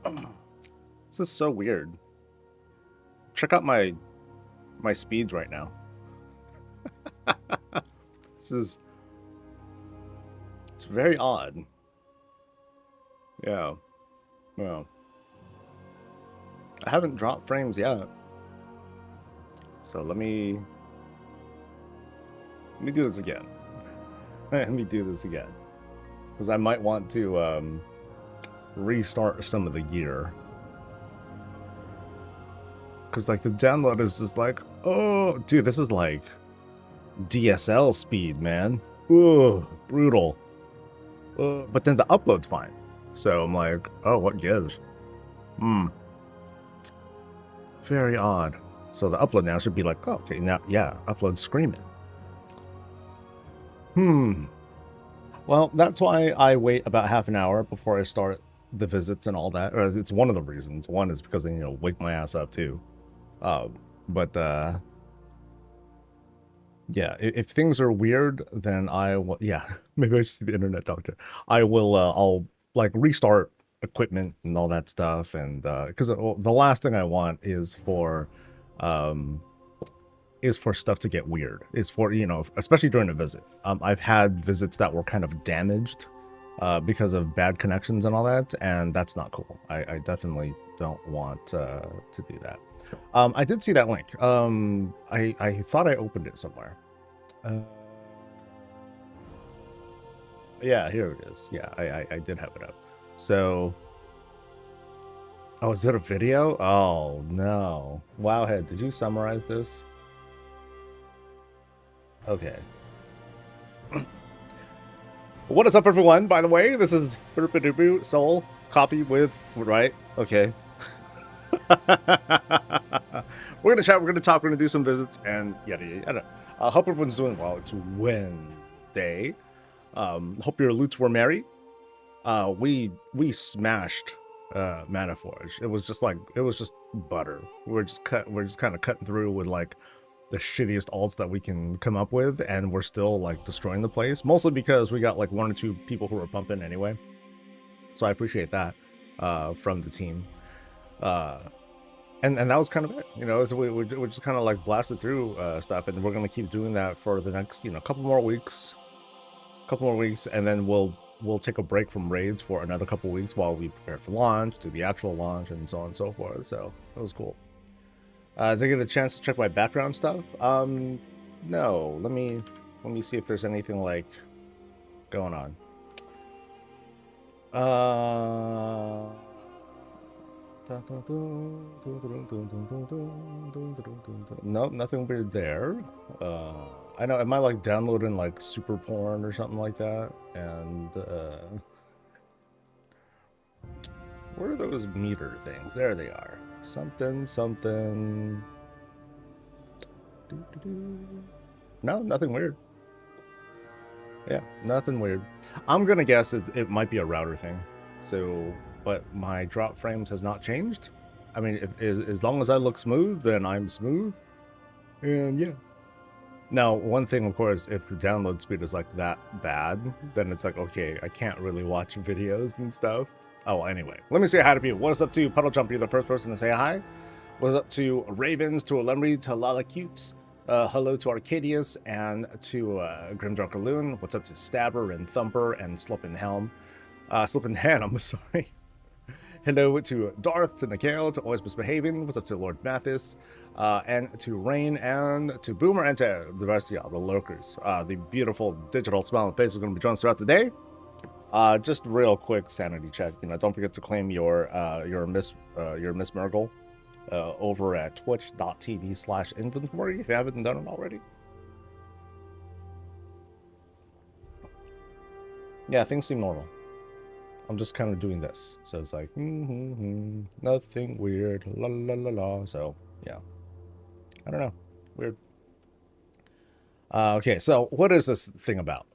This is so weird. Check out my speeds right now. It's very odd. Yeah. Well, I haven't dropped frames yet. So let me do this again. Let me do this again. Because I might want to restart some of the gear. Because like the download is just like, oh, dude, this is like DSL speed, man. Ooh, brutal. But then the upload's fine. So I'm like, oh, what gives? Very odd. So the upload now should be like, oh, okay, now, yeah, upload screaming. Well, that's why I wait about half an hour before I start the visits and all that. It's one of the reasons. One is because they, wake my ass up too. Yeah, if things are weird, then I will, yeah, maybe I should see the internet doctor. I will, I'll like restart equipment and all that stuff. And, because the last thing I want is for stuff to get weird. Is for, especially during a visit. I've had visits that were kind of damaged because of bad connections and all that, and that's not cool. I definitely don't want to do that. I did see that link. I thought I opened it somewhere. Yeah, here it is. Yeah, I did have it up. So, oh, is it a video? Oh no! Wowhead, did you summarize this? Okay. What is up, everyone? By the way, this is Soul Coffee with right. Okay. We're gonna chat. We're gonna talk. We're gonna do some visits and yada yada. Hope everyone's doing well. It's Wednesday. Hope your loots were merry. We smashed Mana Forge. It was just butter. We're just kind of cutting through with like the shittiest alts that we can come up with, and we're still like destroying the place, mostly because we got like 1 or 2 people who were pumping anyway. So I appreciate that from the team. And that was kind of it, so we're just kind of like blasted through stuff, and we're gonna keep doing that for the next couple more weeks, and then we'll take a break from raids for another couple weeks while we prepare for launch, do the actual launch, and so on and so forth. So that was cool. Did I get a chance to check my background stuff? No. Let me see if there's anything like going on. Nope, nothing weird there. I know, am I like downloading like super porn or something like that? And where are those meter things? There they are. Something. No, nothing weird. Yeah, nothing weird. I'm gonna guess it might be a router thing. So, but my drop frames has not changed. I mean, as long as I look smooth, then I'm smooth. And yeah. Now, one thing, of course, if the download speed is like that bad, then it's like, okay, I can't really watch videos and stuff. Oh, anyway, let me say hi to people. What is up to Puddle Jump? You're the first person to say hi. What's up to Ravens, to Alumbre, to Lala Cute. Hello to Arcadius and to Grimdark Loon. What's up to Stabber and Thumper and Slip Helm? Slip Hand, I'm sorry. Hello to Darth, to Nikhil, to Always Misbehaving. What's up to Lord Matthysse, and to Rain, and to Boomer, and to the rest of y'all, the lurkers. The beautiful digital smiling faces are going to be joining us throughout the day. Just real quick sanity check. Don't forget to claim your Miss Murgle over at twitch.tv/inventory if you haven't done it already. Yeah, things seem normal. I'm just kind of doing this, so it's like nothing weird, la la la la. So yeah, I don't know, weird. Okay, so what is this thing about?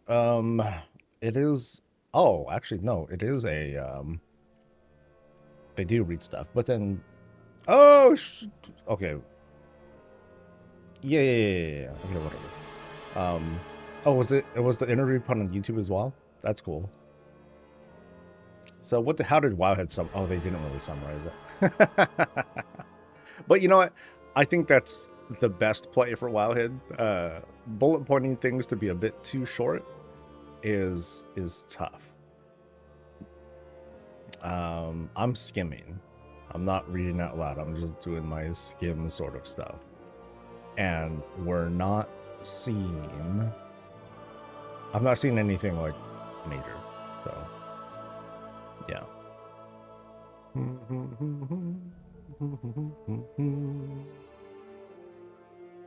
It is. Oh, actually, no, it is a. They do read stuff, but then. Oh, okay. Yeah. Okay, whatever. Oh, was it? It was the interview put on YouTube as well. That's cool. So how did Wowhead sum? Oh, they didn't really summarize it. But you know what? I think that's the best play for Wowhead. Bullet pointing things to be a bit too short is tough. I'm skimming. I'm not reading out loud. I'm just doing my skim sort of stuff. And we're not seeing... I'm not seeing anything like major. So, yeah.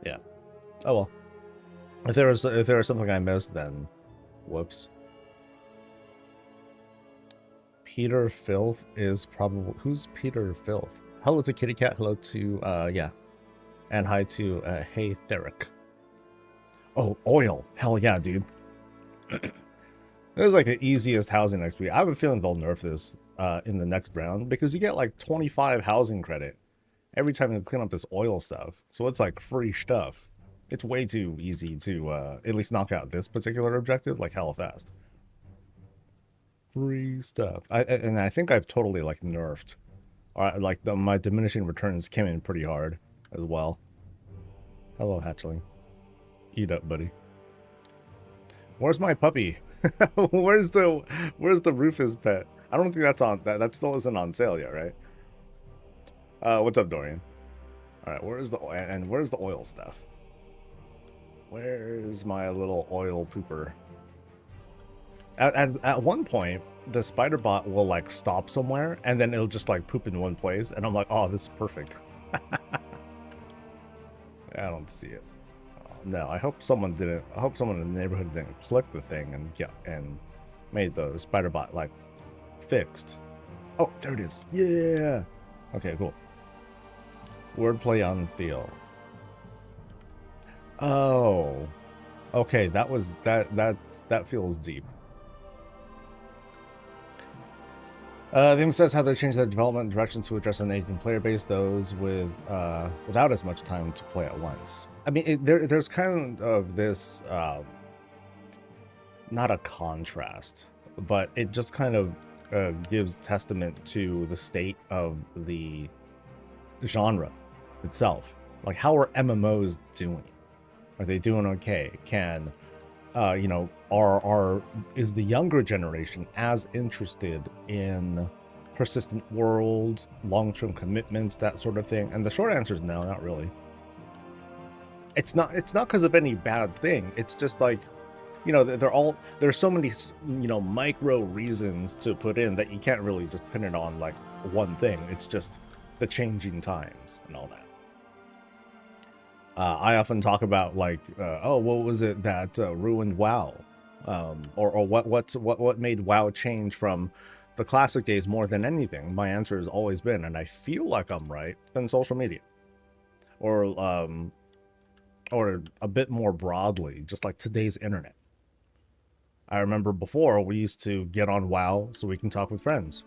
Yeah. Oh well. If there was something I missed, then whoops. Peter Filth is probably... Who's Peter Filth? Hello to Kitty Cat. Hello to, yeah. And hi to, Hey Theric. Oh, oil. Hell yeah, dude. This is like the easiest housing XP. I have a feeling they'll nerf this in the next round because you get like 25 housing credit every time you clean up this oil stuff. So it's like free stuff. It's way too easy to at least knock out this particular objective like hella fast. Free stuff. And I think I've totally like nerfed. Like my diminishing returns came in pretty hard as well. Hello, hatchling. Eat up, buddy. Where's my puppy? Where's the Rufus pet? I don't think that's on that still isn't on sale yet, right? What's up, Dorian? All right, where's the oil stuff? Where's my little oil pooper? At one point, the spider bot will like stop somewhere and then it'll just like poop in one place, and I'm like, oh, this is perfect. I don't see it. No, I hope someone didn't. I hope someone in the neighborhood didn't click the thing and made the spider bot like fixed. Oh, there it is. Yeah. Okay, cool. Wordplay on Theo. Oh. Okay, that feels deep. The game says how they changed their development directions to address an aging player base, those with without as much time to play at once. I mean, there's kind of this, not a contrast, but it just kind of gives testament to the state of the genre itself. Like, how are MMOs doing? Are they doing okay? Can, you know, is the younger generation as interested in persistent worlds, long-term commitments, that sort of thing? And the short answer is no, not really. It's not because of any bad thing. It's just like, you know, there's so many, you know, micro reasons to put in that you can't really just pin it on like one thing. It's just the changing times and all that. I often talk about like, oh, what was it that ruined WoW, or what made WoW change from the classic days more than anything? My answer has always been, and I feel like I'm right, it's been social media, or a bit more broadly, just like today's internet. I remember before we used to get on WoW so we can talk with friends.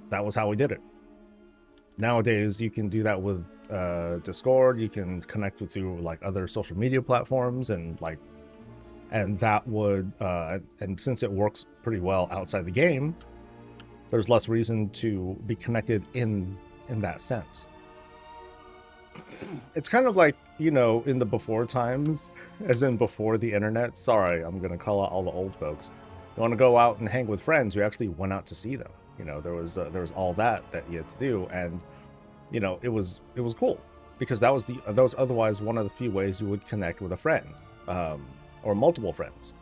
That was how we did it. Nowadays, you can do that with Discord. You can connect with through like other social media platforms, and that would and since it works pretty well outside the game, there's less reason to be connected in that sense. It's kind of like, you know, in the before times, as in before the internet. Sorry, I'm gonna call out all the old folks. You want to go out and hang with friends, you actually went out to see them. You know, there was all that you had to do, and you know, it was cool because that was otherwise one of the few ways you would connect with a friend, or multiple friends.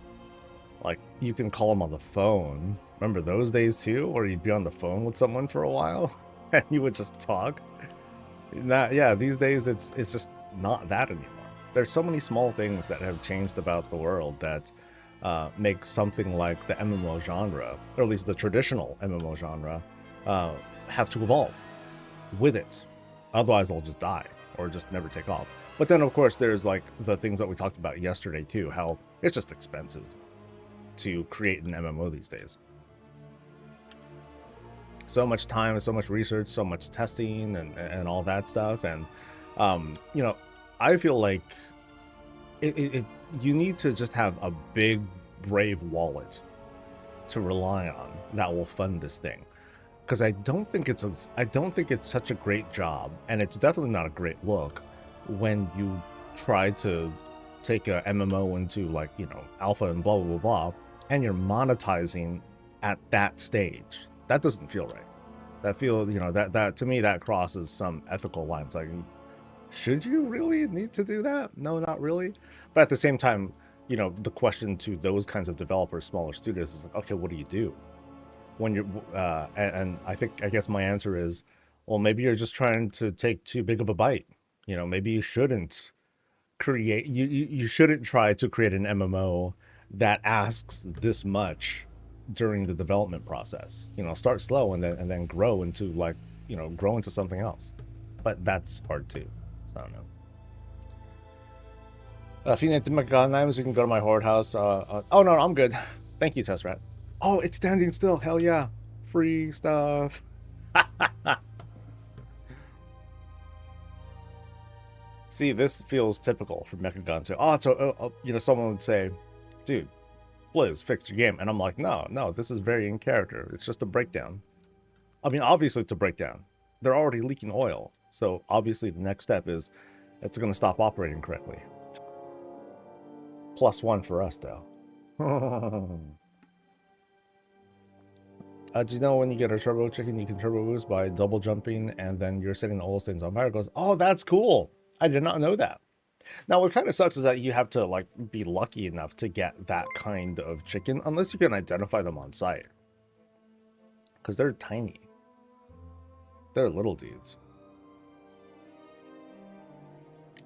Like, you can call them on the phone. Remember those days too, or you'd be on the phone with someone for a while and you would just talk. Yeah, these days it's just not that anymore. There's so many small things that have changed about the world that make something like the MMO genre, or at least the traditional MMO genre, have to evolve with it. Otherwise, they'll just die or just never take off. But then, of course, there's like the things that we talked about yesterday too, how it's just expensive to create an MMO these days. So much time, so much research, so much testing, and all that stuff. And you know, I feel like you need to just have a big, brave wallet to rely on that will fund this thing. because I don't think it's such a great job, and it's definitely not a great look when you try to take a MMO into, like, you know, alpha and blah blah blah, and you're monetizing at that stage. That doesn't feel right. That feel, you know, that to me that crosses some ethical lines. Like, should you really need to do that? No, not really. But at the same time, you know, the question to those kinds of developers, smaller studios, is like, okay, what do you do when you're? And I guess my answer is, well, maybe you're just trying to take too big of a bite. You know, maybe you shouldn't you shouldn't try to create an MMO that asks this much during the development process. You know, start slow and then grow into, like, you know, grow into something else. But that's hard too. So I don't know. If you need to make items, you can go to my horde house. Oh no, I'm good. Thank you, Test Rat. Oh, it's standing still. Hell yeah, free stuff. See, this feels typical for Mechagon too. Oh, so you know, someone would say, "Dude, Blizz, fix your game," and I'm like, "No, this is very in character. It's just a breakdown." I mean, obviously it's a breakdown. They're already leaking oil, so obviously the next step is it's going to stop operating correctly. +1 for us, though. Do you know when you get a turbo chicken, you can turbo boost by double jumping, and then you're setting the oil stains on fire? It goes, oh, that's cool. I did not know that. Now, what kind of sucks is that you have to, like, be lucky enough to get that kind of chicken, unless you can identify them on site. Because they're tiny. They're little dudes.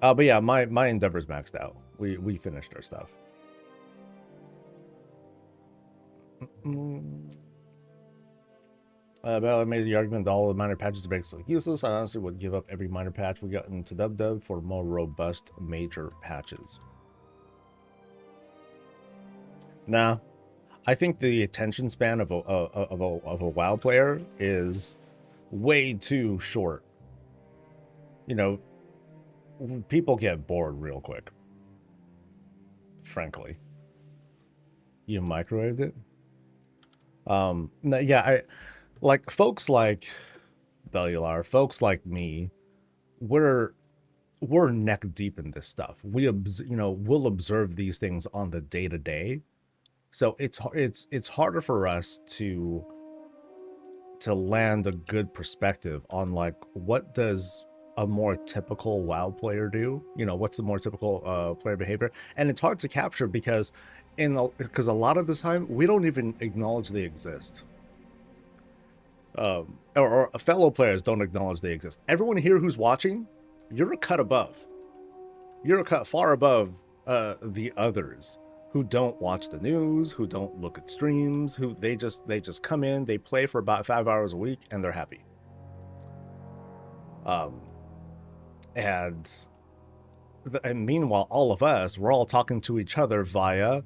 But yeah, my endeavor's maxed out. We finished our stuff. But I made the argument that all the minor patches are basically useless. I honestly would give up every minor patch we got into Dub for more robust major patches. Nah, I think the attention span of a WoW player is way too short. You know, people get bored real quick. Frankly, you microwaved it. No, yeah, like folks like Bellular, folks like me, we're neck deep in this stuff. We'll observe these things on the day to day, so it's harder for us to land a good perspective on, like, what does a more typical WoW player do? You know, what's the more typical player behavior? And it's hard to capture because a lot of the time we don't even acknowledge they exist. Or fellow players don't acknowledge they exist. Everyone here who's watching, you're a cut above. You're a cut far above the others who don't watch the news, who don't look at streams, who they just come in, they play for about 5 hours a week, and they're happy. And meanwhile, all of us, we're all talking to each other via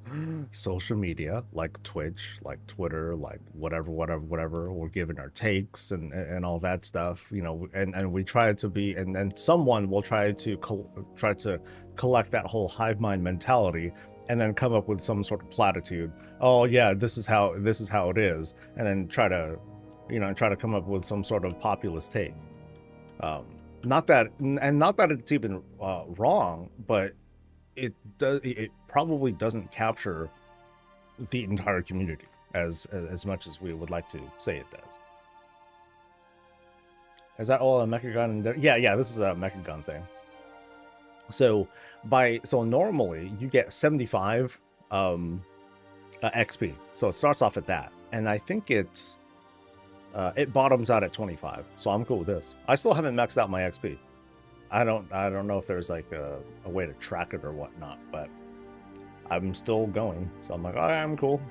social media, like Twitch, like Twitter, like whatever. We're giving our takes and all that stuff, you know, and we try to be, and then someone will try to collect that whole hive mind mentality and then come up with some sort of platitude. Oh yeah, this is how it is, and then try to come up with some sort of populist take. Not that it's even wrong, but it probably doesn't capture the entire community as much as we would like to say it does. Is that all a Mechagon? Yeah, this is a Mechagon thing. So normally you get 75 XP. So it starts off at that, and I think it bottoms out at 25. So I'm cool with this. I still haven't maxed out my XP. I don't know if there's like a way to track it or whatnot, but I'm still going. So I'm like, all right, I'm cool.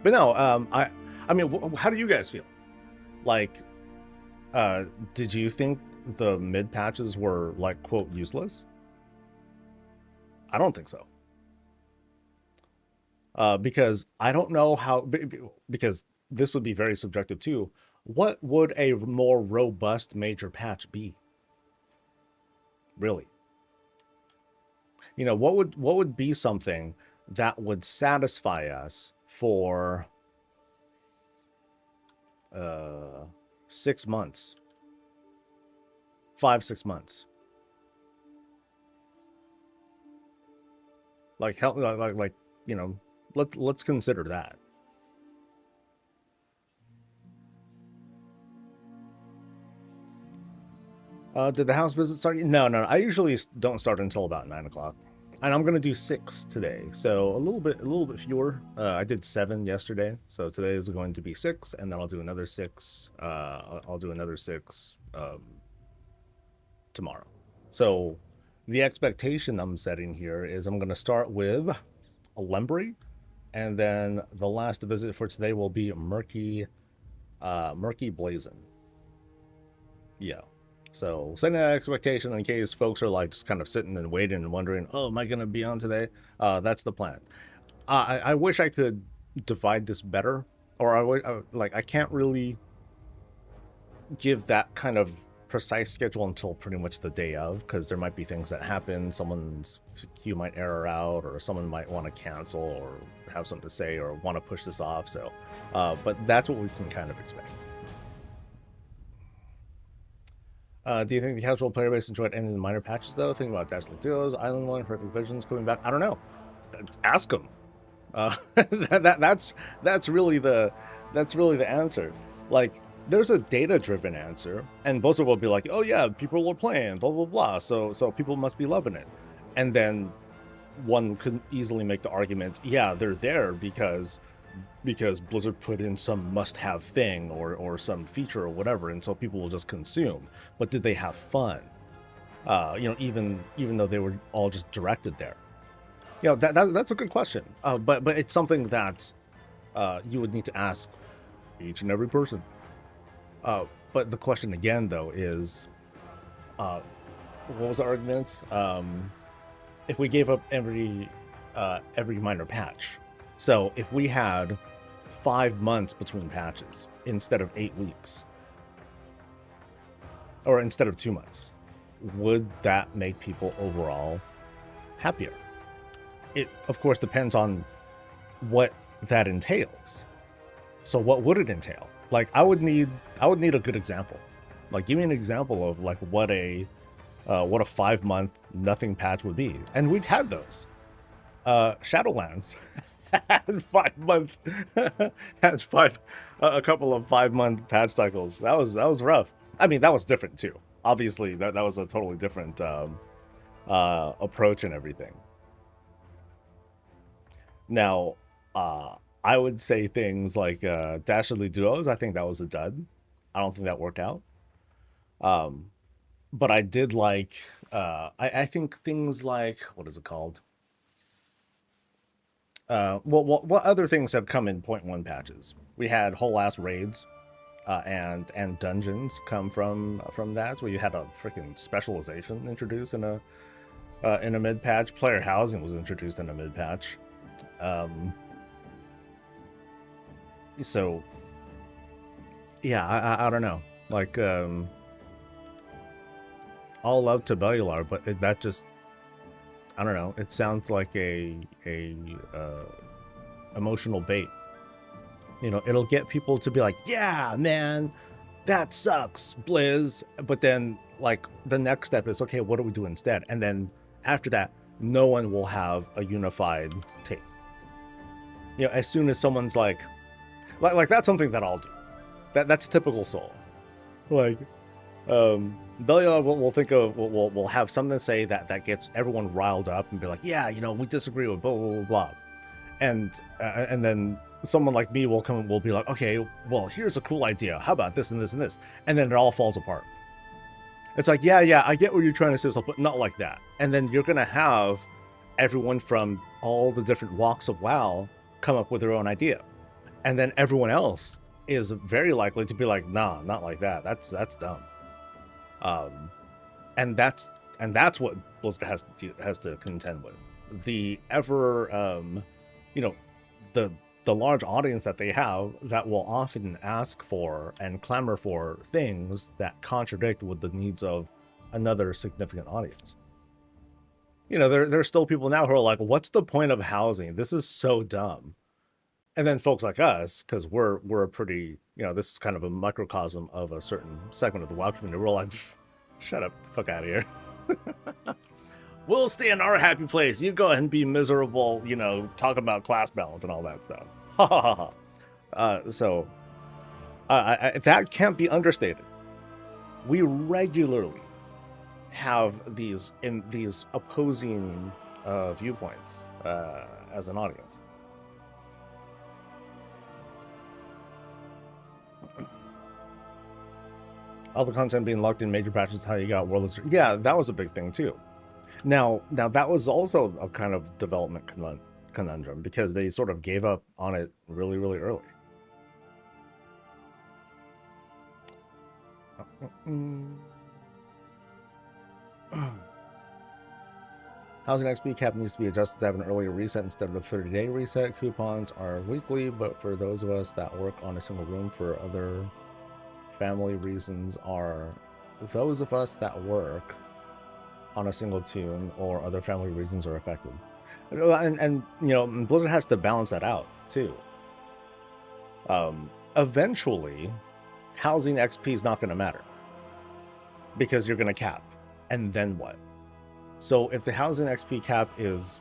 But no, I mean, how do you guys feel? Like, did you think the mid patches were, like, quote, useless? I don't think so. Because I don't know how, because this would be very subjective too. What would a more robust major patch be? Really? You know, what would be something that would satisfy us for 6 months, 5-6 months. Like help, like you know, let's consider that. Did the house visit start? No. I usually don't start until about 9 o'clock, and I'm gonna do 6 today, so a little bit fewer. I did 7 yesterday, so today is going to be 6, and then I'll do another 6. I'll do another 6 tomorrow. So the expectation I'm setting here is I'm gonna start with Alumbre, and then the last visit for today will be Murky Blazen. Yeah. So setting that expectation in case folks are like just kind of sitting and waiting and wondering, oh, am I going to be on today? That's the plan. I wish I could divide this better, or I can't really give that kind of precise schedule until pretty much the day of, because there might be things that happen. Someone's queue might error out, or someone might want to cancel or have something to say or want to push this off. So, but that's what we can kind of expect. Do you think the casual player base enjoyed any of the minor patches, though? Thinking about Dazzling Duos, Island One, Perfect Visions coming back. I don't know. Ask them. That's really the answer. Like, there's a data-driven answer, and most of them will be like, "Oh yeah, people are playing, blah blah blah." So people must be loving it. And then one could easily make the argument, yeah, they're there because Blizzard put in some must-have thing or some feature or whatever, and so people will just consume. But did they have fun? Even though they were all just directed there. That's a good question. But it's something that you would need to ask each and every person. But the question again, though, is, what was the argument? If we gave up every minor patch. So if we had 5 months between patches instead of 8 weeks, or instead of 2 months, would that make people overall happier? It, of course, depends on what that entails. So what would it entail? Like, I would need a good example. Like, give me an example of like what a 5-month nothing patch would be. And we've had those. Shadowlands had 5 month a couple of 5-month patch cycles. That was rough. I mean, that was different too. Obviously, that was a totally different approach and everything. Now, I would say things like Dastardly Duos. I think that was a dud. I don't think that worked out. But I did like. I think things like, what is it called? What other things have come in 0.1 patches? We had whole ass raids, and dungeons come from that. Where you had a freaking specialization introduced in a mid patch. Player housing was introduced in a mid patch. So yeah, I don't know. Like, all love to Bellular, but that just, I don't know. It sounds like a emotional bait. It'll get people to be like, yeah, man, that sucks, Blizz. But then, like, the next step is, okay, what do we do instead? And then after that, no one will have a unified take. As soon as someone's like that's something that I'll do. That's typical Soul. Like, Bellular will think of, will have something to say that gets everyone riled up and be like, yeah, we disagree with blah blah blah blah, and then someone like me will be like, okay, well, here's a cool idea. How about this and this and this? And then it all falls apart. It's like, yeah, I get what you're trying to say, but not like that. And then you're gonna have everyone from all the different walks of WoW come up with their own idea, and then everyone else is very likely to be like, nah, not like that. That's dumb. And that's what Blizzard has to contend with. The ever, the large audience that they have that will often ask for and clamor for things that contradict with the needs of another significant audience. There's still people now who are like, what's the point of housing? This is so dumb. And then folks like us, because we're a pretty, this is kind of a microcosm of a certain segment of the WoW community. We're like, shut up, get the fuck out of here. We'll stay in our happy place. You go ahead and be miserable, talking about class balance and all that stuff. Ha ha ha. So that can't be understated. We regularly have these opposing viewpoints as an audience. All the content being locked in major patches, how you got World of... Yeah, that was a big thing too. Now that was also a kind of development conundrum because they sort of gave up on it really, really early. Housing XP cap needs to be adjusted to have an earlier reset instead of a 30-day reset. Coupons are weekly, but for those of us that work on a single room for other family reasons are those of us that work on a single tune or other family reasons are affected. And Blizzard has to balance that out too. Eventually, housing XP is not going to matter because you're going to cap. And then what? So if the housing XP cap is,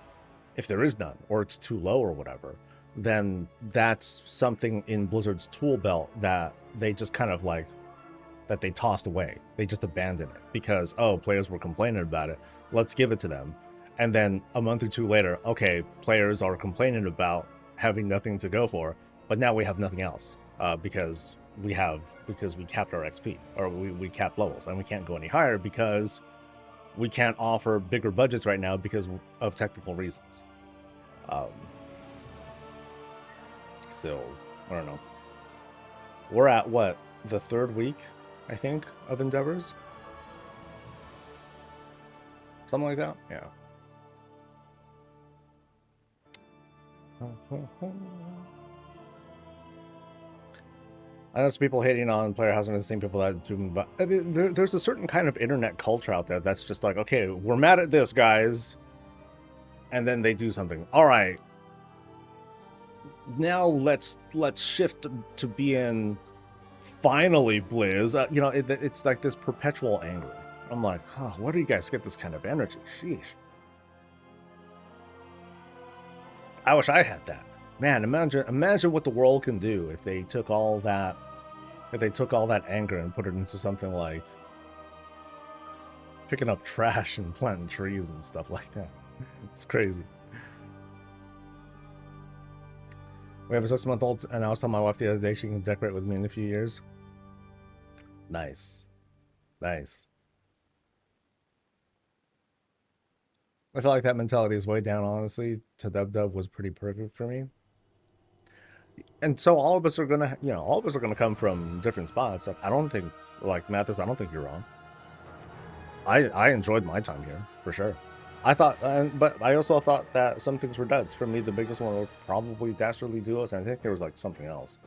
if there is none, or it's too low or whatever, then that's something in Blizzard's tool belt that they just kind of like, that they tossed away. They just abandoned it because, oh, players were complaining about it. Let's give it to them. And then a month or two later, okay, players are complaining about having nothing to go for, but now we have nothing else because we capped our XP, or we capped levels, and we can't go any higher because we can't offer bigger budgets right now because of technical reasons. So, I don't know. We're at, what, the third week, I think, of Endeavors? Something like that? Yeah. I know some people hating on player housing are the same people that do, but I mean, there's a certain kind of internet culture out there that's just like, okay, we're mad at this, guys, and then they do something. All right, now let's shift to being finally Blizz. It's like this perpetual anger. I'm like, oh, where do you guys get this kind of energy? Sheesh. I wish I had that. Man, imagine what the world can do if they took all that anger and put it into something like picking up trash and planting trees and stuff like that. It's crazy. We have a 6-month-old, and I was telling my wife the other day she can decorate with me in a few years. Nice. Nice. I feel like that mentality is way down, honestly. To Dub was pretty perfect for me. And so all of us are gonna, come from different spots. I don't think, like Matthysse, I don't think you're wrong. I enjoyed my time here, for sure. I thought, but I also thought that some things were duds. For me, the biggest one was probably Dastardly Duos, and I think there was like something else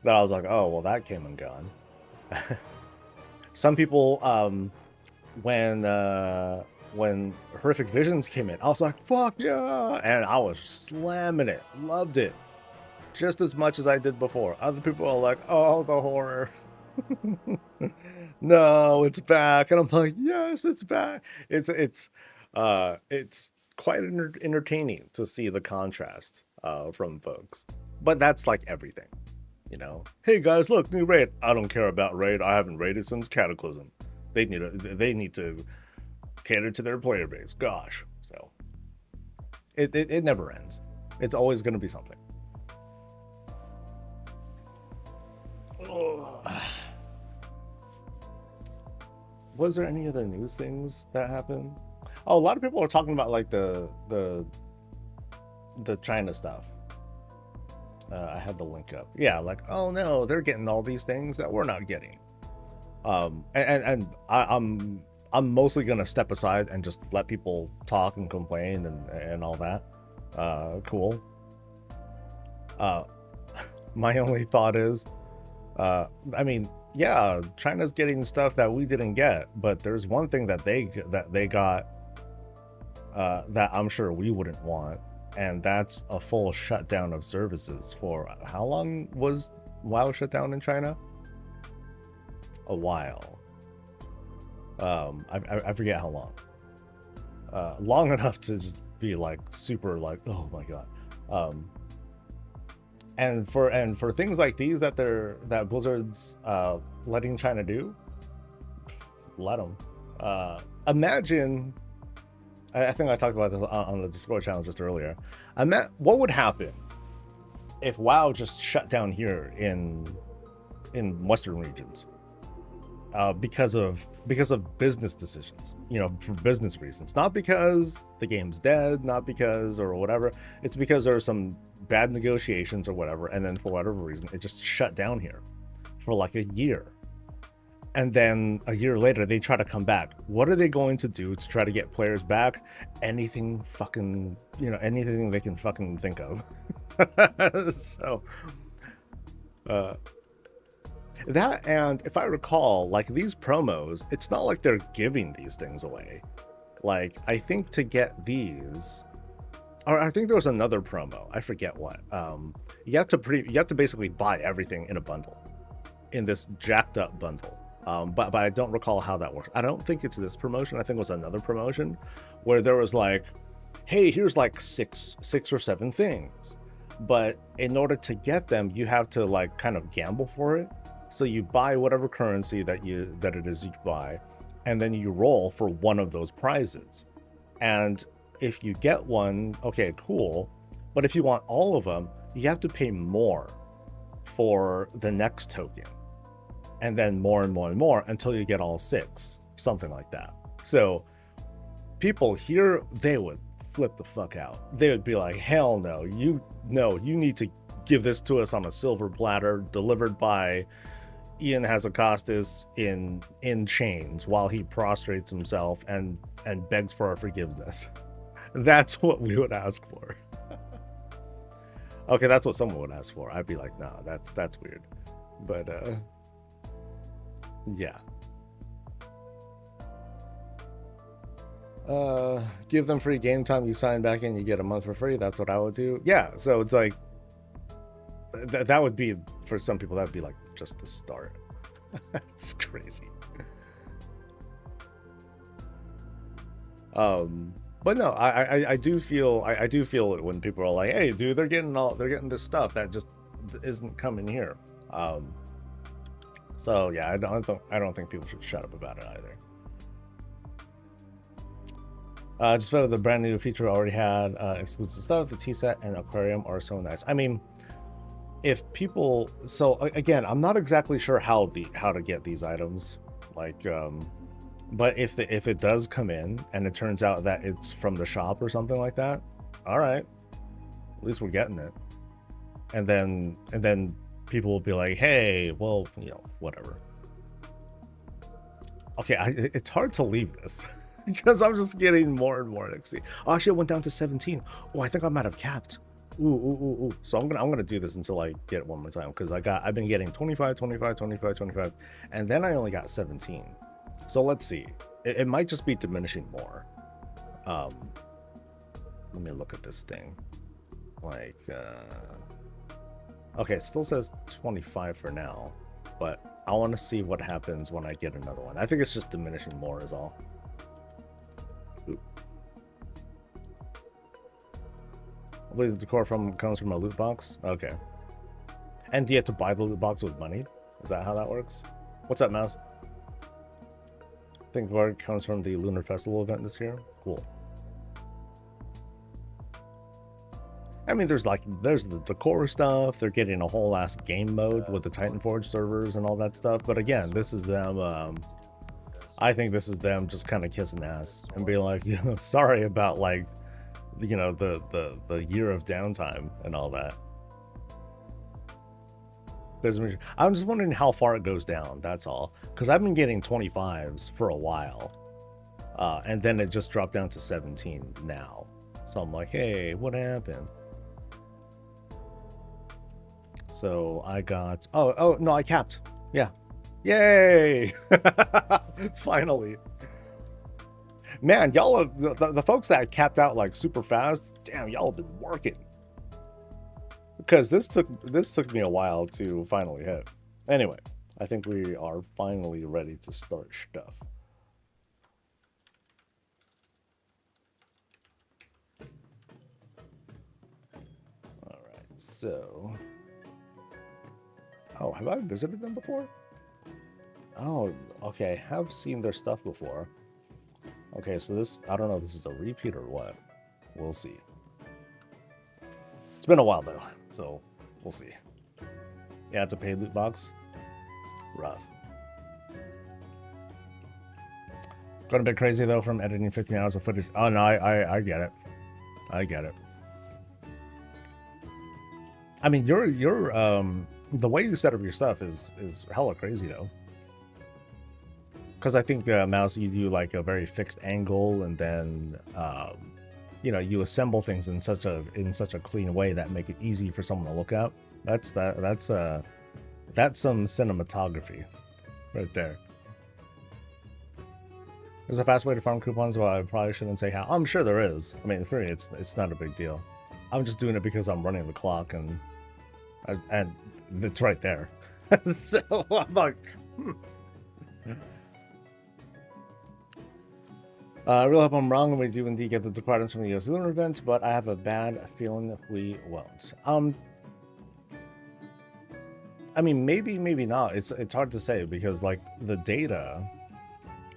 that I was like, oh, well, that came and gone. Some people, when Horrific Visions came in, I was like, fuck yeah! And I was slamming it, loved it, just as much as I did before. Other people are like, oh, the horror. No, it's back. And I'm like, yes, it's back. It's quite entertaining to see the contrast from folks. But that's like everything, Hey guys, look, new raid. I don't care about raid. I haven't raided since Cataclysm. They need to cater to their player base. Gosh, so it never ends. It's always going to be something. Was there any other news things that happened? Oh, a lot of people are talking about like the China stuff. I had the link up. Yeah, like, oh no, they're getting all these things that we're not getting. And I'm mostly gonna step aside and just let people talk and complain and all that. Cool. My only thought is, I mean, yeah, China's getting stuff that we didn't get, but there's one thing that they got that I'm sure we wouldn't want, and that's a full shutdown of services for how long was WoW shut down in China? A while. I forget how long. Long enough to just be like super like, oh my god. And for things like these that Blizzard's letting China do, let them. Imagine, I think I talked about this on the Discord channel just earlier. What would happen if WoW just shut down here in Western regions because of business decisions, for business reasons, not because the game's dead, not because or whatever. It's because there are some bad negotiations or whatever, and then for whatever reason it just shut down here for like a year. And then a year later, they try to come back. What are they going to do to try to get players back? Anything fucking, anything they can fucking think of. So, that, and if I recall, like these promos, it's not like they're giving these things away. Like, I think to get these, or I think there was another promo. I forget what. You have to basically buy everything in a bundle, in this jacked up bundle. But I don't recall how that works. I don't think it's this promotion. I think it was another promotion where there was like, hey, here's like six or seven things, but in order to get them, you have to like kind of gamble for it. So you buy whatever currency that it is you buy, and then you roll for one of those prizes. And if you get one, okay, cool. But if you want all of them, you have to pay more for the next token. And then more and more and more until you get all six, something like that. So people here, they would flip the fuck out. They would be like, hell no, you need to give this to us on a silver platter, delivered by Ian Hazacostas in chains while he prostrates himself and begs for our forgiveness. That's what we would ask for. Okay, that's what someone would ask for. I'd be like, nah, that's weird. But yeah. Give them free game time, you sign back in, you get a month for free. That's what I would do. Yeah, so it's like that would be, for some people, that would be like just the start. It's crazy. But no, I do feel it when people are like, hey dude, they're getting this stuff that just isn't coming here. So yeah, I don't think people should shut up about it either. Just felt the brand new feature already had exclusive stuff. The tea set and aquarium are so nice. I mean, if people, so again, I'm not exactly sure how to get these items, like, but if it does come in and it turns out that it's from the shop or something like that, all right, at least we're getting it. And then people will be like, hey, well, whatever. Okay, it's hard to leave this because I'm just getting more and more XP. Oh, actually, it went down to 17. Oh, I think I might have capped. Ooh. So I'm gonna do this until I get it one more time, because I've been getting 25, 25, 25, 25, and then I only got 17. So let's see. It might just be diminishing more. Let me look at this thing. Like, okay, it still says 25 for now, but I want to see what happens when I get another one. I think it's just diminishing more is all. Ooh. I believe the decor comes from a loot box. Okay. And do you have to buy the loot box with money? Is that how that works? What's up, Mouse? I think decor comes from the Lunar Festival event this year. Cool. I mean, there's the decor stuff. They're getting a whole ass game mode with the Titanforge servers and all that stuff. But again, this is them. I think this is them just kind of kissing ass and being like, sorry about like, the year of downtime and all that. I'm just wondering how far it goes down. That's all, because I've been getting 25s for a while, and then it just dropped down to 17 now. So I'm like, hey, what happened? So I got, oh no, I capped. Yeah, yay! Finally. Man, y'all have, the folks that capped out like super fast, damn, y'all have been working. Because this took me a while to finally hit. Anyway, I think we are finally ready to start stuff. All right, so. Oh, have I visited them before? Oh, okay, I have seen their stuff before. Okay, so this, I don't know if this is a repeat or what. We'll see. It's been a while though, so we'll see. Yeah, it's a paid loot box. Rough. Got a bit crazy though from editing 15 hours of footage. Oh no, I get it. I get it. I mean, the way you set up your stuff is hella crazy though. Because I think Mouse, you do like a very fixed angle, and then you know, you assemble things in such a clean way that make it easy for someone to look at. That's some cinematography right there. There's a fast way to farm coupons. Well, I probably shouldn't say how. I'm sure there is. I mean, for me, it's not a big deal. I'm just doing it because I'm running the clock, and it's right there. So I'm like, I really hope I'm wrong and we do indeed get the items from the US Lunar event, but I have a bad feeling we won't. I mean, maybe not. It's hard to say because like the data,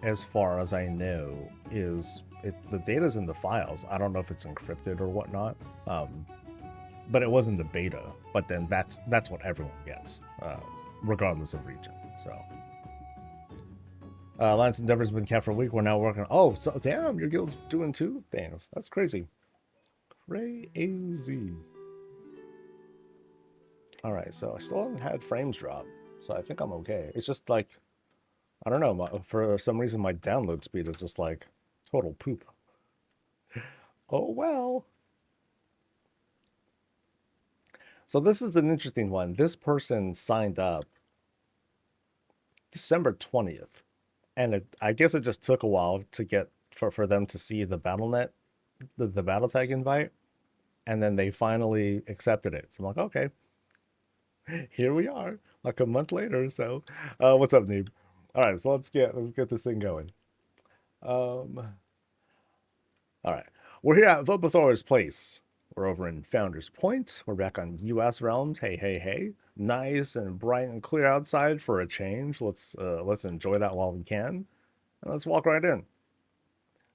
as far as I know, the data's in the files. I don't know if it's encrypted or whatnot. But it wasn't the beta. But then that's what everyone gets, regardless of region. So. Lance Endeavor's been kept for a week. We're now working. Oh, so damn, your guild's doing 2 things. That's crazy. Crazy. All right, so I still haven't had frames drop, so I think I'm okay. It's just like, I don't know, for some reason my download speed is just like total poop. Oh well. So this is an interesting one. This person signed up December 20th. And I guess it just took a while to get for them to see the BattleNet, the BattleTag invite, and then they finally accepted it. So I'm like, okay, here we are, like a month later. So, what's up, Neeb? All right, so let's get this thing going. All right, we're here at Vathor's place. We're over in Founders Point. We're back on U.S. realms. Hey, hey, hey! Nice and bright and clear outside for a change. Let's enjoy that while we can, and let's walk right in.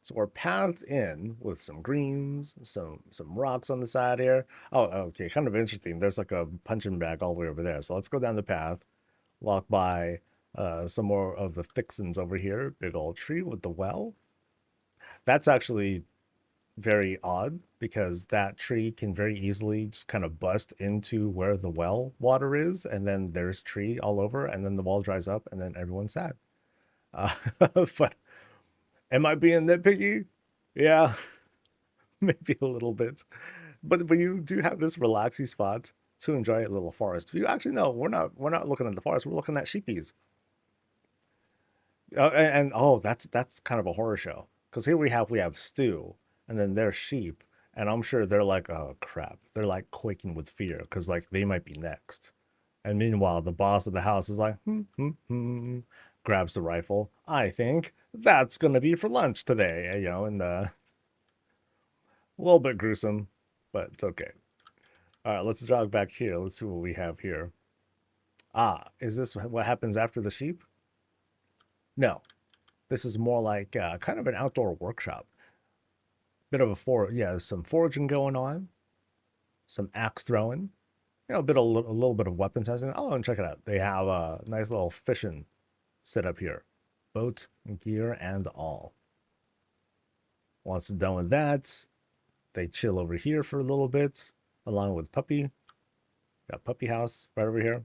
So we're pathed in with some greens, some rocks on the side here. Oh, okay, kind of interesting. There's like a punching bag all the way over there. So let's go down the path, walk by some more of the fixins over here. Big old tree with the well. That's actually very odd because that tree can very easily just kind of bust into where the well water is, and then there's tree all over, and then the well dries up, and then everyone's sad. But am I being nitpicky? Yeah, maybe a little bit. But you do have this relaxing spot to enjoy a little forest view. Actually, no, we're not looking at the forest. We're looking at sheepies. Oh, that's kind of a horror show because here we have stew, and then there's sheep, and I'm sure they're like, oh crap, they're like quaking with fear because like they might be next. And meanwhile, the boss of the house is like, grabs the rifle. I think that's gonna be for lunch today, you know, and a little bit gruesome, but it's okay. All right, let's jog back here. Let's see what we have here. Ah, is this what happens after the sheep? No, this is more like kind of an outdoor workshop. Bit of some foraging going on, some axe throwing, you know, a little bit of weapon testing. Oh, and check it out. They have a nice little fishing set up here. Boat, gear, and all. Once they're done with that, they chill over here for a little bit, along with Puppy. Got Puppy House right over here.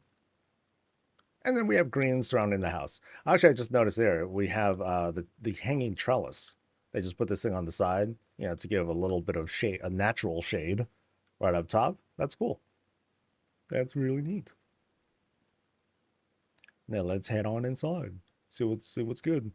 And then we have greens surrounding the house. Actually, I just noticed there, we have the hanging trellis. They just put this thing on the side, you know, to give a little bit of shade, a natural shade right up top. That's cool. That's really neat. Now let's head on inside. See what's good.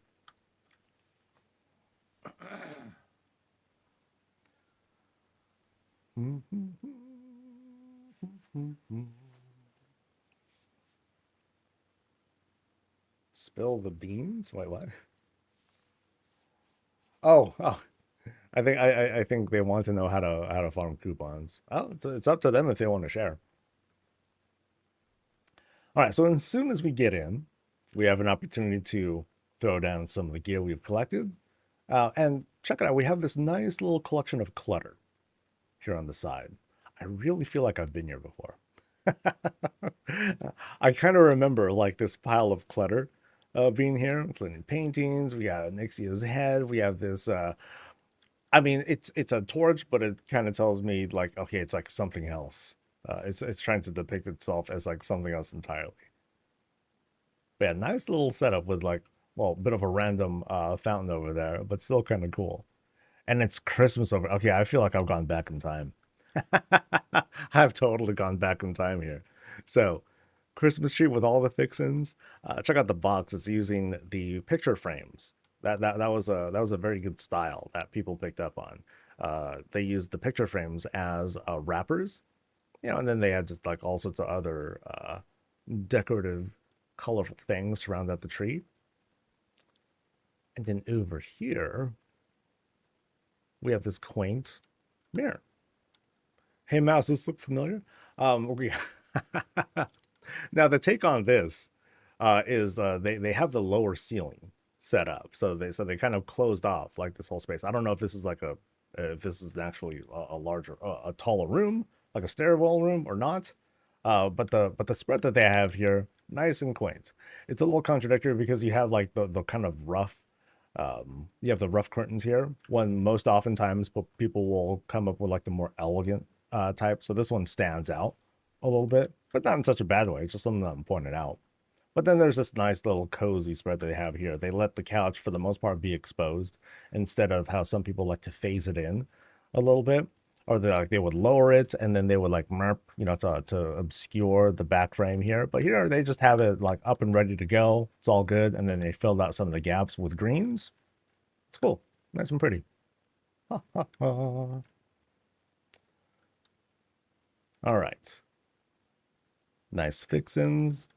Spill the beans? Wait, what? Oh, I think they want to know how to farm coupons. Well, it's up to them if they want to share. All right, so as soon as we get in, we have an opportunity to throw down some of the gear we've collected. And check it out, we have this nice little collection of clutter here on the side. I really feel like I've been here before. I kind of remember like this pile of clutter being here, including paintings. We got Nixia's head. We have this. I mean, it's a torch, but it kind of tells me like, okay, it's like something else. It's trying to depict itself as like something else entirely. But yeah, nice little setup with like, well, a bit of a random fountain over there, but still kind of cool. And it's Christmas over. Okay, I feel like I've gone back in time. I've totally gone back in time here. So, Christmas tree with all the fixins. Check out the box. It's using the picture frames. That was a very good style that people picked up on. They used the picture frames as wrappers, you know, and then they had just like all sorts of other decorative, colorful things surrounded the tree. And then over here, we have this quaint mirror. Hey, mouse, this look familiar? Okay. Now the take on this is they have the lower ceiling set up, so they kind of closed off like this whole space. I don't know if this is like a if this is actually a larger a taller room, like a stairwell room or not. But the spread that they have here, nice and quaint. It's a little contradictory because you have like the kind of rough you have the rough curtains here when most oftentimes people will come up with like the more elegant type. So this one stands out a little bit, but not in such a bad way. It's just something that I'm pointing out. But then there's this nice little cozy spread that they have here. They let the couch, for the most part, be exposed instead of how some people like to phase it in a little bit. Or they would lower it and then they would like merp, you know, to obscure the back frame here. But here they just have it like up and ready to go. It's all good. And then they filled out some of the gaps with greens. It's cool. Nice and pretty. All right. Nice fixins.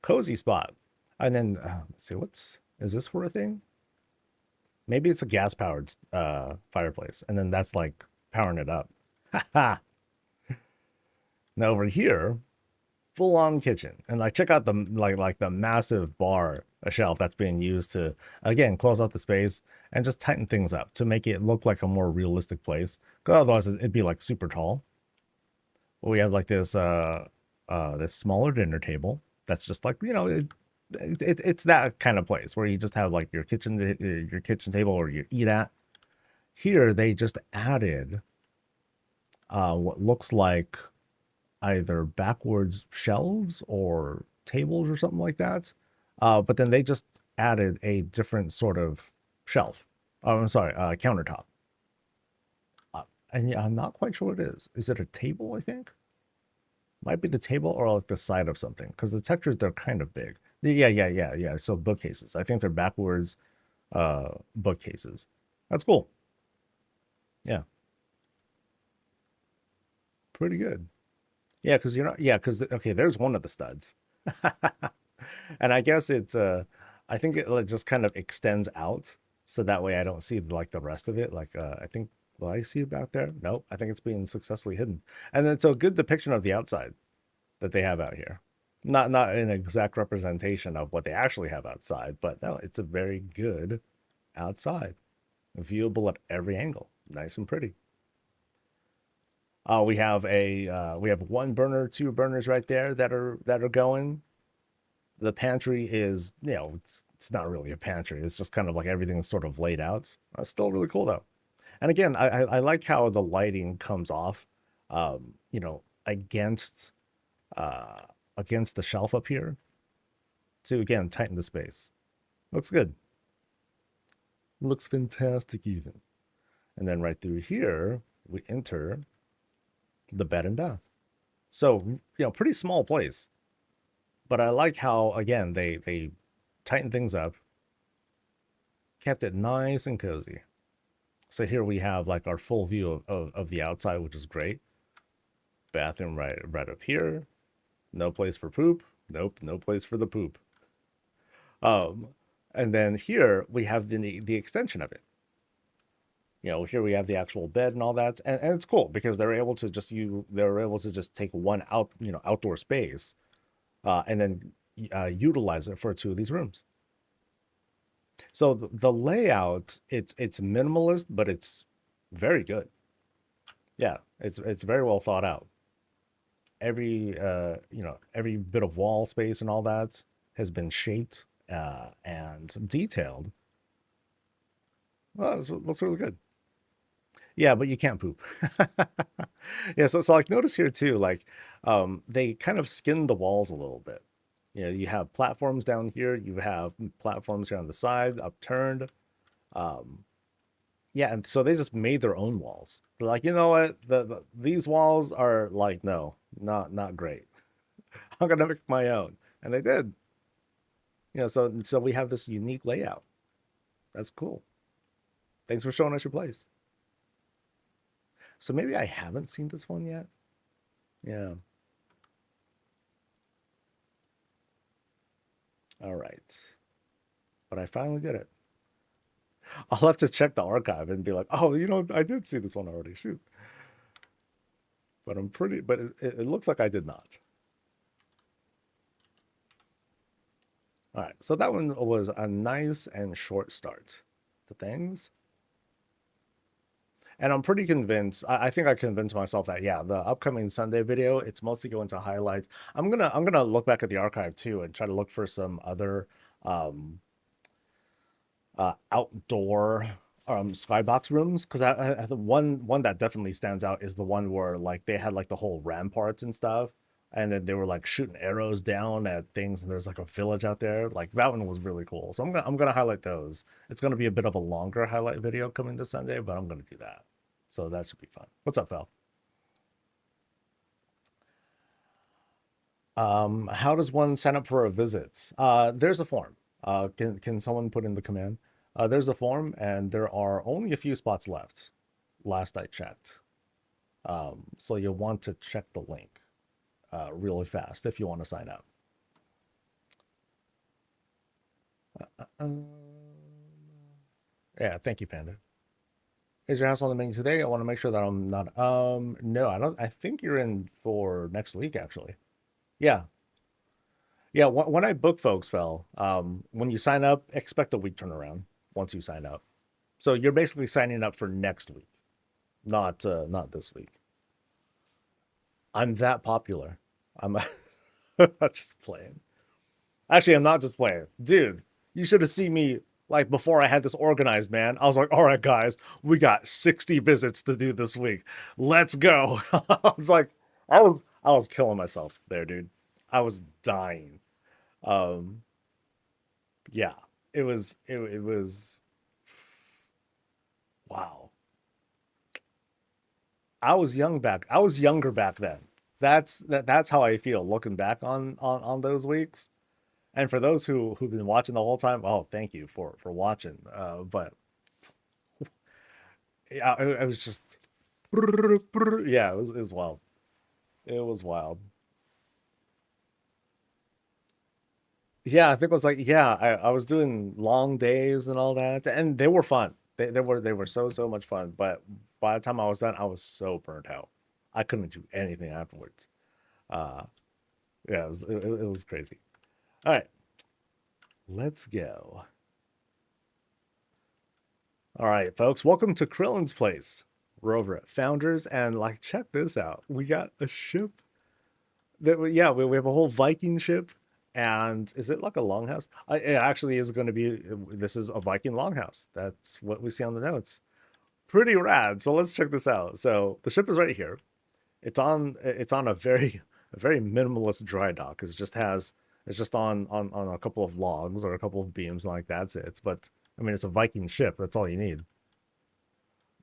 Cozy spot. And then, let's see, is this for a thing? Maybe it's a gas powered fireplace. And then that's like powering it up. Now over here, full on kitchen. And like check out the like the massive bar, a shelf that's being used to again close out the space and just tighten things up to make it look like a more realistic place. Because otherwise it'd be like super tall. But we have like this this smaller dinner table that's just like, you know, it's that kind of place where you just have like your kitchen table or you eat at. Here they just added what looks like either backwards shelves or tables or something like that. But then they just added a different sort of shelf. Oh, I'm sorry, countertop. And yeah, I'm not quite sure what it is. Is it a table, I think? Might be the table or like the side of something because the textures, they're kind of big. Yeah. So bookcases. I think they're backwards bookcases. That's cool. Yeah. Pretty good. Yeah, because you're not. Yeah, because okay, there's one of the studs, and I guess it's. I think it like, just kind of extends out, so that way I don't see like the rest of it. Like I think. Will I see it back there? Nope. I think it's being successfully hidden, and it's a good depiction of the outside that they have out here. Not an exact representation of what they actually have outside, but no, it's a very good outside, viewable at every angle, nice and pretty. We have we have one burner, two burners right there that are going. The pantry is, you know, it's not really a pantry. It's just kind of like everything's sort of laid out. It's still really cool though. And again, I like how the lighting comes off, you know, against the shelf up here to again tighten the space. Looks good. Looks fantastic even. And then right through here we enter the bed and bath. So, you know, pretty small place. But I like how again they tightened things up, kept it nice and cozy. So here we have like our full view of the outside, which is great. Bathroom right up here. No place for poop. Nope, no place for the poop. And then here we have the extension of it. You know, here we have the actual bed and all that, and it's cool because they're able to just take one outdoor space, and then utilize it for 2 of these rooms. So the layout, it's minimalist, but it's very good. Yeah, it's very well thought out. Every every bit of wall space and all that has been shaped and detailed. Well, it looks really good. Yeah, but you can't poop. Yeah, so like notice here too, like they kind of skinned the walls a little bit. You know, you have platforms down here, you have platforms here on the side, upturned. Um, yeah, and so they just made their own walls. They're like, you know what, these walls are like, no, not great. I'm gonna make my own, and they did. You know, so we have this unique layout. That's cool. Thanks for showing us your place. So maybe I haven't seen this one yet. Yeah. All right. But I finally did it. I'll have to check the archive and be like, oh, you know, I did see this one already. Shoot. But it looks like I did not. All right. So that one was a nice and short start to things. And I'm pretty convinced, I think I convinced myself that, yeah, the upcoming Sunday video, it's mostly going to highlight. I'm gonna look back at the archive too and try to look for some other outdoor skybox rooms, because the one that definitely stands out is the one where like they had like the whole ramparts and stuff, and then they were like shooting arrows down at things, and there's like a village out there. Like that one was really cool. So I'm gonna highlight those. It's gonna be a bit of a longer highlight video coming this Sunday, but I'm gonna do that. So that should be fun. What's up, Val? How does one sign up for a visit? There's a form. Can someone put in the command? There's a form, and there are only a few spots left, last I checked. So you'll want to check the link really fast if you want to sign up. Yeah, thank you, Panda. Is your house on the menu today? I want to make sure that I'm not. No, I don't. I think you're in for next week, actually. Yeah, yeah. When I book folks, Phil, when you sign up, expect a week turnaround once you sign up. So you're basically signing up for next week, not this week. I'm that popular. I'm I'm just playing. Actually, I'm not just playing. Dude, you should have seen me like before I had this organized, man. I was like, all right, guys, we got 60 visits to do this week. Let's go. I was like, I was killing myself there, dude. I was dying. Um, yeah. It was wow. I was younger back then. That's how I feel looking back on those weeks. And for those who've been watching the whole time, oh, thank you for watching. But yeah, it was just yeah, it was wild. It was wild. Yeah, I think it was like yeah, I was doing long days and all that, and they were fun. They were so much fun. But by the time I was done, I was so burnt out. I couldn't do anything afterwards. Uh, yeah, it was crazy. All right, let's go. All right, folks, welcome to Krillin's place. We're over at Founders, and like, check this out. We got a ship yeah, we have a whole Viking ship, and is it like a longhouse? It actually is going to be. This is a Viking longhouse. That's what we see on the notes. Pretty rad. So let's check this out. So the ship is right here. It's on a very minimalist dry dock. It's just on a couple of logs or a couple of beams, like that's it. But I mean, it's a Viking ship. That's all you need.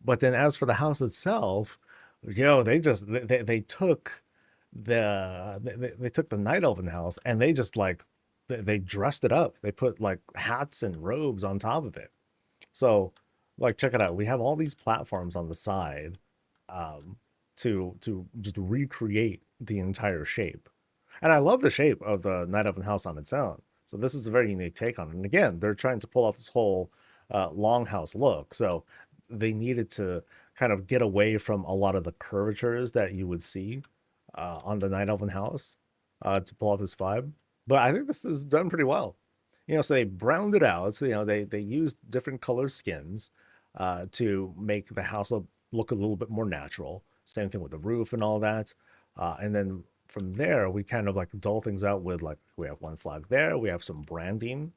But then as for the house itself, they took they took the night elven house, and they just like they dressed it up. They put like hats and robes on top of it. So Like, check it out. We have all these platforms on the side, um, to just recreate the entire shape. And I love the shape of the Night Elfin house on its own. So this is a very unique take on it. And again, they're trying to pull off this whole longhouse look. So they needed to kind of get away from a lot of the curvatures that you would see on the Night Elfin house to pull off this vibe. But I think this is done pretty well. So they browned it out. So, they used different color skins to make the house look a little bit more natural. Same thing with the roof and all that. And then from there, we kind of like dull things out with like, we have one flag there. We have some branding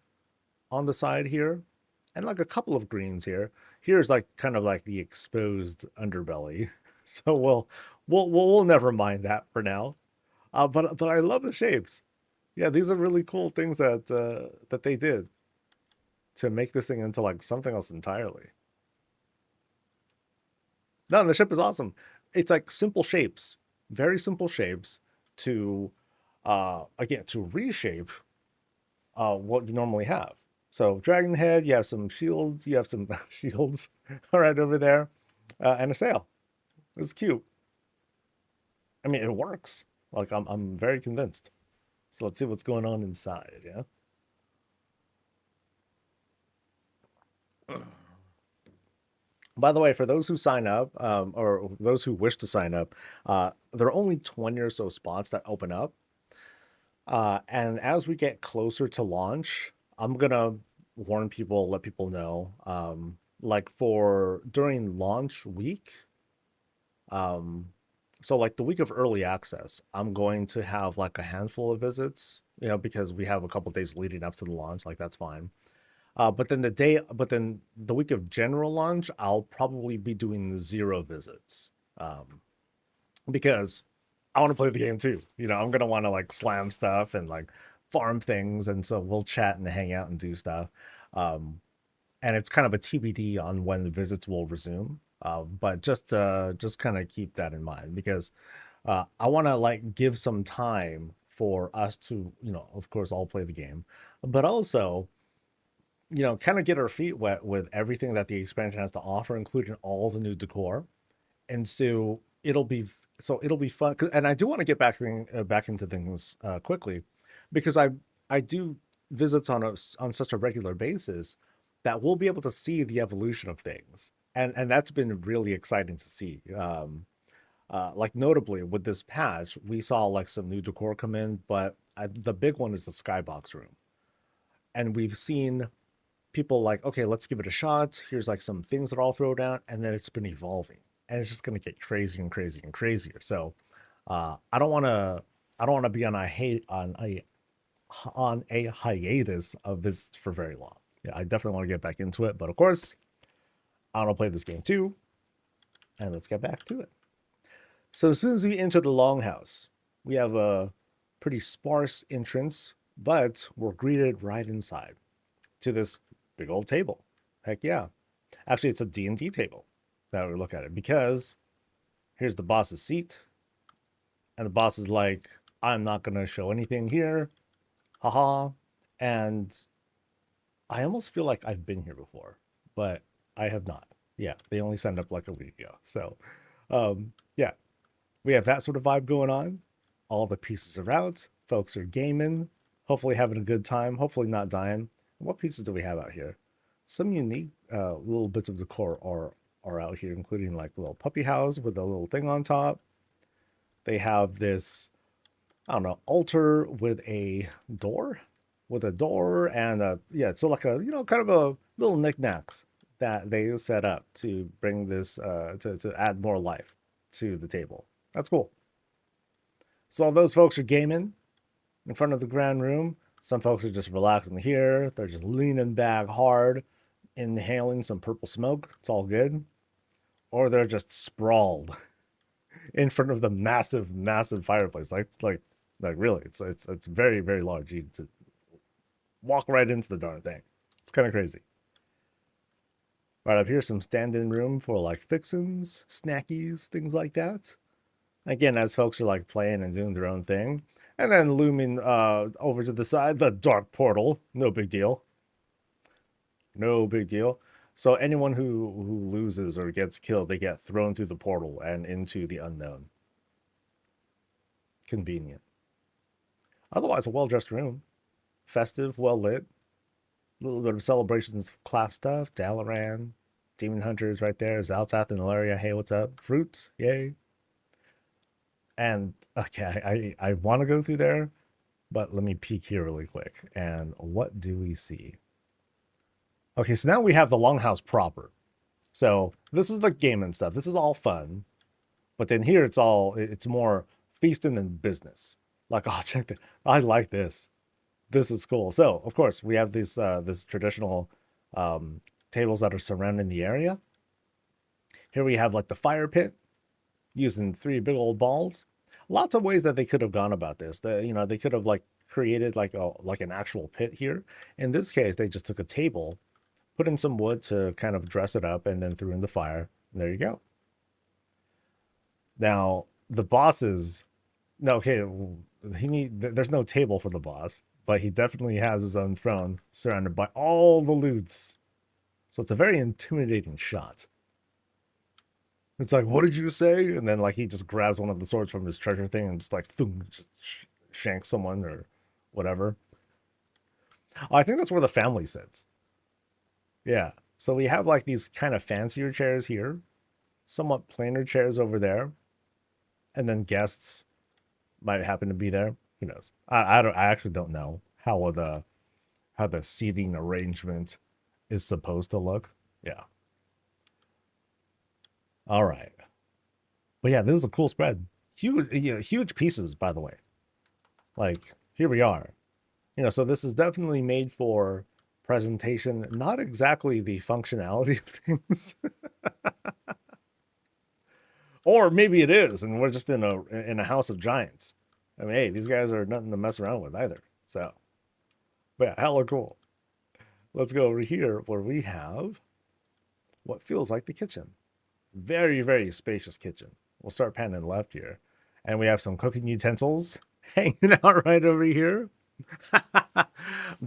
on the side here and like a couple of greens here. Here's like kind of like the exposed underbelly. So we'll never mind that for now. But I love the shapes. Yeah, these are really cool things that they did to make this thing into like something else entirely. No, the ship is awesome. It's like simple shapes, very simple shapes to again to reshape what you normally have. So dragon head, you have some shields, you have some shields right over there, and a sail. It's cute. I mean, it works. Like I'm very convinced. So let's see what's going on inside. Yeah. By the way, for those who sign up, or those who wish to sign up, there are only 20 or so spots that open up. And as we get closer to launch, I'm gonna warn people, let people know, like for during launch week, so like the week of early access, I'm going to have like a handful of visits, because we have a couple days leading up to the launch, like that's fine. But then the week of general launch, I'll probably be doing 0 visits. Because I want to play the game too. I'm gonna want to like slam stuff and like farm things, and so we'll chat and hang out and do stuff. Um, and it's kind of a TBD on when the visits will resume. But just kind of keep that in mind because I want to like give some time for us to, of course, all play the game, but also, kind of get our feet wet with everything that the expansion has to offer, including all the new decor. And so it'll be fun. And I do want to get back into things quickly, because I do visits on such a regular basis that we'll be able to see the evolution of things, and that's been really exciting to see. Like notably with this patch, we saw like some new decor come in, but the big one is the skybox room, and we've seen people like, okay, let's give it a shot. Here's like some things that are all thrown out, and then it's been evolving, and it's just going to get crazier and crazier and crazier. So, I don't want to, be on a hiatus of this for very long. Yeah, I definitely want to get back into it, but of course, I want to play this game too, and let's get back to it. So as soon as we enter the longhouse, we have a pretty sparse entrance, but we're greeted right inside to this big old table. Heck yeah. Actually, it's a D&D table that we look at it, because here's the boss's seat, and the boss is like, I'm not going to show anything here. Haha. And I almost feel like I've been here before, but I have not. Yeah, they only signed up like a week ago. So, yeah, we have that sort of vibe going on. All the pieces are out. Folks are gaming, hopefully having a good time, hopefully not dying. What pieces do we have out here? Some unique little bits of decor are out here, including like a little puppy house with a little thing on top. They have this, I don't know, altar with a door, and so like a, kind of a little knickknacks that they set up to bring this to add more life to the table. That's cool. So all those folks are gaming in front of the grand room. Some folks are just relaxing here. They're just leaning back hard, inhaling some purple smoke. It's all good. Or they're just sprawled in front of the massive, massive fireplace. Like really, it's very, very large. You to walk right into the darn thing. It's kind of crazy. Right up here, some stand-in room for like fixins, snackies, things like that. Again, as folks are like playing and doing their own thing. And then looming over to the side, the dark portal. No big deal. No big deal. So anyone who loses or gets killed, they get thrown through the portal and into the unknown. Convenient. Otherwise, a well-dressed room. Festive, well-lit. A little bit of celebrations of class stuff. Dalaran, Demon Hunters right there. Zaltath and Ilaria, hey, what's up? Fruits, yay. And, okay, I want to go through there, but let me peek here really quick. And what do we see? Okay, so now we have the Longhouse proper. So this is the gaming stuff. This is all fun. But then here it's more feasting than business. Like, oh, check that. I like this. This is cool. So, of course, we have this traditional tables that are surrounding the area. Here we have like the fire pit using 3 big old balls. Lots of ways that they could have gone about this. They could have like created like an actual pit here. In this case, they just took a table, put in some wood to kind of dress it up, and then threw in the fire. And there you go. Now, the bosses, no, okay, there's no table for the boss, but he definitely has his own throne surrounded by all the loots. So it's a very intimidating shot. It's like, what did you say? And then like he just grabs one of the swords from his treasure thing and just like just shanks someone or whatever. Oh, I think that's where the family sits. Yeah. So we have like these kind of fancier chairs here, somewhat plainer chairs over there, and then guests might happen to be there. Who knows? I actually don't know how the seating arrangement is supposed to look. Yeah. All right. But yeah, this is a cool spread. Huge pieces, by the way. Like, here we are. So this is definitely made for presentation, not exactly the functionality of things. Or maybe it is, and we're just in a house of giants. I mean, hey, these guys are nothing to mess around with either. So, but yeah, hella cool. Let's go over here where we have what feels like the kitchen. Very, very spacious kitchen. We'll start panning left here. And we have some cooking utensils hanging out right over here.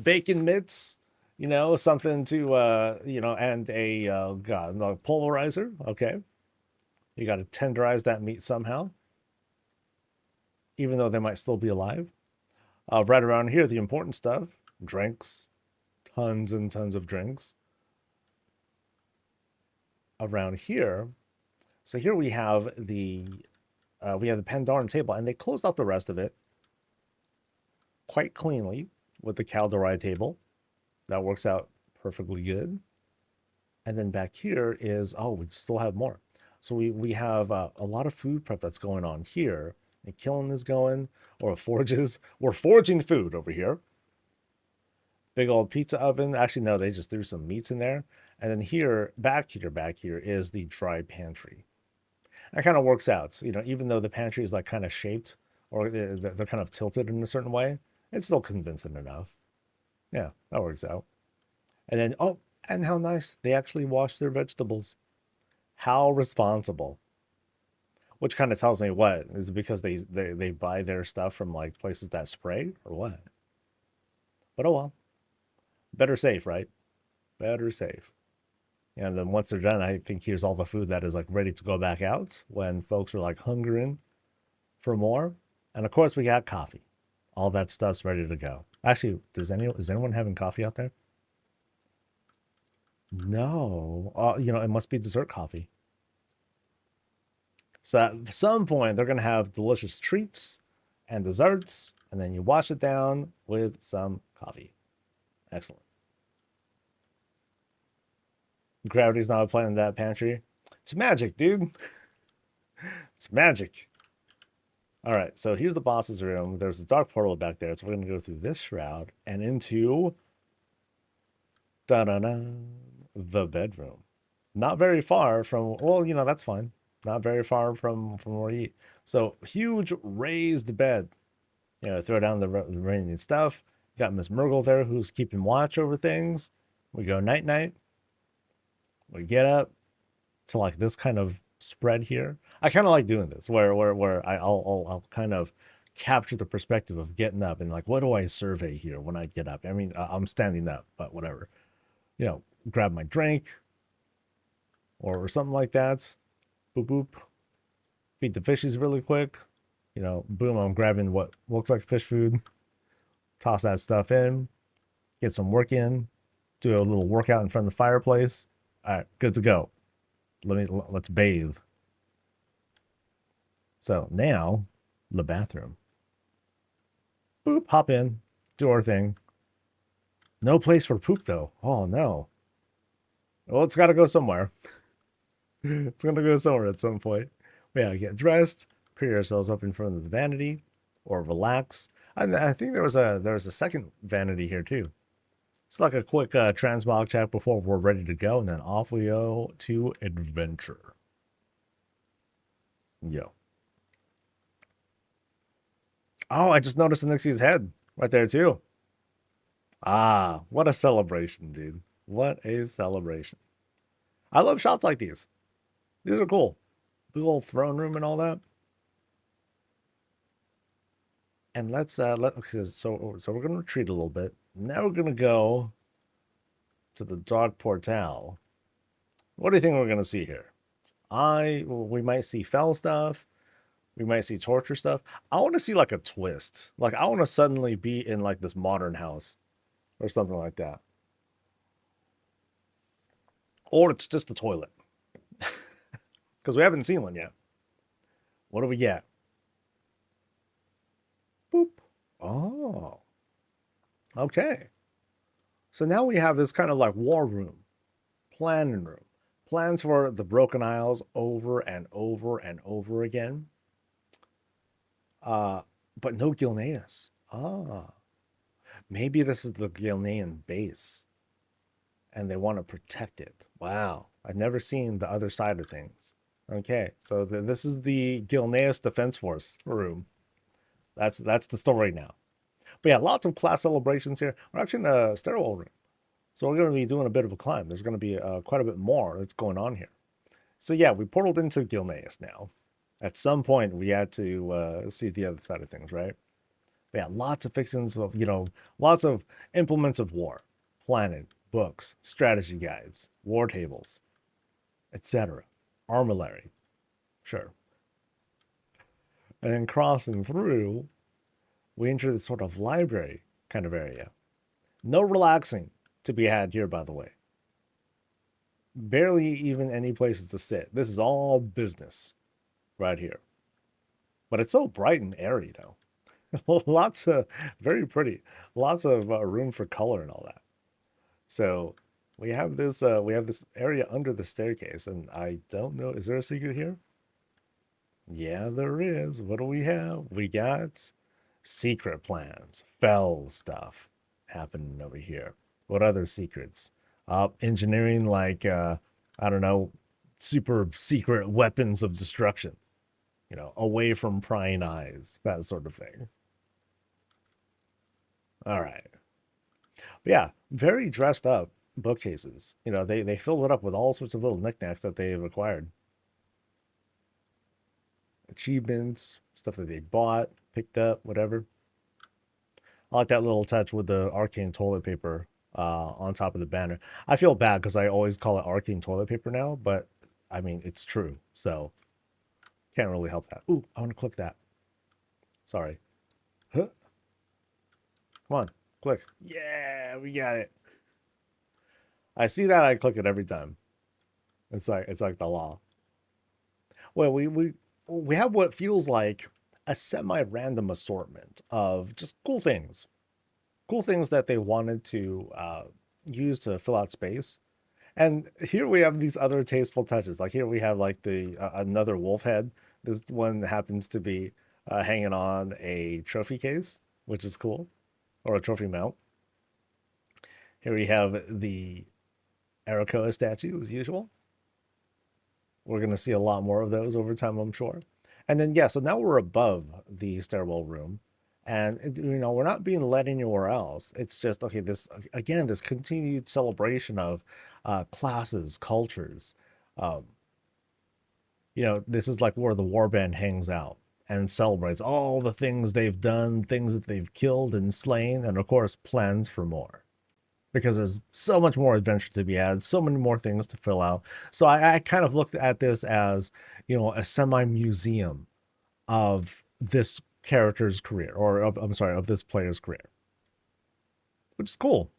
Bacon mitts, something to, and a pulverizer. Okay. You got to tenderize that meat somehow, even though they might still be alive. Right around here, the important stuff, drinks, tons and tons of drinks. Around here, so here we have the Pandaran table, and they closed off the rest of it quite cleanly with the Calderai table. That works out perfectly good. And then back here is, we still have more. So we have a lot of food prep that's going on here. And killing is going, or forges. We're forging food over here. Big old pizza oven. Actually, no, they just threw some meats in there. And then here, back here is the dry pantry. That kind of works out. Even though the pantry is like kind of shaped, or they're kind of tilted in a certain way, it's still convincing enough. Yeah, that works out. And then, and how nice. They actually wash their vegetables. How responsible. Which kind of tells me what? Is it because they buy their stuff from like places that spray or what? But oh well. Better safe, right? Better safe. And then once they're done, I think here's all the food that is like ready to go back out when folks are like hungering for more. And of course we got coffee. All that stuff's ready to go. Actually, is anyone having coffee out there? No. It must be dessert coffee. So at some point, they're going to have delicious treats and desserts, and then you wash it down with some coffee. Excellent. Gravity's not playing in that pantry. It's magic, dude. It's magic. All right, so here's the boss's room. There's a dark portal back there, so we're going to go through this shroud and into the bedroom. Not very far from, that's fine. Not very far from where you eat. So huge raised bed. Throw down the remaining stuff. Got Miss Murgle there who's keeping watch over things. We go night. We get up to like this kind of spread here. I kind of like doing this where I'll kind of capture the perspective of getting up and like, what do I survey here when I get up? I mean, I'm standing up, but whatever. Grab my drink, or something like that. Boop, boop. Feed the fishies really quick. You know, boom, I'm grabbing what looks like fish food. Toss that stuff in. Get some work in. Do a little workout in front of the fireplace. All right, good to go. Let's bathe. So now, the bathroom. Boop, hop in, do our thing. No place for poop though. Oh no. Well, it's got to go somewhere. It's gonna go somewhere at some point. We gotta get dressed, pretty ourselves up in front of the vanity, or relax. I think there was a second vanity here too. It's like a quick transmog check before we're ready to go, and then off we go to adventure. Yo. Oh, I just noticed the Nixie's head right there too. Ah, what a celebration, dude. What a celebration. I love shots like these. These are cool. Big old throne room and all that. And let's okay, so we're gonna retreat a little bit. Now we're gonna go to the Dark Portal. What do you think we're gonna see here? We might see fell stuff. We might see torture stuff. I want to see like a twist. Like I want to suddenly be in like this modern house or something like that. Or it's just the toilet. Because we haven't seen one yet. What do we get? Boop. Oh. Okay. So now we have this kind of like war room, planning room. Plans for the Broken Isles over and over and over again. But no Gilneas. Ah. Maybe this is the Gilnean base. And they want to protect it. Wow. I've never seen the other side of things. Okay, so this is the Gilneas Defense Force room. That's the story now. But yeah, lots of class celebrations here. We're actually in a stairwell room. So we're going to be doing a bit of a climb. There's going to be quite a bit more that's going on here. So yeah, we portaled into Gilneas now. At some point, we had to see the other side of things, right? But yeah, lots of fixings of, lots of implements of war. Planning, books, strategy guides, war tables, etc. Armillary. Sure. And then crossing through, we enter this sort of library kind of area. No relaxing to be had here, by the way. Barely even any places to sit. This is all business right here. But it's so bright and airy, though. Lots of, very pretty. Lots of room for color and all that. So we have this area under the staircase, and I don't know, is there a secret here? Yeah, there is. What do we have? We got secret plans, fell stuff happening over here. What other secrets? Engineering, like, I don't know, super secret weapons of destruction. Away from prying eyes, that sort of thing. All right. But yeah, very dressed up bookcases. They fill it up with all sorts of little knickknacks that they've acquired. Achievements, stuff that they bought, picked up, whatever. I like that little touch with the arcane toilet paper on top of the banner. I feel bad because I always call it arcane toilet paper now, but I mean, it's true. So can't really help that. Ooh, I want to click that. Sorry. Huh? Come on, click. Yeah, we got it. I see that, I click it every time. It's like the law. Well, we have what feels like a semi-random assortment of just cool things that they wanted to use to fill out space. And here we have these other tasteful touches. Like here we have like the another wolf head. This one happens to be hanging on a trophy case, which is cool, or a trophy mount. Here we have the Arakoa statue as usual. We're going to see a lot more of those over time, I'm sure. And then, yeah, so now we're above the stairwell room. And, we're not being led anywhere else. It's just, okay, this continued celebration of classes, cultures. This is like where the warband hangs out and celebrates all the things they've done, things that they've killed and slain, and, of course, plans for more. because there's so much more adventure to be had, so many more things to fill out. So I kind of looked at this as, a semi-museum of this character's career, or I'm sorry, of this player's career, which is cool.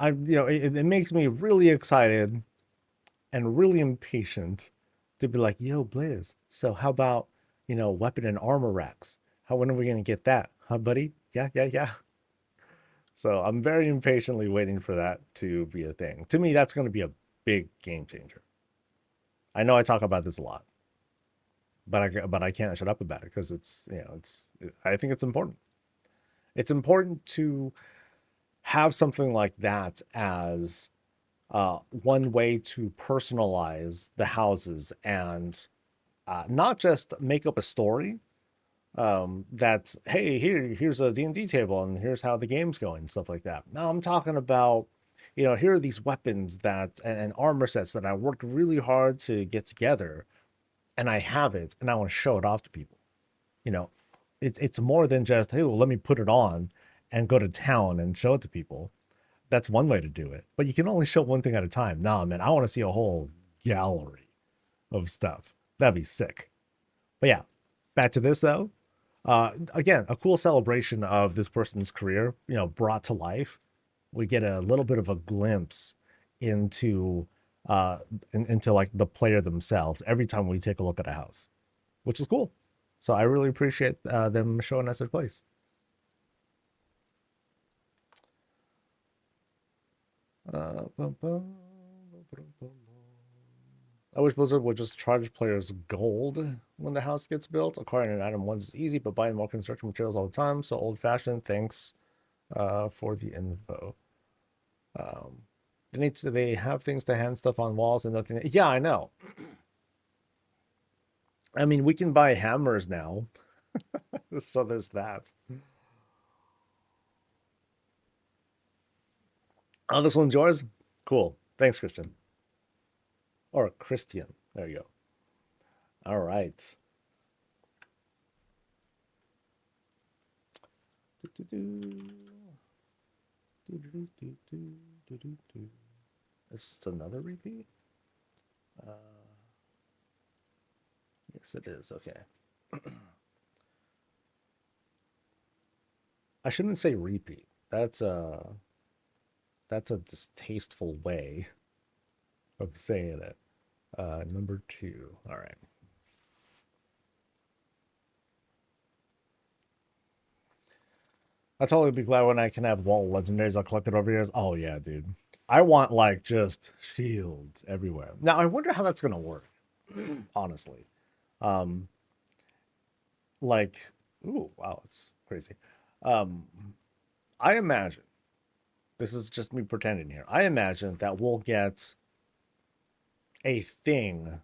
It makes me really excited and really impatient to be like, yo, Blaze, so how about, weapon and armor racks? When are we going to get that? Huh, buddy? Yeah, yeah, yeah. So I'm very impatiently waiting for that to be a thing. To me, that's going to be a big game changer. I know I talk about this a lot, but I can't shut up about it because I think it's important. It's important to have something like that as one way to personalize the houses and not just make up a story that's, hey, here's a D&D table and here's how the game's going and stuff like that. Now I'm talking about, here are these weapons and armor sets that I worked really hard to get together, and I have it and I want to show it off to people. It's more than just, hey, well, let me put it on and go to town and show it to people. That's one way to do it, but you can only show one thing at a time. Nah, man, I want to see a whole gallery of stuff. That'd be sick. But yeah, back to this though. Again, a cool celebration of this person's career, brought to life. We get a little bit of a glimpse into into like the player themselves every time we take a look at a house, which is cool. So I really appreciate them showing us their place. I wish Blizzard would just charge players gold when the house gets built. Acquiring an item once is easy, but buying more construction materials all the time. So old-fashioned. Thanks for the info. They have things to hand stuff on walls and nothing. Yeah, I know. I mean, we can buy hammers now. So there's that. Oh, this one's yours? Cool. Thanks, Christian. Or Christian. There you go. All right. Is this another repeat? Yes, it is. Okay. I shouldn't say repeat. That's a distasteful way of saying it. Number 2. All right. I'll totally be glad when I can have wall legendaries I'll collect it over years. Oh yeah, dude. I want like just shields everywhere. Now I wonder how that's gonna work. Honestly. Um like, ooh, wow, it's crazy. Um I imagine, this is just me pretending here. I imagine that we'll get a thing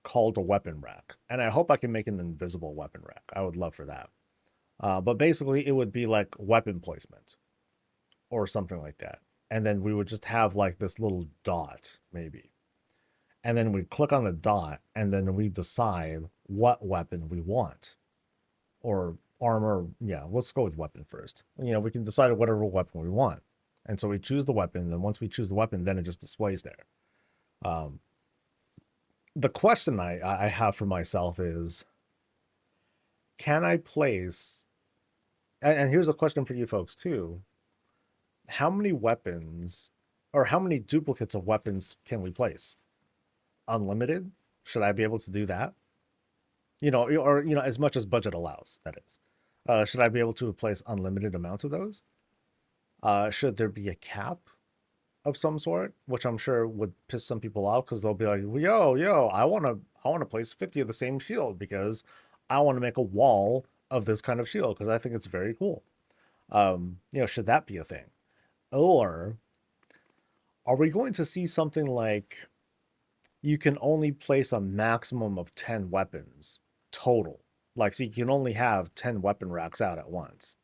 called a weapon rack. And I hope I can make an invisible weapon rack. I would love for that. But basically, it would be like weapon placement or something like that. And then we would just have like this little dot, maybe. And then we click on the dot, and then we decide what weapon we want. Or armor. Yeah, let's go with weapon first. We can decide whatever weapon we want. And so we choose the weapon, and once we choose the weapon, then it just displays there. The question I have for myself is, can I place, and here's a question for you folks too, how many weapons or how many duplicates of weapons can we place? Unlimited? Should I be able to do that? Or as much as budget allows, that is. Should I be able to place unlimited amounts of those? Should there be a cap of some sort, which I'm sure would piss some people off because they'll be like, yo, I want to place 50 of the same shield because I want to make a wall of this kind of shield because I think it's very cool. Should that be a thing? Or are we going to see something like you can only place a maximum of 10 weapons total? Like, so you can only have 10 weapon racks out at once.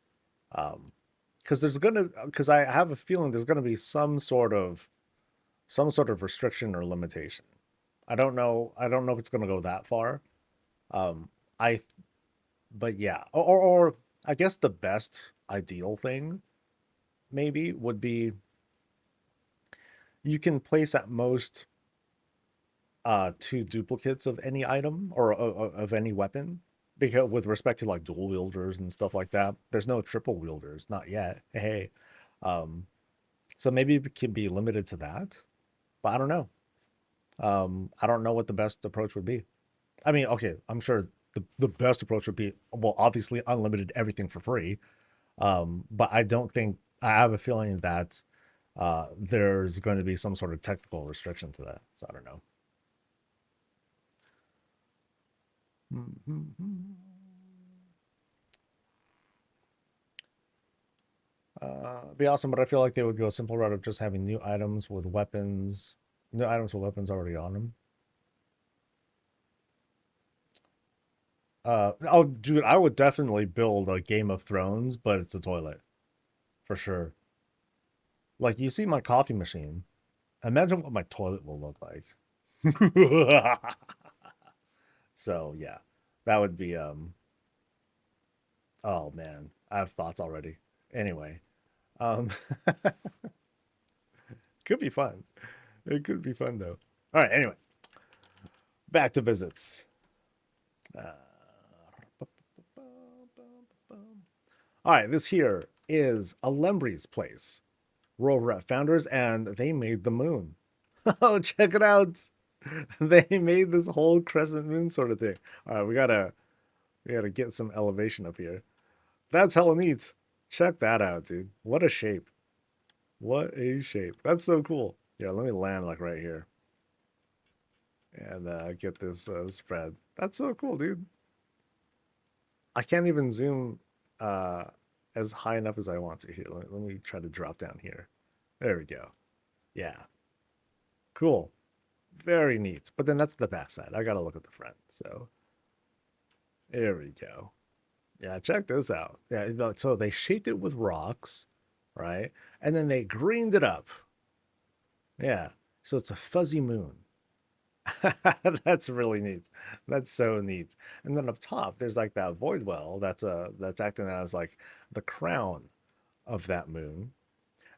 Because I have a feeling there's gonna be some sort of restriction or limitation. I don't know if it's gonna go that far. I But yeah, or I guess the best ideal thing maybe would be you can place at most two duplicates of any item or of any weapon, because with respect to like dual wielders and stuff like that, there's no triple wielders, not yet. Hey, um, so maybe it can be limited to that, but I don't know. I don't know what the best approach would be. I mean, okay, I'm sure the best approach would be, well, obviously unlimited everything for free. But I don't think, I have a feeling that there's going to be some sort of technical restriction to that. So I don't know. Be awesome, but I feel like they would go a simple route of just having new items with weapons already on them. Oh, dude, I would definitely build a Game of Thrones, but it's a toilet for sure. Like, you see my coffee machine. Imagine what my toilet will look like. So yeah, that would be oh man, I have thoughts already. Anyway, um could be fun. It could be fun though. All right, anyway, back to visits. Uh, all right, this here is Alumbre's place. We're over at Founders, and they made the moon. Oh, check it out. They made this whole crescent moon sort of thing. All right, we gotta get some elevation up here. That's hella neat. Check that out, dude. What a shape. What a shape. That's so cool. Yeah, let me land like right here and get this spread. That's so cool, dude. I can't even zoom uh, as high enough as I want to here. Let me try to drop down here. There we go. Yeah, cool. Very neat. But then that's the back side. I gotta look at the front. So there we go. Yeah, check this out. Yeah, so they shaped it with rocks, right? And then they greened it up. Yeah. So it's a fuzzy moon. That's really neat. That's so neat. And then up top, there's like that void well that's acting as like the crown of that moon.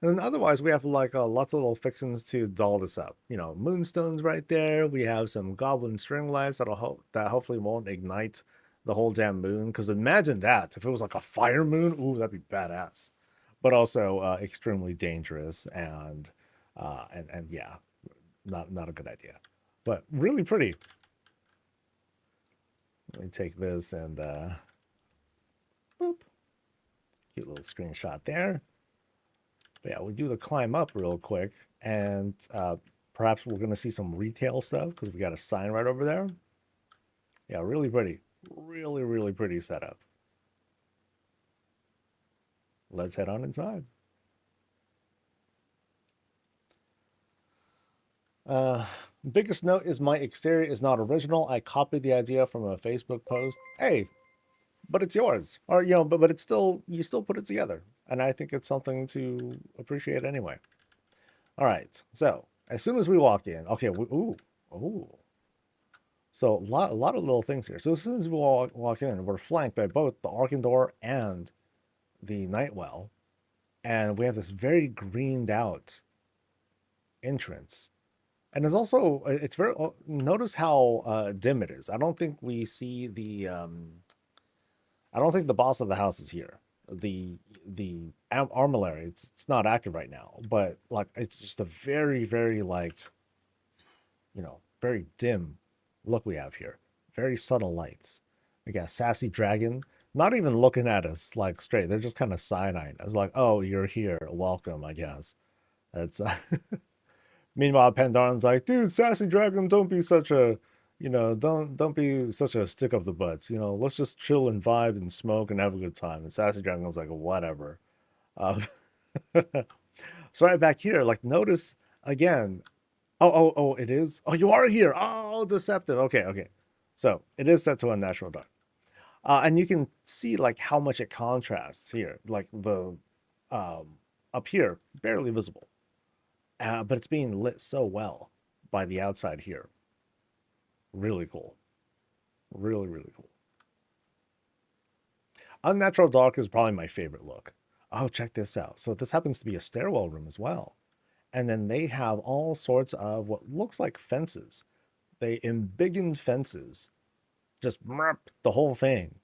And then otherwise, we have like lots of little fixins to doll this up. You know, moonstones right there. We have some goblin string lights that hopefully won't ignite the whole damn moon. Because imagine that if it was like a fire moon. Ooh, that'd be badass. But also extremely dangerous and yeah, not a good idea. But really pretty. Let me take this and boop. Cute little screenshot there. But yeah, we do the climb up real quick, and perhaps we're gonna see some retail stuff because we got a sign right over there. Yeah, really pretty. Really, really pretty setup. Let's head on inside. Biggest note is my exterior is not original. I copied the idea from a Facebook post. Hey, but it's yours. Or but it's still, you still put it together. And I think it's something to appreciate anyway. All right. So as soon as we walk in, okay, ooh. So a lot of little things here. So as soon as we walk in, we're flanked by both the Arcan Door and the Nightwell. And we have this very greened out entrance. And there's also, it's very, notice how dim it is. I don't think we see I don't think the boss of the house is here. The armillary, it's not active right now, but like it's just a very, very like, very dim look we have here. Very subtle lights. We got Sassy Dragon, not even looking at us like straight. They're just kind of side-eyeing us like, oh, you're here. Welcome, I guess. That's meanwhile, Pandarian's like, dude, Sassy Dragon, don't be such a, don't be such a stick up the butt. Let's just chill and vibe and smoke and have a good time. And Sassy Dragon's like, whatever. Uh, so right back here, like, notice again. Oh, it is. Oh, you are here. Oh, deceptive. Okay. So it is set to unnatural dark. And you can see like how much it contrasts here. Like the up here, barely visible. But it's being lit so well by the outside here. Really cool. Really, really cool. Unnatural dark is probably my favorite look. Oh, check this out. So this happens to be a stairwell room as well. And then they have all sorts of what looks like fences. They embiggened fences, just the whole thing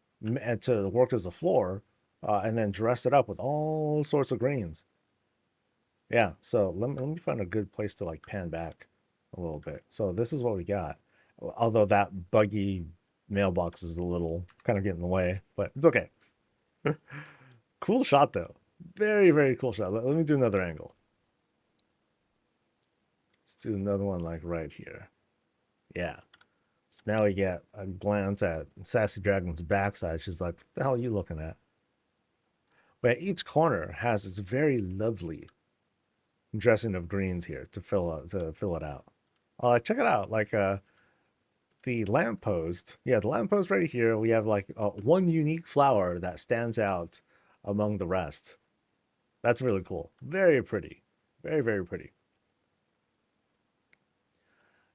to work as a floor, and then dressed it up with all sorts of greens. Yeah, so let me find a good place to like pan back a little bit. So this is what we got. Although that buggy mailbox is a little kind of getting in the way, but it's okay. Cool shot though. Very, very cool shot. Let me do another angle. Let's do another one like right here. Yeah. So now we get a glance at Sassy Dragon's backside. She's like, what the hell are you looking at? But each corner has this very lovely dressing of greens here to fill it out. Check it out. Like the lamppost. Yeah, the lamppost right here. We have like one unique flower that stands out among the rest. That's really cool. Very pretty. Very, very pretty.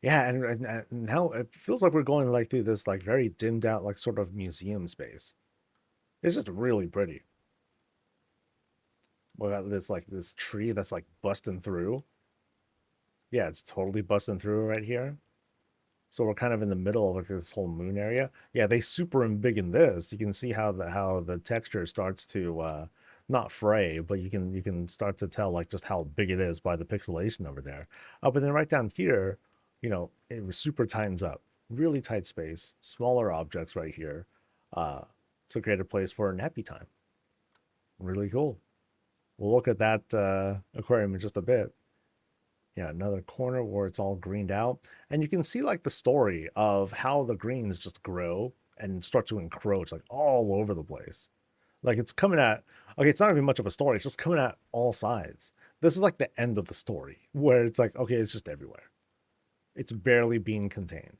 Yeah, and now it feels like we're going like through this like very dimmed out like sort of museum space. It's just really pretty. We got this like this tree that's like busting through. Yeah, it's totally busting through right here. So we're kind of in the middle of like this whole moon area. Yeah, they super embiggen this. You can see how the texture starts to not fray, but you can start to tell like just how big it is by the pixelation over there. But then right down here, you know, it super tightens up. Really tight space, smaller objects right here, to create a place for nappy time. Really cool. We'll look at that aquarium in just a bit. Yeah, another corner where it's all greened out. And you can see like the story of how the greens just grow and start to encroach like all over the place. Like it's coming at, okay, it's not even much of a story. It's just coming at all sides. This is like the end of the story where it's like, okay, it's just everywhere. It's barely being contained.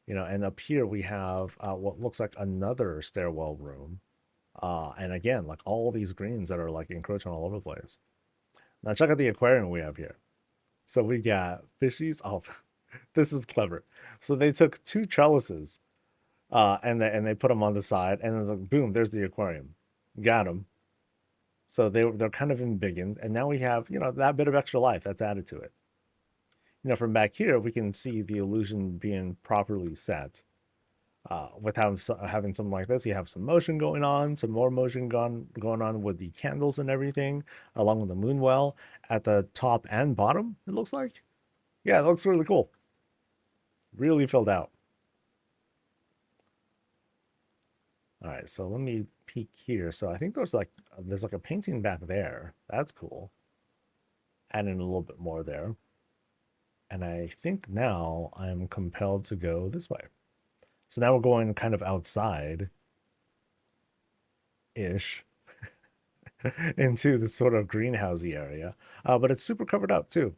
You know, and up here we have what looks like another stairwell room. And again, like all these greens that are like encroaching all over the place. Now check out the aquarium we have here. So we got fishies. Oh, this is clever. So they took two trellises, and they put them on the side, and then like, boom, there's the aquarium. Got them. So they're kind of embiggened, and now we have that bit of extra life that's added to it. From back here we can see the illusion being properly set. With having something like this, you have some motion going on, some more motion going on with the candles and everything, along with the moon well at the top and bottom, it looks like. Yeah, it looks really cool. Really filled out. All right, so let me peek here. So I think there's like a painting back there. That's cool. Adding a little bit more there. And I think now I'm compelled to go this way. So now we're going kind of outside-ish into this sort of greenhousey area. But it's super covered up too.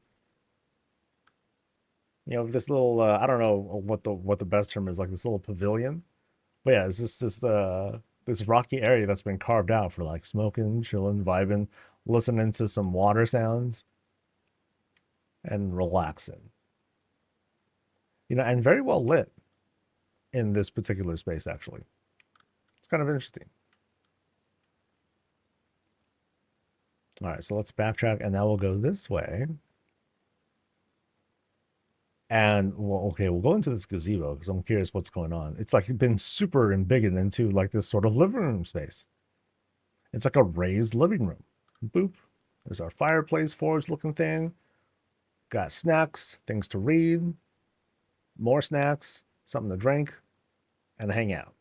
This little, I don't know what the best term is, like this little pavilion. But yeah, it's just this rocky area that's been carved out for like smoking, chilling, vibing, listening to some water sounds, and relaxing. And very well lit in this particular space, actually. It's kind of interesting. All right, so let's backtrack, and now we'll go this way. And, well, okay, we'll go into this gazebo, because I'm curious what's going on. It's like been super embiggened into like this sort of living room space. It's like a raised living room. Boop. There's our fireplace forge looking thing. Got snacks, things to read, more snacks, something to drink, and hang out.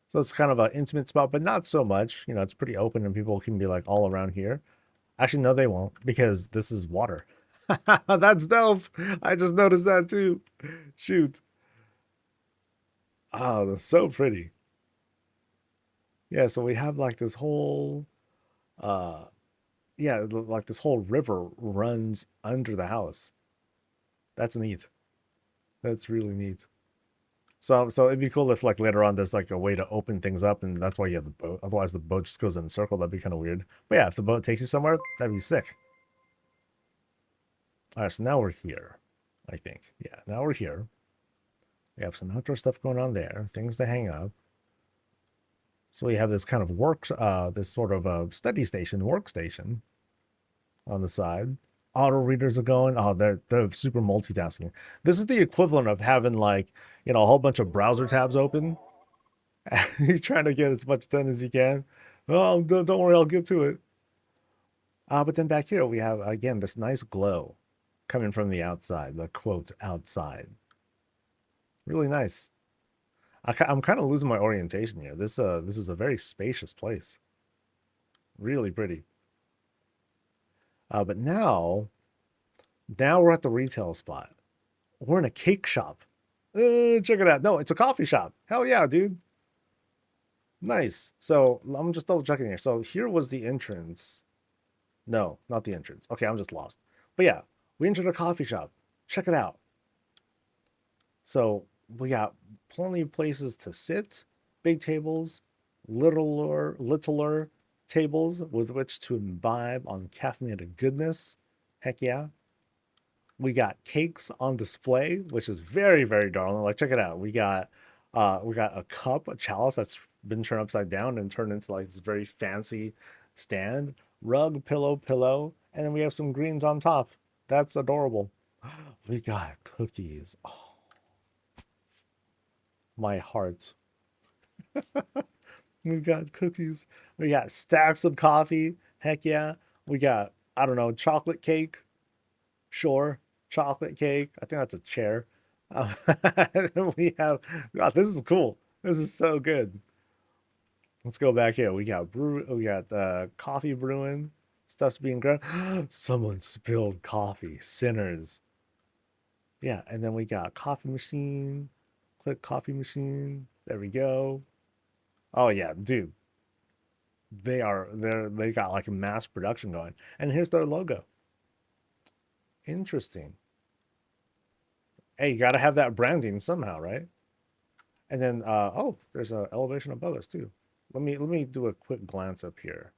So it's kind of an intimate spot, but not so much. It's pretty open and people can be like all around here. Actually, no, they won't, because this is water. That's dope. I just noticed that too. Shoot. Oh, that's so pretty. Yeah, so we have like this whole yeah, like this whole river runs under the house. That's neat. That's really neat. So it'd be cool if like later on there's like a way to open things up, and that's why you have the boat. Otherwise the boat just goes in a circle. That'd be kind of weird. But yeah, if the boat takes you somewhere, that'd be sick. All right, so now we're here, I think. Yeah, now we're here. We have some outdoor stuff going on there, things to hang up. So we have this kind of this sort of a study station, workstation on the side. Auto readers are going. Oh, they're super multitasking. This is the equivalent of having like, a whole bunch of browser tabs open. He's trying to get as much done as he can. Oh, don't worry, I'll get to it. But then back here we have again this nice glow coming from the outside. The quote outside. Really nice. I'm kind of losing my orientation here. This is a very spacious place. Really pretty. But now we're at the retail spot. We're in a cake shop. Check it out. No, it's a coffee shop. Hell yeah, dude. Nice. So I'm just double checking here. So here was the entrance. No, not the entrance. Okay, I'm just lost. But yeah, we entered a coffee shop. Check it out. So we got plenty of places to sit, big tables, littler tables with which to imbibe on caffeinated goodness. Heck yeah. We got cakes on display, which is very, very darling. Like, check it out. We got a cup, a chalice that's been turned upside down and turned into like this very fancy stand. Rug, pillow, and then we have some greens on top. That's adorable. We got cookies. Oh, my heart. We got cookies. We got stacks of coffee. Heck yeah. We got, I don't know, chocolate cake. Sure. Chocolate cake. I think that's a chair. We have, God, this is cool. This is so good. Let's go back here. We got coffee brewing. Stuff's being ground. Someone spilled coffee. Sinners. Yeah, and then we got coffee machine. Click coffee machine. There we go. Oh yeah, dude. They got like a mass production going. And here's their logo. Interesting. Hey, you gotta have that branding somehow, right? And then oh, there's an elevation above us too. Let me do a quick glance up here.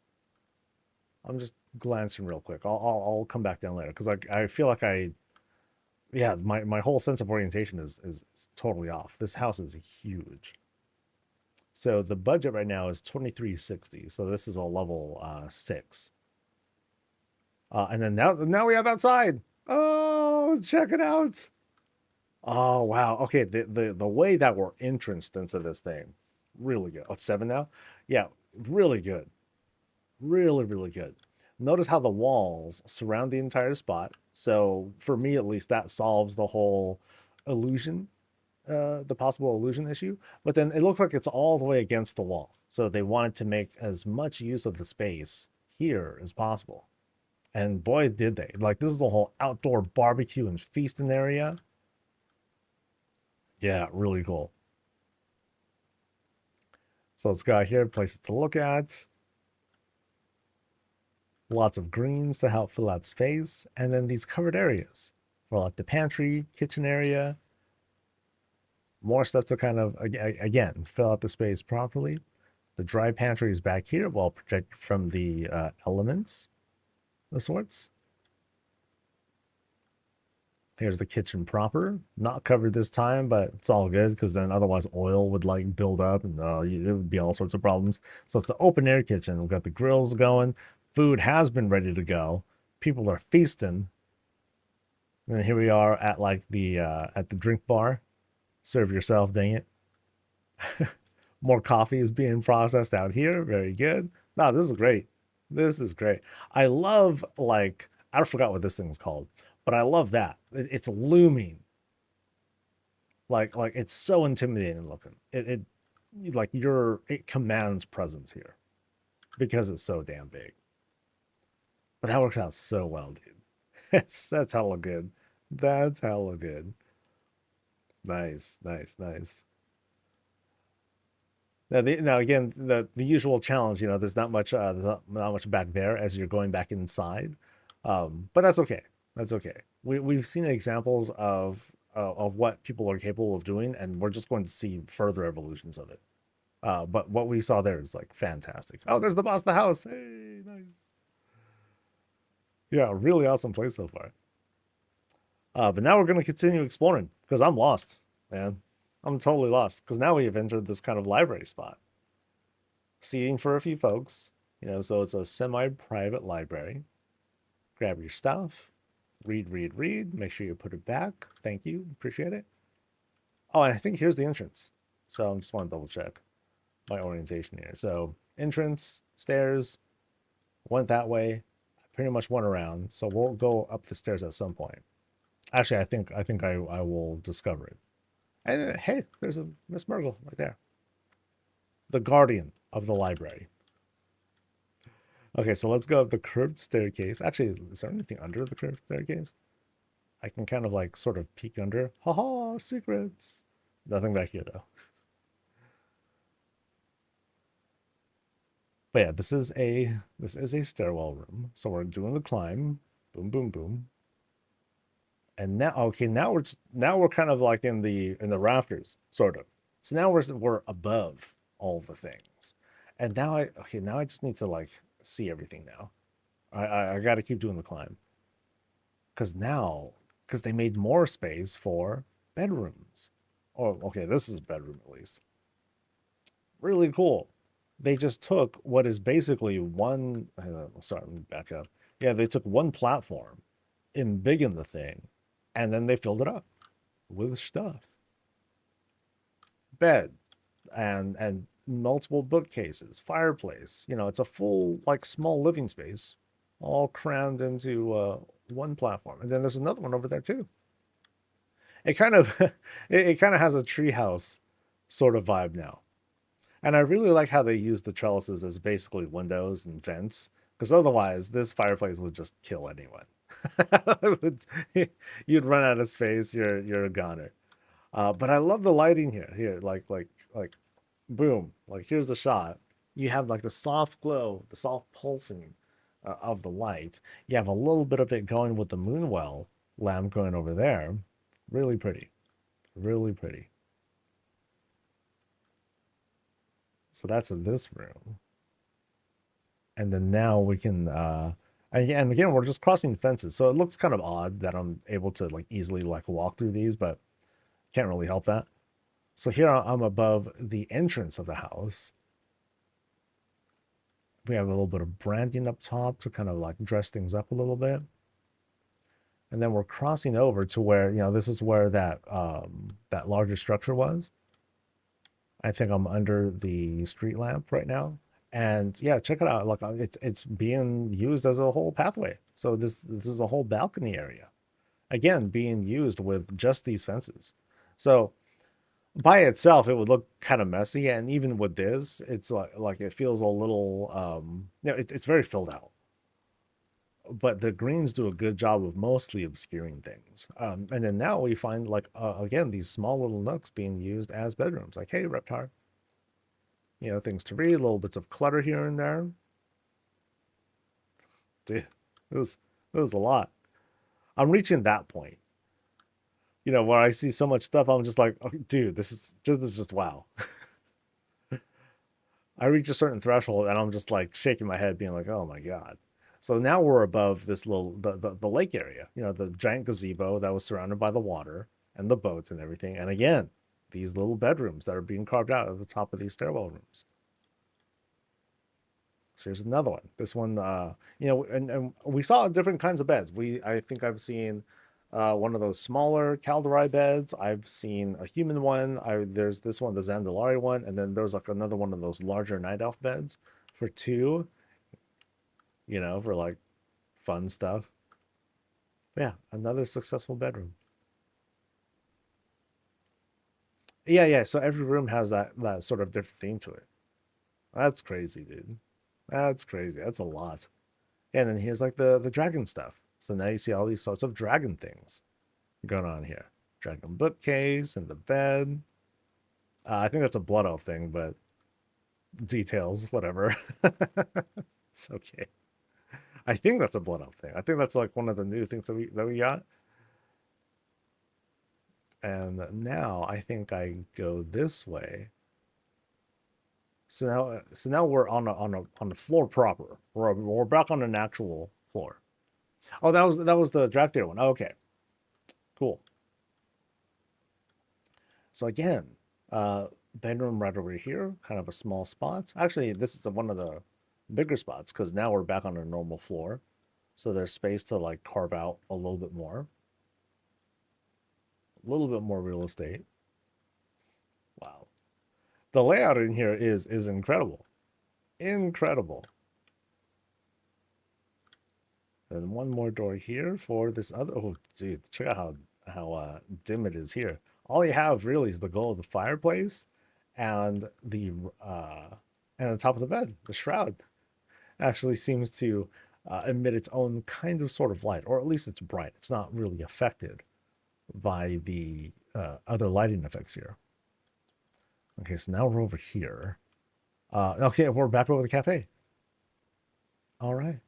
I'm just glancing real quick. I'll come back down later because I feel like my whole sense of orientation is totally off. This house is huge. So the budget right now is 2360. So this is a level 6. And then now we have outside. Oh, check it out. Oh wow. Okay, the way that we're entranced into this thing, really good. Oh, it's 7 now? Yeah, really good. Really, really good. Notice how the walls surround the entire spot. So for me, at least, that solves the whole illusion, the possible illusion issue. But then it looks like it's all the way against the wall. So they wanted to make as much use of the space here as possible. And boy, did they. Like, this is a whole outdoor barbecue and feasting area. Yeah, really cool. So let's go out here, places to look at. Lots of greens to help fill out space. And then these covered areas for like the pantry, kitchen area. More stuff to kind of, again, fill out the space properly. The dry pantry is back here, well protected from the elements of sorts. Here's the kitchen proper. Not covered this time, but it's all good because then otherwise oil would like build up and it would be all sorts of problems. So it's an open air kitchen. We've got the grills going. Food has been ready to go. People are feasting. And then here we are at like at the drink bar. Serve yourself, dang it. More coffee is being processed out here. Very good. Wow, this is great. This is great. I love like, I forgot what this thing's called, but I love that. It's looming. Like it's so intimidating looking. It commands presence here because it's so damn big. But that works out so well, dude. That's hella good. That's hella good. Nice. Now again, the usual challenge, there's not much back there as you're going back inside, but that's okay. That's okay. We've seen examples of what people are capable of doing, and we're just going to see further evolutions of it. But what we saw there is like fantastic. Oh, there's the boss of the house. Hey, nice. Yeah, really awesome place so far. But now we're going to continue exploring because I'm lost, man. I'm totally lost because now we have entered this kind of library spot. seating for a few folks. So it's a semi-private library. Grab your stuff, read, read, read. Make sure you put it back. Thank you, appreciate it. Oh, and I think here's the entrance. So I just want to double check my orientation here. So entrance, stairs, went that way. Pretty much went around. So we'll go up the stairs at some point. Actually, I think I will discover it. And hey, there's a Miss Murgle right there. The guardian of the library. Okay, so let's go up the curved staircase. Actually, is there anything under the curved staircase? I can kind of like sort of peek under. Haha, secrets. Nothing back here though. But yeah, this is a stairwell room. So we're doing the climb. Boom, boom, boom. And now, okay, now we're kind of like in the rafters, sort of. So now we're above all the things. And now I just need to like see everything now. I got to keep doing the climb. Because they made more space for bedrooms. Oh, okay, this is a bedroom at least. Really cool. They just took what is basically one. Sorry, let me back up. Yeah, they took one platform, embiggened the thing, and then they filled it up with stuff. Bed, and multiple bookcases, fireplace. It's a full like small living space, all crammed into one platform. And then there's another one over there too. It kind of it kind of has a treehouse sort of vibe now. And I really like how they use the trellises as basically windows and vents, because otherwise this fireplace would just kill anyone. You'd run out of space. You're a goner. But I love the lighting here. Here, like boom. Like here's the shot. You have like the soft glow, the soft pulsing of the light. You have a little bit of it going with the moonwell lamp going over there. Really pretty. Really pretty. So that's in this room. And then now we can, and again, we're just crossing fences. So it looks kind of odd that I'm able to like easily like walk through these, but can't really help that. So here I'm above the entrance of the house. We have a little bit of branding up top to kind of like dress things up a little bit. And then we're crossing over to where, this is where that larger structure was. I think I'm under the street lamp right now. And yeah, check it out. Look, it's being used as a whole pathway. So this is a whole balcony area. Again, being used with just these fences. So by itself, it would look kind of messy. And even with this, it's like it feels a little, it's very filled out. But the greens do a good job of mostly obscuring things. And then now we find like, again, these small little nooks being used as bedrooms. Like, hey, Reptar. Things to read, little bits of clutter here and there. Dude, it was a lot. I'm reaching that point. Where I see so much stuff, I'm just like, okay, dude, this is just wow. I reach a certain threshold and I'm just like shaking my head, being like, oh my God. So now we're above this little the lake area, the giant gazebo that was surrounded by the water and the boats and everything. And again, these little bedrooms that are being carved out at the top of these stairwell rooms. So here's another one. This one, and we saw different kinds of beds. I think I've seen one of those smaller Calderai beds. I've seen a human one. There's this one, the Zandalari one, and then there's like another one of those larger night elf beds for two. For like fun stuff. But yeah, another successful bedroom. Yeah. So every room has that sort of different theme to it. That's crazy, dude. That's crazy. That's a lot. And then here's like the dragon stuff. So now you see all these sorts of dragon things going on here. Dragon bookcase and the bed. I think that's a blood elf thing, but details, whatever. It's okay. I think that's a blood elf thing. I think that's like one of the new things that we got. And now I think I go this way. So now we're on the floor proper. We're back on an actual floor. Oh, that was the draft theater one. Oh, okay, cool. So again, bedroom right over here, kind of a small spot. Actually, this is one of the bigger spots because now we're back on a normal floor. So there's space to like carve out a little bit more. A little bit more real estate. Wow. The layout in here is incredible. Incredible. Then one more door here for this other. Oh, dude, check out how dim it is here. All you have really is the glow of the fireplace, and uh, the top of the bed. The shroud actually seems to emit its own kind of sort of light, or at least it's bright. It's not really affected by the other lighting effects here. Okay, so now we're over here. Okay, we're back over the cafe. All right.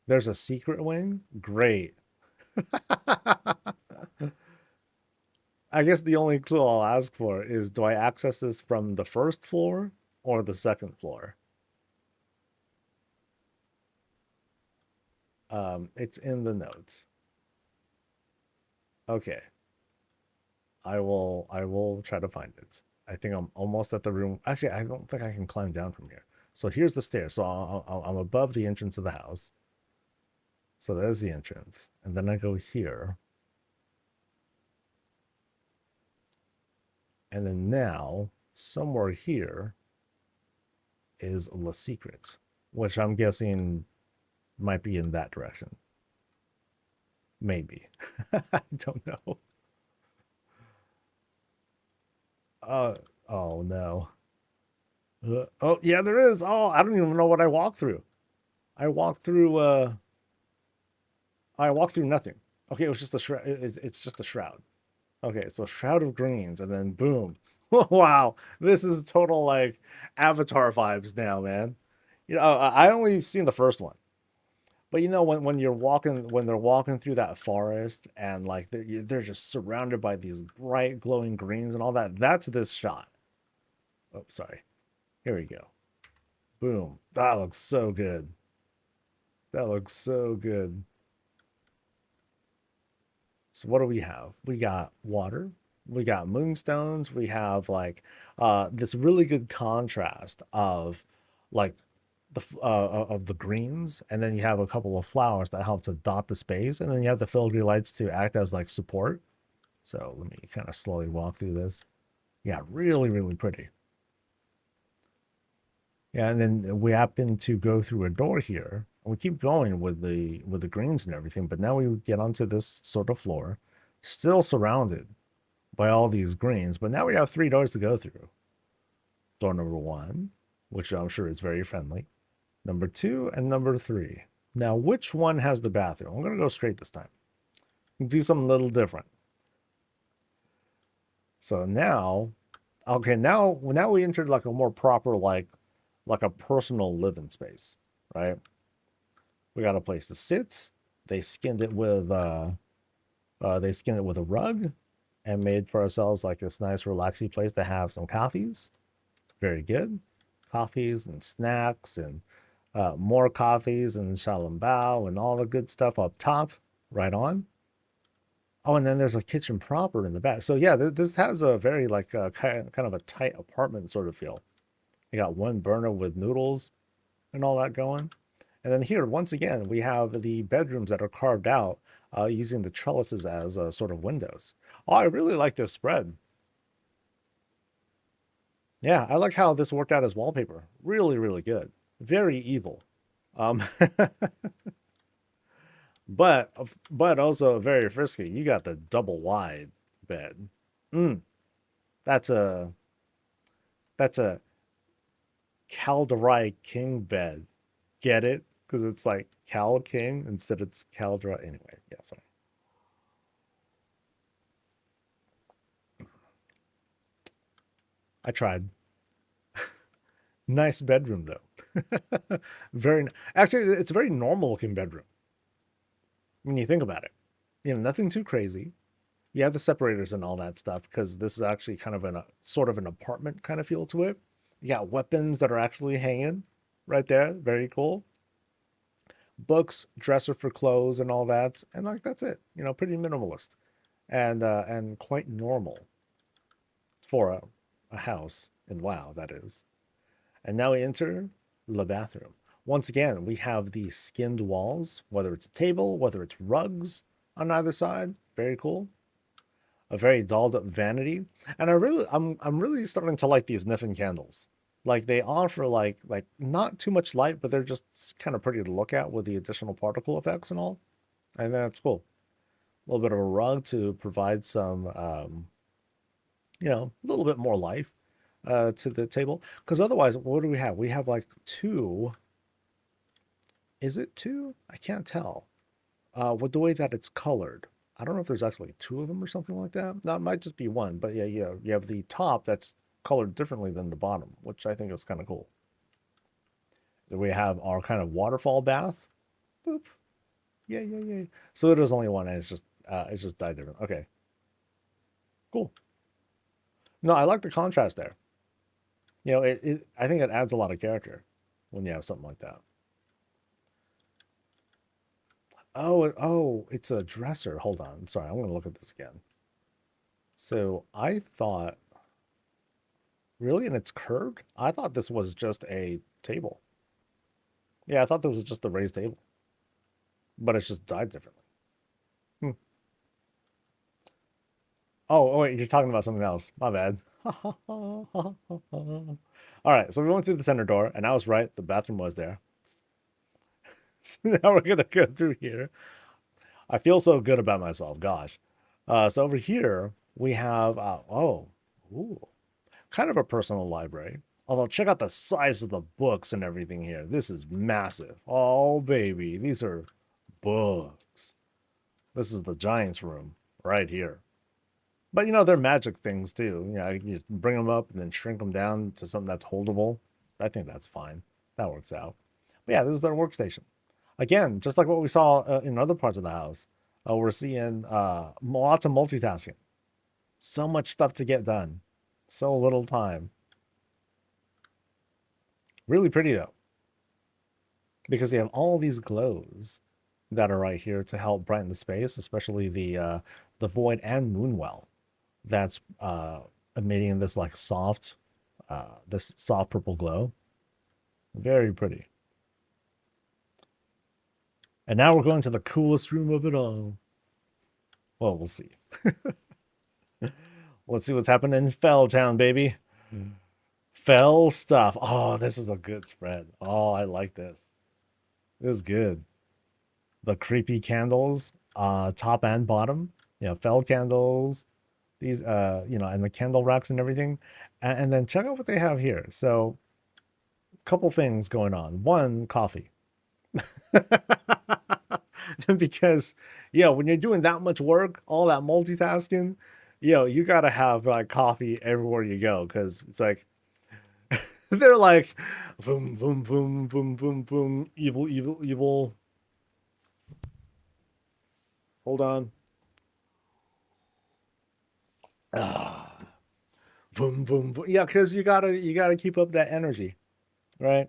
There's a secret wing? Great. I guess the only clue I'll ask for is, do I access this from the first floor or the second floor? It's in the notes. Okay. I will try to find it. I think I'm almost at the room. Actually, I don't think I can climb down from here. So here's the stairs. So I'm above the entrance of the house. So there's the entrance. And then I go here. And then now, somewhere here is Le Secret, which I'm guessing might be in that direction. Maybe. I don't know. Oh no. Oh yeah, there is. Oh, I don't even know what I walked through. I walked through nothing. Okay, it was just a shroud. It's just a shroud. Okay, so shroud of greens, and then boom. Wow, this is total like Avatar vibes now, man. You know, I only seen the first one, but you know when you're walking when they're walking through that forest and like they're just surrounded by these bright glowing greens and all that. That's this shot. Oh, sorry. Here we go. Boom. That looks so good. That looks so good. So what do we have? We got water, we got moonstones, we have like this really good contrast of like of the greens, and then you have a couple of flowers that help to dot the space, and then you have the filigree lights to act as like support. So let me kind of slowly walk through this. Yeah, really, really pretty. Yeah, and then we happen to go through a door here. We keep going with the greens and everything, but now we get onto this sort of floor, still surrounded by all these greens, but now we have three doors to go through. Door number one, which I'm sure is very friendly. Number two and number three. Now, which one has the bathroom? I'm gonna go straight this time. Do something a little different. So now, okay, now we entered like a more proper like a personal living space, right? We got a place to sit. They skinned it with a rug and made for ourselves like this nice relaxing place to have some coffees. Very good. Coffees and snacks and more coffees and shalambao and all the good stuff up top. Right on. Oh, and then there's a kitchen proper in the back. So yeah, this has a very like kind of a tight apartment sort of feel. You got one burner with noodles and all that going. And then here, once again, we have the bedrooms that are carved out using the trellises as sort of windows. Oh, I really like this spread. Yeah, I like how this worked out as wallpaper. Really, really good. Very evil. Um, but also very frisky. You got the double wide bed. Mm, that's a that's a Calderai king bed. Get it? Because it's like Cal King instead it's Caldera. Anyway, yeah, sorry. I tried. Nice bedroom though. Actually, it's a very normal looking bedroom when you think about it. You know, nothing too crazy. You have the separators and all that stuff because this is actually kind of a sort of an apartment kind of feel to it. You got weapons that are actually hanging right there. Very cool. Books, dresser for clothes and all that. And like that's it. You know, pretty minimalist. and quite normal for a house in WoW, that is. And now we enter the bathroom. Once again, we have these skinned walls, whether it's a table, whether it's rugs on either side. Very cool. A very dolled up vanity. And I'm really starting to like these Niffin candles. Like they offer like not too much light, but they're just kind of pretty to look at with the additional particle effects and all. I think that's cool. A little bit of a rug to provide some you know, a little bit more life to the table. Because otherwise, what do we have? We have like two. Is it two? I can't tell. With the way that it's colored. I don't know if there's actually two of them or something like that. No, it might just be one. But yeah, you have the top that's colored differently than the bottom, which I think is kind of cool. Then we have our kind of waterfall bath. Boop. Yay. So it is only one, and it's just dyed different. Okay. Cool. No, I like the contrast there. You know, I think it adds a lot of character when you have something like that. Oh, it's a dresser. Hold on. Sorry, I'm going to look at this again. So I thought, really? And it's curved? I thought this was just a table. Yeah, I thought this was just a raised table. But it's just dyed differently. Oh, wait, you're talking about something else. My bad. All right, so we went through the center door, and I was right. The bathroom was there. So now we're going to go through here. I feel so good about myself. Gosh. So over here, we have, kind of a personal library. Although, check out the size of the books and everything here. This is massive. Oh, baby. These are books. This is the giant's room right here. But, you know, they're magic things, too. You know, you bring them up and then shrink them down to something that's holdable. I think that's fine. That works out. But yeah, this is their workstation. Again, just like what we saw in other parts of the house, we're seeing lots of multitasking. So much stuff to get done. So little time. Really pretty, though. Because you have all these glows that are right here to help brighten the space, especially the void and moonwell that's emitting this like soft purple glow. Very pretty. And now we're going to the coolest room of it all. Well, we'll see. Let's see what's happening in Felltown, baby. Fell stuff. Oh, this is a good spread. Oh, I like this. This is good. The creepy candles, top and bottom. You know, fell candles. These, you know, and the candle racks and everything. And then check out what they have here. So, a couple things going on. One, coffee. Because, yeah, when you're doing that much work, all that multitasking, you gotta have like coffee everywhere you go, because it's like they're like boom, boom, boom, boom, boom, boom, evil. Hold on. Boom, boom, boom. Yeah, because you gotta keep up that energy, right?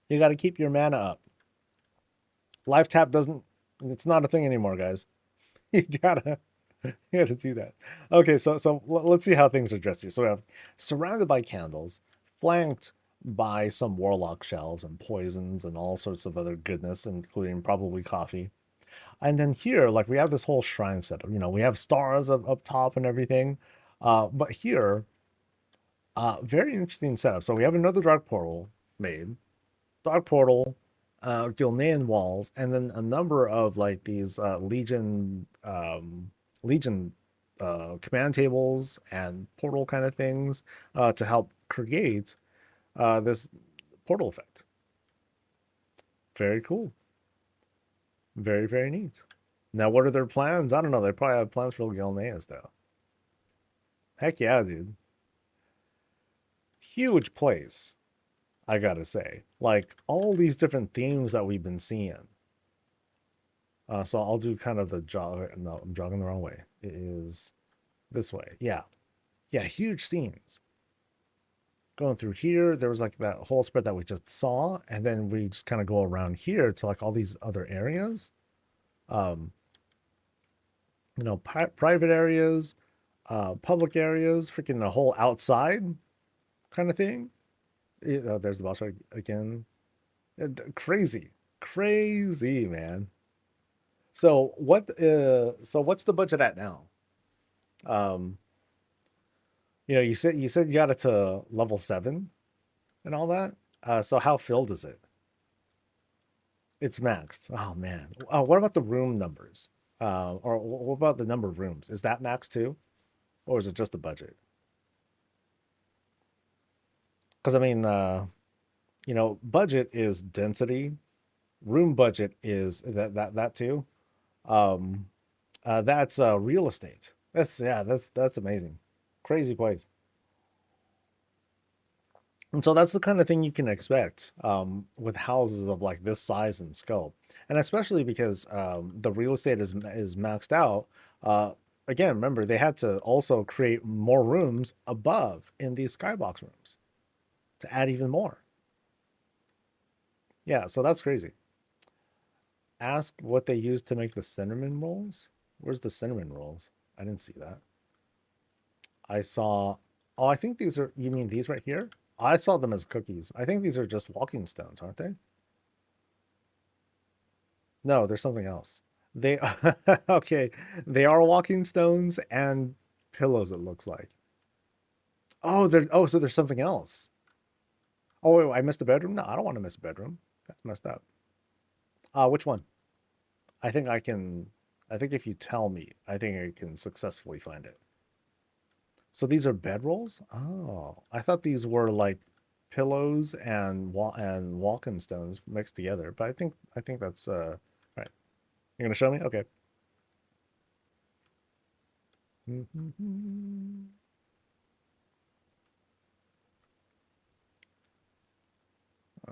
You gotta keep your mana up. Life tap doesn't. It's not a thing anymore, guys. You gotta do that. Okay, so let's see how things are dressed here. So we have surrounded by candles, flanked by some warlock shells and poisons and all sorts of other goodness, including probably coffee. And then here, like we have this whole shrine setup. You know, we have stars up top and everything. But here, very interesting setup. So we have another dark portal made. Dark portal, Gilnean walls, and then a number of like these Legion command tables and portal kind of things to help create this portal effect. Very cool. Very, very neat. Now, what are their plans? I don't know. They probably have plans for Gilneans, though. Heck yeah, dude. Huge place, I gotta say. Like, all these different themes that we've been seeing. So I'll do kind of the jog. No, I'm jogging the wrong way. It is this way. Yeah. Yeah, huge scenes. Going through here, there was like that whole spread that we just saw, and then we just kind of go around here to like all these other areas. You know, private areas, public areas, freaking the whole outside kind of thing. There's the boss fight again. Crazy, crazy, man. So what? So what's the budget at now? Um, you know, you said you got it to level 7 and all that. So how filled is it? It's maxed. Oh man. Oh, what about the room numbers? Or what about the number of rooms? Is that maxed too, or is it just the budget? Because I mean, you know, budget is density. Room budget is that too. Um, that's real estate. That's amazing, crazy place. And so that's the kind of thing you can expect with houses of like this size and scope, and especially because the real estate is maxed out. Uh, Again, remember they had to also create more rooms above in these skybox rooms to add even more. Yeah, so that's crazy. Ask what they used to make the cinnamon rolls. Where's the cinnamon rolls? I didn't see that. I saw. Oh, I think these are. You mean these right here? I saw them as cookies. I think these are just walking stones, aren't they? No, there's something else. They okay. They are walking stones and pillows. It looks like. So there's something else. Oh, wait, I missed a bedroom. No, I don't want to miss a bedroom. That's messed up. Which one? I think I can. I think if you tell me, I think I can successfully find it. So these are bedrolls? Oh, I thought these were like pillows and walking stones mixed together. But I think that's right. You're gonna show me? Okay.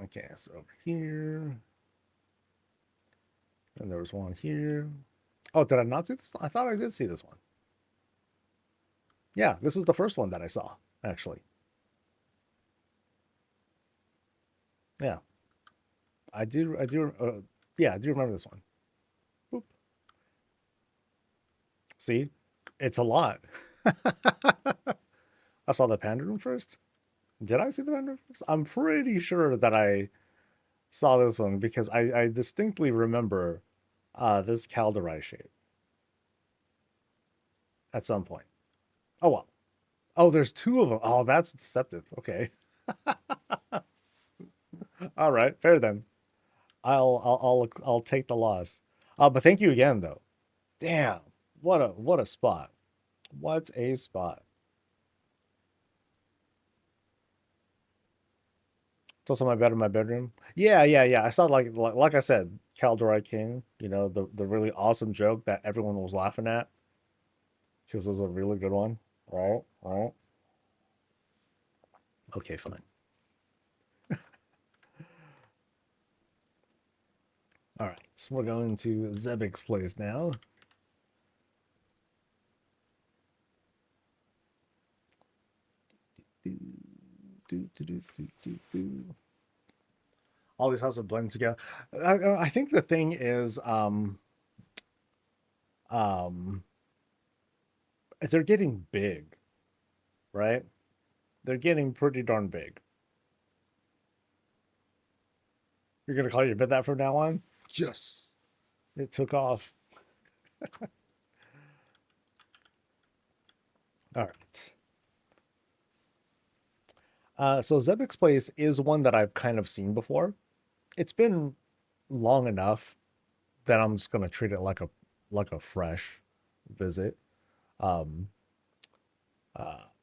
Okay, so over here, and there was one here. Oh, did I not see this? I thought I did see this one. Yeah, this is the first one that I saw, actually. Yeah, yeah, I do remember this one. Boop. See, it's a lot. I saw the panda room first. Did I see the panda room first? I'm pretty sure that I saw this one because I distinctly remember this Calderai shape at some point. Oh well. Oh, there's two of them. Oh, that's deceptive. Okay. All right, fair then. I'll take the loss. But thank you again though. Damn, what a spot. What a spot. It's also my bed in my bedroom. Yeah. I saw like I said, Calderai King. You know the really awesome joke that everyone was laughing at. Because it was a really good one. Right, right. Okay, fine. All right, so we're going to Zebix place now. All these houses blend together. I think the thing is, um, they're getting big, right? They're getting pretty darn big. You're gonna call your bed that from now on? Yes. It took off. All right. So Zebix Place is one that I've kind of seen before. It's been long enough that I'm just gonna treat it like a fresh visit. Um,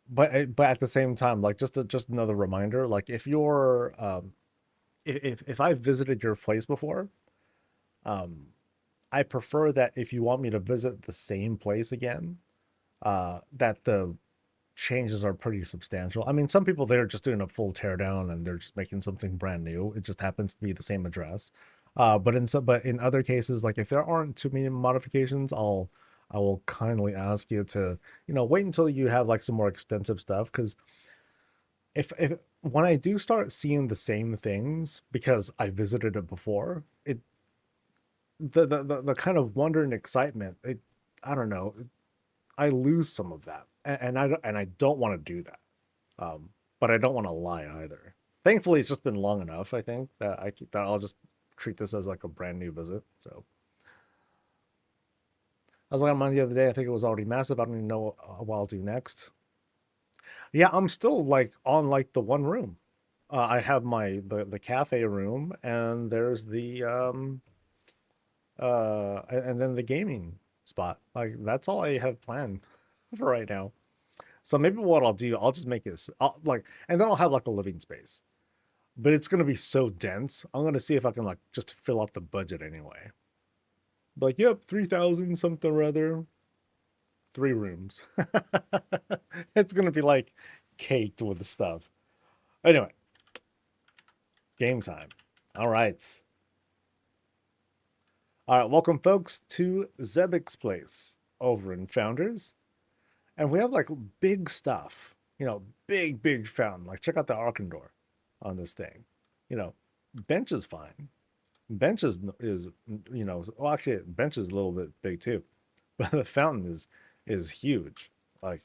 but at the same time, like just another reminder, like if you're if I've visited your place before, um, I prefer that if you want me to visit the same place again, that the changes are pretty substantial. I mean, some people they're just doing a full teardown and they're just making something brand new. It just happens to be the same address. But in other cases, like if there aren't too many modifications, I will kindly ask you to, you know, wait until you have like some more extensive stuff. Because if when I do start seeing the same things because I visited it before, it the kind of wonder and excitement, I don't know, I lose some of that, and I don't want to do that. But I don't want to lie either. Thankfully, it's just been long enough. I think that that I'll just treat this as like a brand new visit. So I was looking at mine the other day. I think it was already massive. I don't even know what I'll do next. Yeah, I'm still like on like the one room. I have the cafe room, and there's the and then the gaming spot. Like that's all I have planned for right now. So maybe what I'll do, I'll just make it like, and then I'll have like a living space. But it's gonna be so dense. I'm gonna see if I can like just fill up the budget anyway. Like, yep, 3,000 something or other, 3 rooms. It's gonna be like caked with stuff. Anyway, game time. All right. All right, welcome folks to Zebix Place over in Founders. And we have like big stuff, big fountain. Like check out the Arkandor on this thing. Bench is fine. Bench is well, actually bench is a little bit big too. But the fountain is huge. Like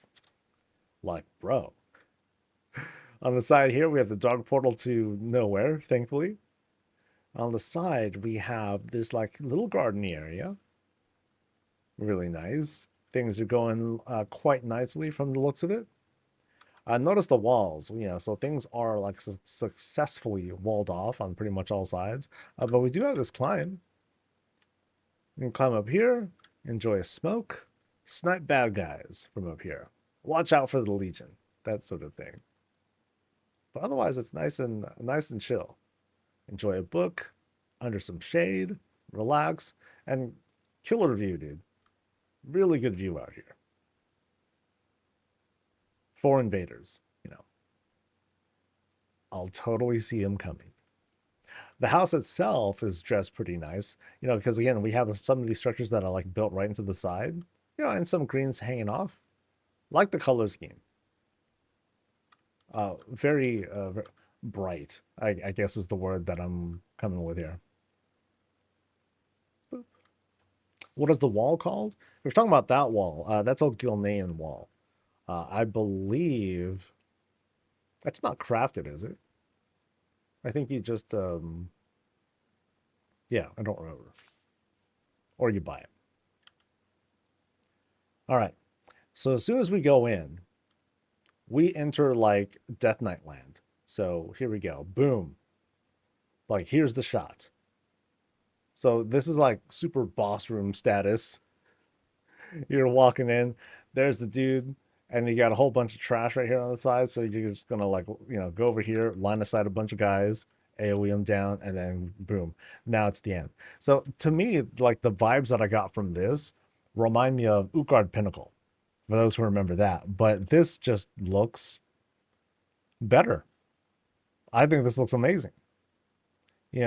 bro. On the side here we have the dog portal to nowhere, thankfully. On the side we have this like little garden area. Really nice. Things are going quite nicely from the looks of it. Notice the walls, so things are like successfully walled off on pretty much all sides. But we do have this climb. You can climb up here, enjoy a smoke, snipe bad guys from up here. Watch out for the Legion, that sort of thing. But otherwise, it's nice and chill. Enjoy a book, under some shade, relax, and killer view, dude. Really good view out here. 4 invaders, I'll totally see them coming. The house itself is dressed pretty nice, because again, we have some of these structures that are like built right into the side, and some greens hanging off. Like the color scheme. Very bright, I guess is the word that I'm coming with here. Boop. What is the wall called? We're talking about that wall. That's a Gilnean wall. I believe that's not crafted, is it? I think you just, yeah, I don't remember. Or you buy it. All right. So as soon as we go in, we enter like Death Knight land. So here we go. Boom. Like, here's the shot. So this is like super boss room status. You're walking in. There's the dude. And you got a whole bunch of trash right here on the side. So you're just going to like, go over here, line aside a bunch of guys, AoE them down, and then boom. Now it's the end. So to me, like the vibes that I got from this remind me of Utgard Pinnacle, for those who remember that. But this just looks better. I think this looks amazing.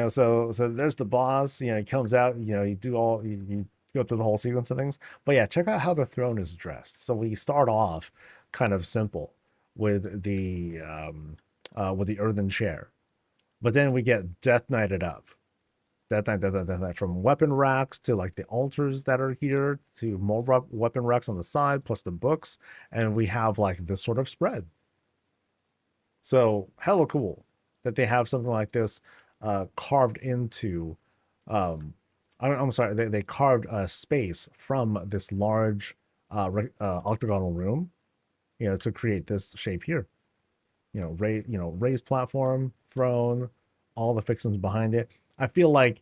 So there's the boss, he comes out, you do all, you go through the whole sequence of things. But yeah, check out how the throne is dressed. So we start off kind of simple with the earthen chair, but then we get Death Knighted up. Death Knight, from weapon racks to like the altars that are here to more weapon racks on the side, plus the books, and we have like this sort of spread. So hella cool that they have something like this carved into. I'm sorry, they carved a space from this large octagonal room, to create this shape here. Raised platform, throne, all the fixings behind it. I feel like,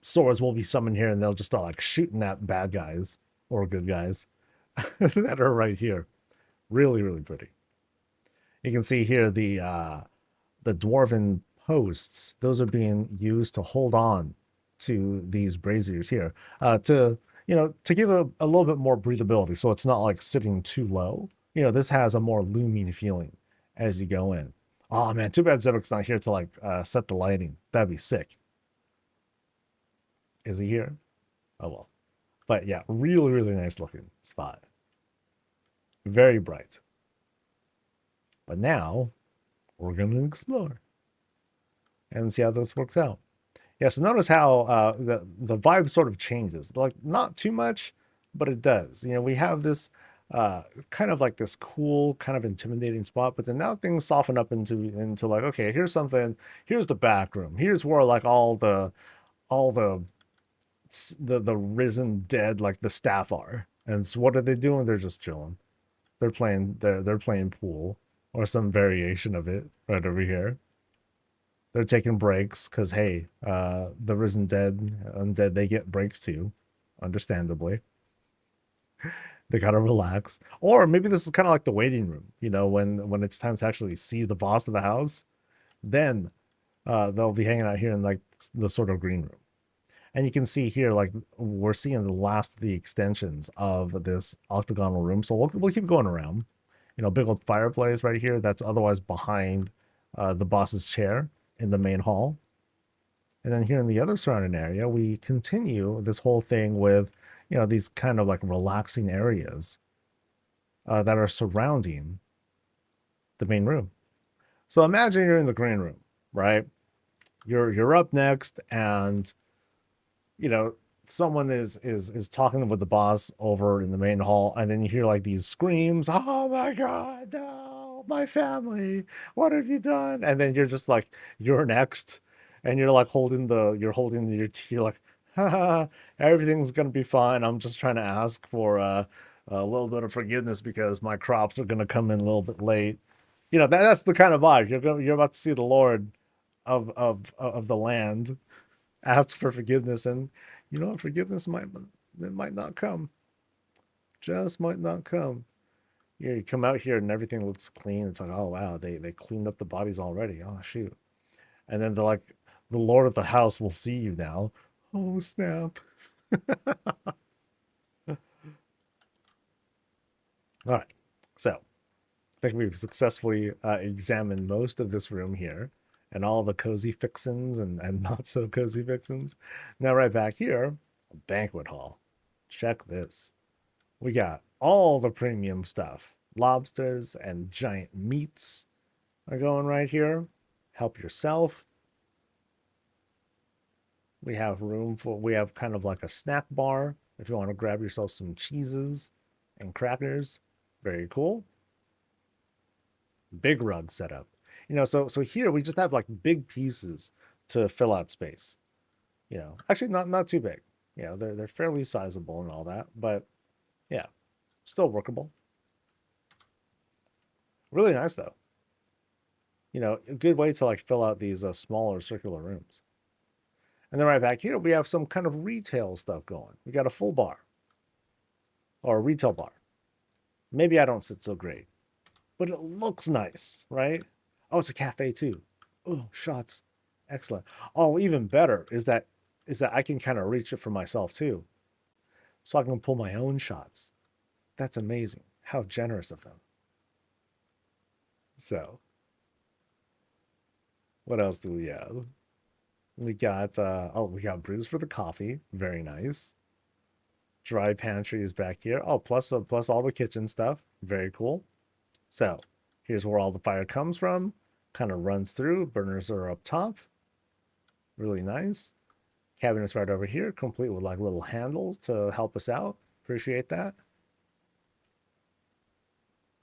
swords will be summoned here and they'll just start like shooting at bad guys or good guys that are right here. Really, really pretty. You can see here the dwarven posts. Those are being used to hold on to these braziers here, to give a little bit more breathability, so it's not like sitting too low. This has a more looming feeling as you go in. Oh man, too bad Zebix not here to like set the lighting. That'd be sick. Is he here? Oh well. But yeah, really, really nice looking spot. Very bright. But now we're going to explore and see how this works out. Yeah, so notice how the vibe sort of changes. Like, not too much, but it does. You know, we have this kind of like this cool, kind of intimidating spot, but then now things soften up into like, okay, here's something. Here's the back room. Here's where like all the risen dead, like the staff are. And so what are they doing? They're just chilling. They're playing pool or some variation of it right over here. They're taking breaks because hey, the risen dead, undead, they get breaks too, understandably. They gotta relax. Or maybe this is kind of like the waiting room, you know, when it's time to actually see the boss of the house, then they'll be hanging out here in like the sort of green room. And you can see here, like we're seeing the last of the extensions of this octagonal room. So we'll keep going around. You know, big old fireplace right here. That's otherwise behind the boss's chair in the main hall. And then here in the other surrounding area, we continue this whole thing with, you know, these kind of like relaxing areas that are surrounding the main room. So imagine you're in the green room, right? You're up next, and you know someone is talking with the boss over in the main hall, and then you hear like these screams, "Oh my god, no, my family, what have you done?" And then you're just like, you're next, and you're like you're holding your tea, you're like, haha, everything's gonna be fine. I'm just trying to ask for a little bit of forgiveness because my crops are gonna come in a little bit late. You know, that's the kind of vibe. You're about to see the Lord of the land ask for forgiveness, and you know, forgiveness might not come. Just might not come. You come out here and everything looks clean. It's like, oh wow, they cleaned up the bodies already. Oh shoot. And then they're like, the Lord of the house will see you now. Oh snap. All right. So I think we've successfully examined most of this room here and all the cozy fixins and not so cozy fixins. Now, right back here, banquet hall. Check this. We got all the premium stuff. Lobsters and giant meats are going right here. Help yourself. We have kind of like a snack bar if you want to grab yourself some cheeses and crackers. Very cool. Big rug setup. You know, so here we just have like big pieces to fill out space. You know, actually not too big. You know, they're fairly sizable and all that, but yeah, still workable. Really nice though. You know, a good way to like fill out these smaller circular rooms. And then right back here, we have some kind of retail stuff going. We got a full bar or a retail bar. Maybe I don't sit so great, but it looks nice, right? Oh, it's a cafe too. Oh, shots. Excellent. Oh, even better is that I can kind of reach it for myself too. So I can pull my own shots. That's amazing. How generous of them. So, what else do we have? We got we got brews for the coffee. Very nice. Dry pantry is back here. Oh, plus all the kitchen stuff. Very cool. So, here's where all the fire comes from. Kind of runs through. Burners are up top. Really nice. Cabinets right over here, complete with like little handles to help us out. Appreciate that.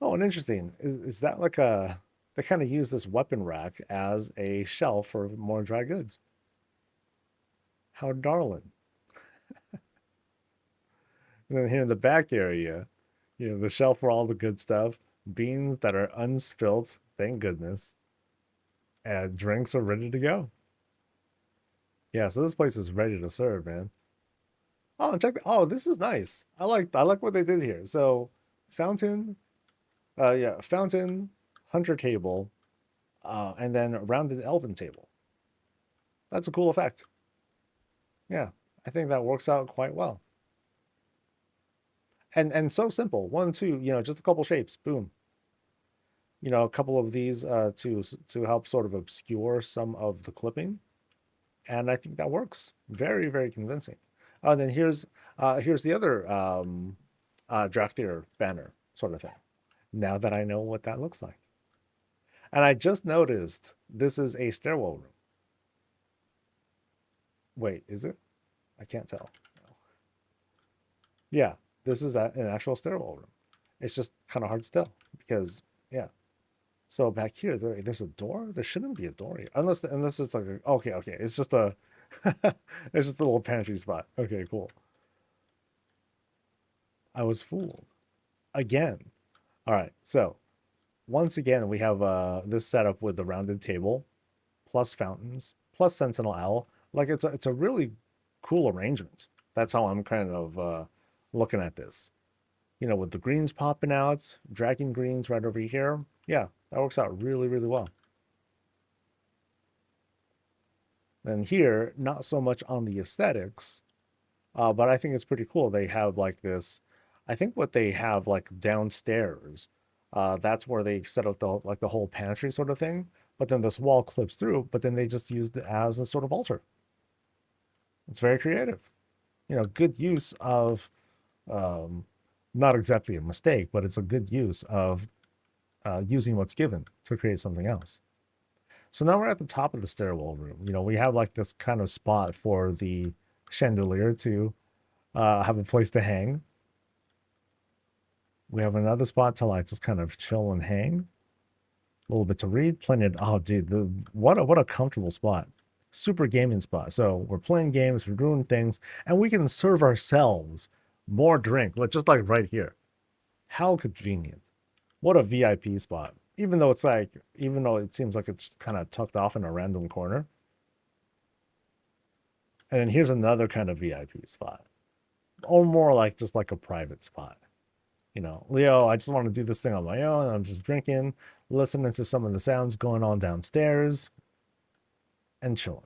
Oh, and interesting. Is that like they kind of use this weapon rack as a shelf for more dry goods. How darling. And then here in the back area, you know, the shelf for all the good stuff, beans that are unspilt, thank goodness. And drinks are ready to go. Yeah, so this place is ready to serve, man. Oh, and oh, this is nice. I like what they did here. So, fountain, yeah, fountain, hunter table, and then a rounded elven table. That's a cool effect. Yeah, I think that works out quite well. And so simple. One, two, you know, just a couple shapes. Boom. You know, a couple of these to help sort of obscure some of the clipping, and I think that works. Very, very convincing. Oh, and then here's the other draftier banner sort of thing. Now that I know what that looks like. And I just noticed this is a stairwell room. Wait, is it? I can't tell. No. Yeah, This is an actual stairwell room. It's just kind of hard to tell because, yeah. So back here, there's a door. There shouldn't be a door here, unless it's like okay, it's just a it's just a little pantry spot. Okay, cool. I was fooled again. All right, so once again we have this setup with the rounded table, plus fountains, plus Sentinel Owl. Like it's a really cool arrangement. That's how I'm kind of looking at this. You know, with the greens popping out, dragon greens right over here. Yeah, that works out really, really well. And here, not so much on the aesthetics, but I think it's pretty cool. They have like this, I think what they have like downstairs, that's where they set up the whole pantry sort of thing. But then this wall clips through, but then they just used it as a sort of altar. It's very creative. You know, good use of, not exactly a mistake, but it's a good use of using what's given to create something else. So now we're at the top of the stairwell room. You know, we have like this kind of spot for the chandelier to have a place to hang. We have another spot to like just kind of chill and hang. A little bit to read. Plenty of, oh dude, what a comfortable spot. Super gaming spot. So we're playing games, we're doing things, and we can serve ourselves more drink, just like right here. How convenient. What a VIP spot. Even though it seems like it's kind of tucked off in a random corner. And then here's another kind of VIP spot. Or more like just like a private spot. You know, Leo, I just want to do this thing on my own. I'm just drinking, listening to some of the sounds going on downstairs, and chilling.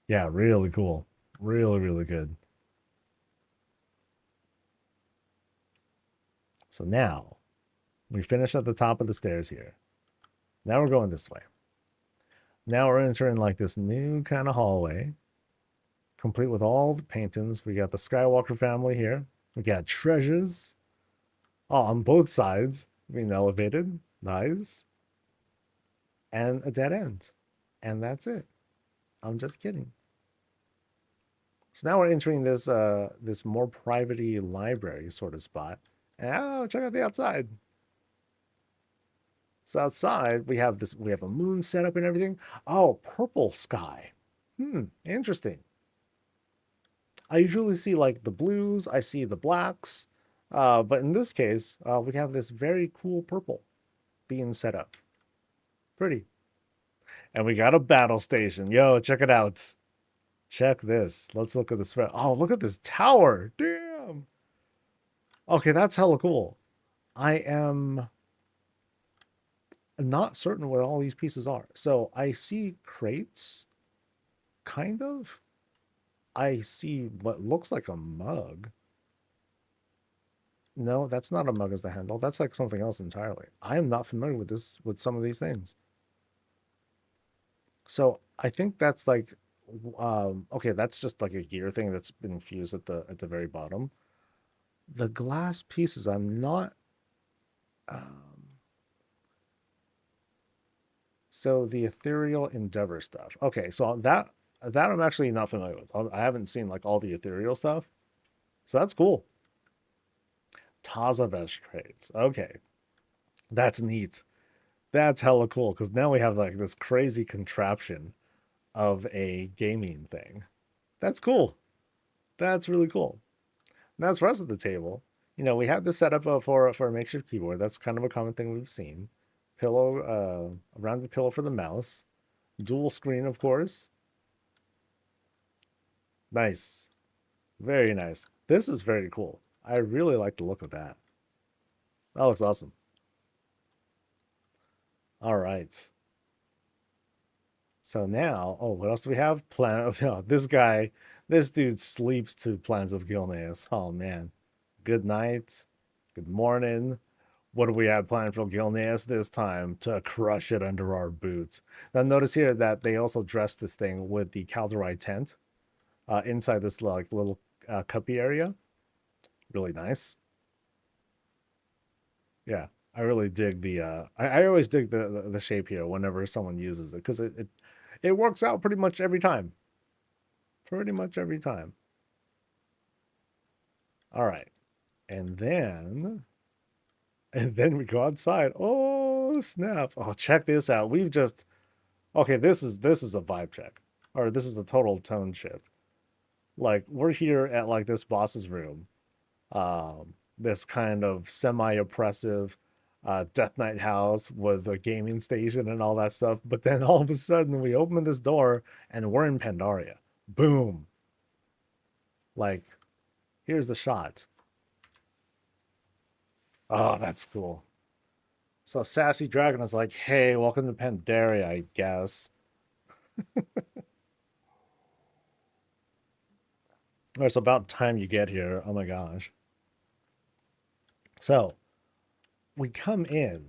Yeah, really cool. Really, really good. So now, we finished at the top of the stairs here. Now we're going this way. Now we're entering like this new kind of hallway, complete with all the paintings. We got the Skywalker family here. We got treasures. Oh, on both sides being elevated. Nice. And a dead end. And that's it. I'm just kidding. So now we're entering this this more private-y library sort of spot. And oh, check out the outside. So outside we have a moon set up and everything. Oh, purple sky. Interesting. I usually see like the blues, I see the blacks, but in this case, we have this very cool purple being set up. Pretty. And we got a battle station. Yo, check it out. Check this. Let's look at this. Oh, look at this tower. Damn. Okay, that's hella cool. I am not certain what all these pieces are. So I see crates, kind of. I see what looks like a mug. No, that's not a mug as the handle. That's like something else entirely. I am not familiar with with some of these things. So I think that's like, okay, that's just like a gear thing that's been fused at the very bottom. The glass pieces, I'm not. So the ethereal endeavor stuff. Okay, so that I'm actually not familiar with. I haven't seen like all the ethereal stuff. So that's cool. Tazavesh crates. Okay. That's neat. That's hella cool because now we have like this crazy contraption of a gaming thing. That's cool. That's really cool. Now as for us at the table, you know, we have this setup for a makeshift keyboard. That's kind of a common thing we've seen. Pillow, a rounded pillow for the mouse. Dual screen, of course. Nice. Very nice. This is very cool. I really like the look of that. That looks awesome. All right. So now, oh, what else do we have? Oh, this dude sleeps to Plans of Gilneas. Oh, man. Good night. Good morning. What do we have planned for Gilneas this time? To crush it under our boots. Now, notice here that they also dressed this thing with the Calderai tent inside this like little cuppy area. Really nice. Yeah, I really dig the. I always dig the shape here whenever someone uses it because it works out pretty much every time. Pretty much every time. All right. And then we go outside. Oh, snap. Oh, check this out. We've just okay, this is a vibe check. Or this is a total tone shift. Like we're here at like this boss's room. This kind of semi-oppressive Death Knight house with a gaming station and all that stuff. But then all of a sudden we open this door and we're in Pandaria. Boom. Like, here's the shot. Oh, that's cool. So Sassy Dragon is like, hey, welcome to Pandaria, I guess. It's about time you get here. Oh my gosh. So we come in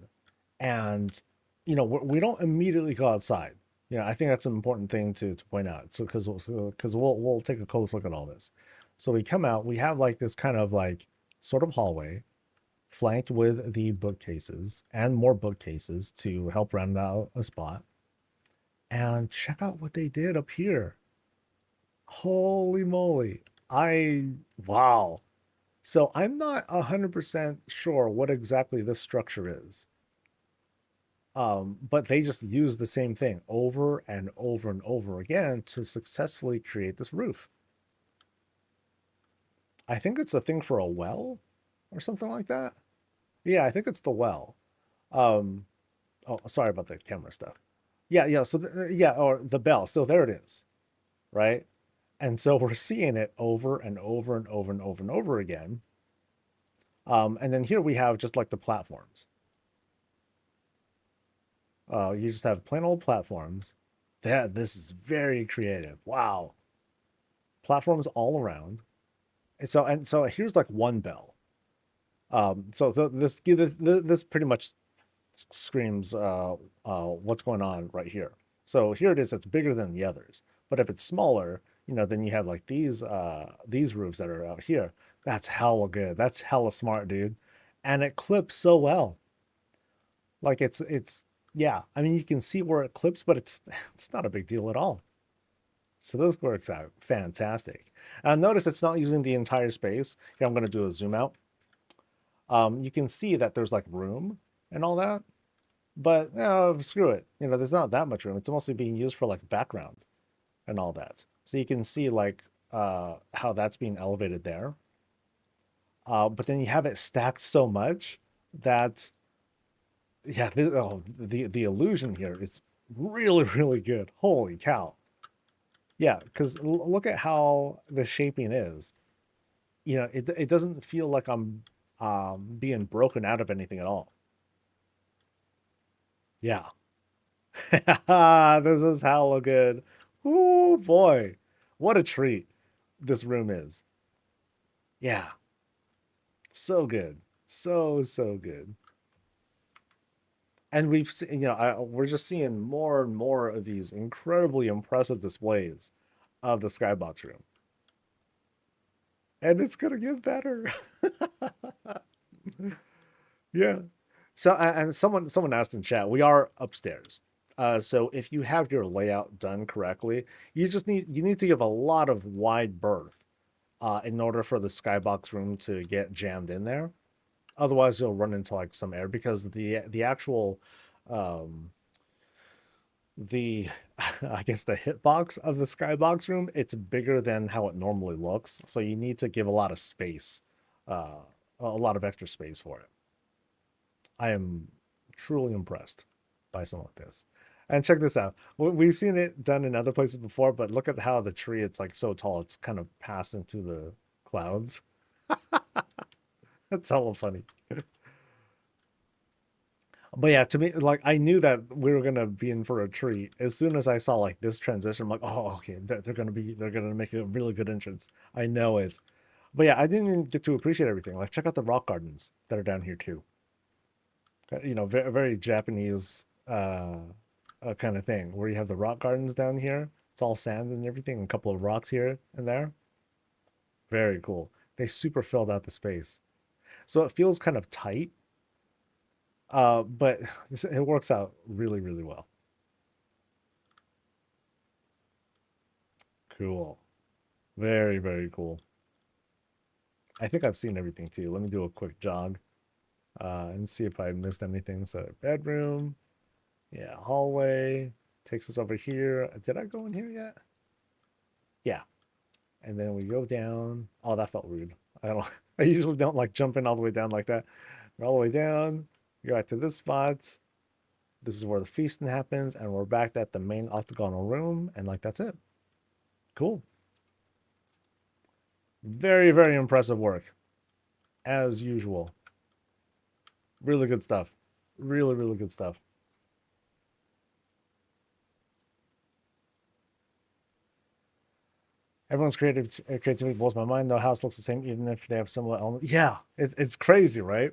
and, we don't immediately go outside. I think that's an important thing to point out. So, because we'll take a close look at all this. So we come out, we have like this kind of like sort of hallway flanked with the bookcases and more bookcases to help round out a spot. And check out what they did up here. Holy moly. Wow. So I'm not 100% sure what exactly this structure is. But they just use the same thing over and over and over again to successfully create this roof. I think it's a thing for a well or something like that. Yeah, I think it's the well. Um, oh, sorry about the camera stuff. Yeah. So yeah, or the bell. So there it is, right? And so we're seeing it over and over and over and over and over again. And then here we have just like the platforms. You just have plain old platforms. This is very creative. Wow. Platforms all around. And so here's like one bell. This pretty much screams what's going on right here. So here it is. It's bigger than the others. But if it's smaller, then you have like these roofs that are out here. That's hella good. That's hella smart, dude. And it clips so well. Like it's yeah. I mean, you can see where it clips, but it's not a big deal at all. So this works out fantastic. Notice it's not using the entire space. Here, I'm going to do a zoom out. You can see that there's like room and all that, but screw it. There's not that much room. It's mostly being used for like background and all that. So you can see like how that's being elevated there. But then you have it stacked so much that, yeah, the illusion here is really, really good. Holy cow. Yeah, because look at how the shaping is. It doesn't feel like I'm being broken out of anything at all. Yeah. This is hella good. Oh boy. What a treat this room is. Yeah. So good. So good. And we've seen, we're just seeing more and more of these incredibly impressive displays of the skybox room. And it's gonna get better. Yeah. So and someone asked in chat, we are upstairs. So if you have your layout done correctly, you need to give a lot of wide berth in order for the skybox room to get jammed in there. Otherwise, you'll run into like some air because the actual the I guess the hitbox of the skybox room, it's bigger than how it normally looks. So you need to give a lot of space, a lot of extra space for it. I am truly impressed by something like this. And check this out. We've seen it done in other places before, but look at how the tree, it's like so tall, it's kind of passing through the clouds. That's hella funny. But yeah, to me, like I knew that we were gonna be in for a treat as soon as I saw like this transition. I'm like, oh, okay, they're gonna make a really good entrance. I know it. But yeah, I didn't even get to appreciate everything. Like, check out the rock gardens that are down here too. Very, very Japanese kind of thing where you have the rock gardens down here. It's all sand and everything, and a couple of rocks here and there. Very cool. They super filled out the space, so it feels kind of tight, but it works out really, really well. Cool. Very, very cool. I think I've seen everything too. Let me do a quick jog and see if I missed anything. So bedroom, yeah, hallway takes us over here. Did I go in here yet? Yeah. And then we go down. Oh, that felt rude. I don't. I usually don't like jumping all the way down like that. We're all the way down. We go back to this spot. This is where the feasting happens, and we're back at the main octagonal room, and like that's it. Cool. Very, very impressive work, as usual. Really good stuff. Really, really good stuff. Everyone's creativity blows my mind. No house looks the same, even if they have similar elements. Yeah, it's crazy, right?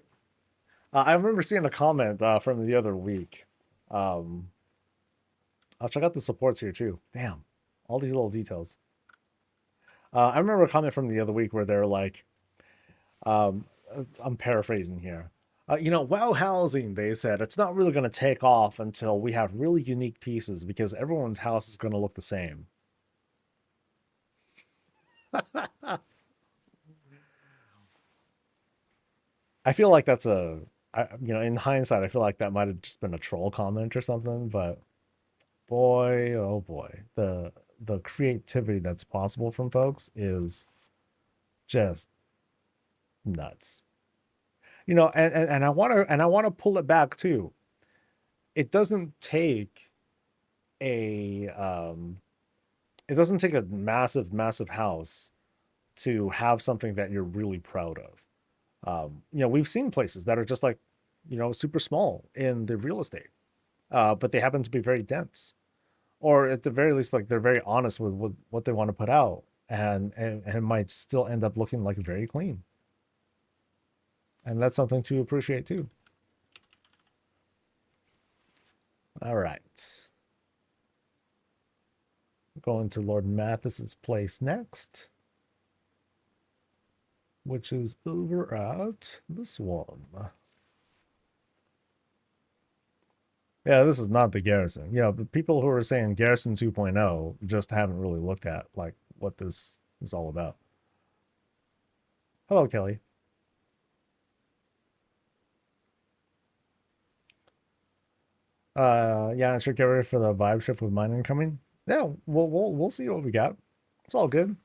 I remember seeing a comment from the other week. I'll check out the supports here too. Damn, all these little details. I remember a comment from the other week where they're like, I'm paraphrasing here. WoW housing, they said, it's not really going to take off until we have really unique pieces because everyone's house is going to look the same. I feel like that's in hindsight, I feel like that might have just been a troll comment or something, but boy, oh boy, the creativity that's possible from folks is just nuts. And I want to pull it back too. It doesn't take a massive house to have something that you're really proud of. We've seen places that are just like, super small in the real estate, but they happen to be very dense, or at the very least, like they're very honest with what they want to put out, and it might still end up looking like very clean. And that's something to appreciate too. All right. Going to Lord Matthysse's place next, which is over at this one. Yeah, this is not the garrison. The people who are saying garrison 2.0 just haven't really looked at like what this is all about. Hello, Kelly. Yeah, I should get ready for the vibe shift with mine incoming. Yeah, we'll see what we got. It's all good.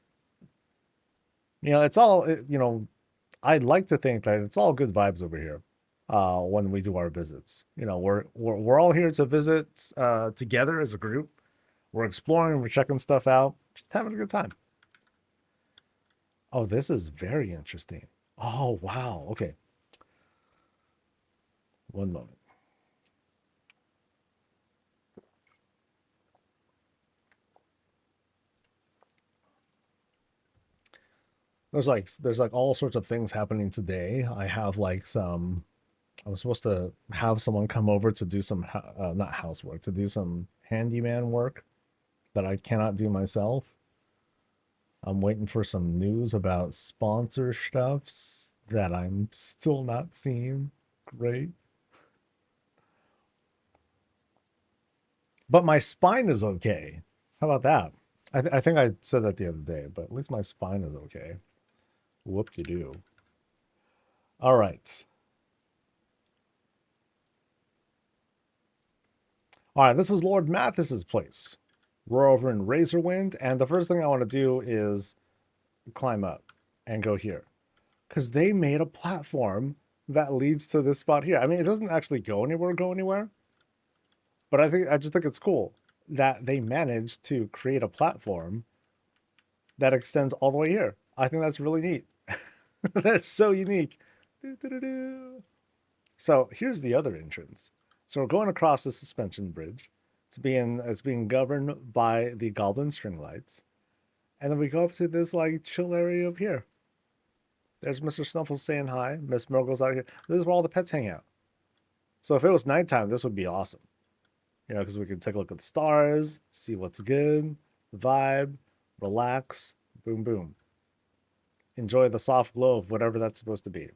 It's all I'd like to think that it's all good vibes over here. When we do our visits, we're all here to visit together as a group. We're exploring, we're checking stuff out, just having a good time. Oh, this is very interesting. Oh, wow. Okay. One moment. There's like all sorts of things happening today. I have like I was supposed to have someone come over to do some not housework, to do some handyman work that I cannot do myself. I'm waiting for some news about sponsor stuffs that I'm still not seeing. Great. But my spine is okay. How about that? I think I said that the other day, but at least my spine is okay. Whoop-de-doo. All right. All right, this is Lord Matthysse's place. We're over in Razorwind, and the first thing I want to do is climb up and go here. Because they made a platform that leads to this spot here. I mean, it doesn't actually go anywhere, but I just think it's cool that they managed to create a platform that extends all the way here. I think that's really neat. That's so unique. So here's the other entrance. So we're going across the suspension bridge. It's being governed by the goblin string lights. And then we go up to this like chill area up here. There's Mr. Snuffles saying hi. Miss Murgle's out here. This is where all the pets hang out. So if it was nighttime, this would be awesome. Because we can take a look at the stars, see what's good, vibe, relax, boom, boom. Enjoy the soft glow of whatever that's supposed to be.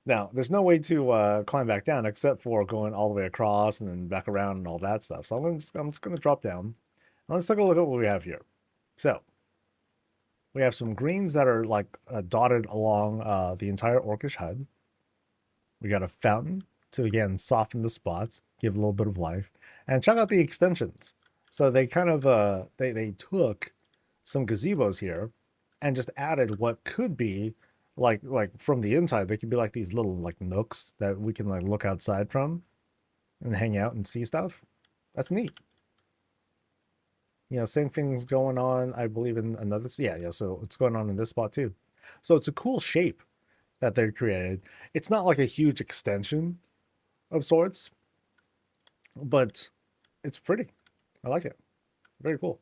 Now, there's no way to climb back down except for going all the way across and then back around and all that stuff. So I'm just going to drop down. Let's take a look at what we have here. So, We have some greens that are like dotted along the entire orcish HUD. We got a fountain to again soften the spots, give a little bit of life, and check out the extensions. So they kind of they took some gazebos here and just added what could be like from the inside. They could be like these little like nooks that we can like look outside from and hang out and see stuff. That's neat. You know, same thing's going on, I believe, in another. Yeah. So it's going on in this spot too. So it's a cool shape that they're created. It's not like a huge extension of sorts, but it's pretty. I like it. Very cool.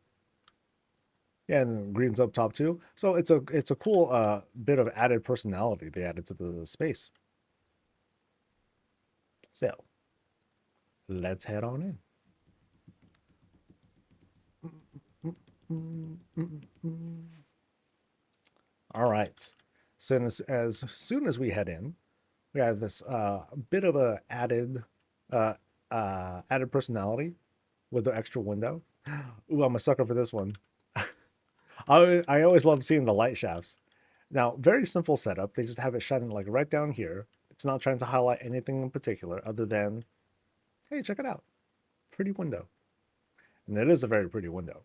Yeah, and green's up top too. So it's a cool bit of added personality they added to the space. So let's head on in. All right. So as soon as we head in, we have this bit of a uh, added personality with the extra window. Ooh, I'm a sucker for this one. I always love seeing the light shafts. Now, very simple setup. They just have it shining like right down here. It's not trying to highlight anything in particular other than, hey, check it out. Pretty window. And it is a very pretty window.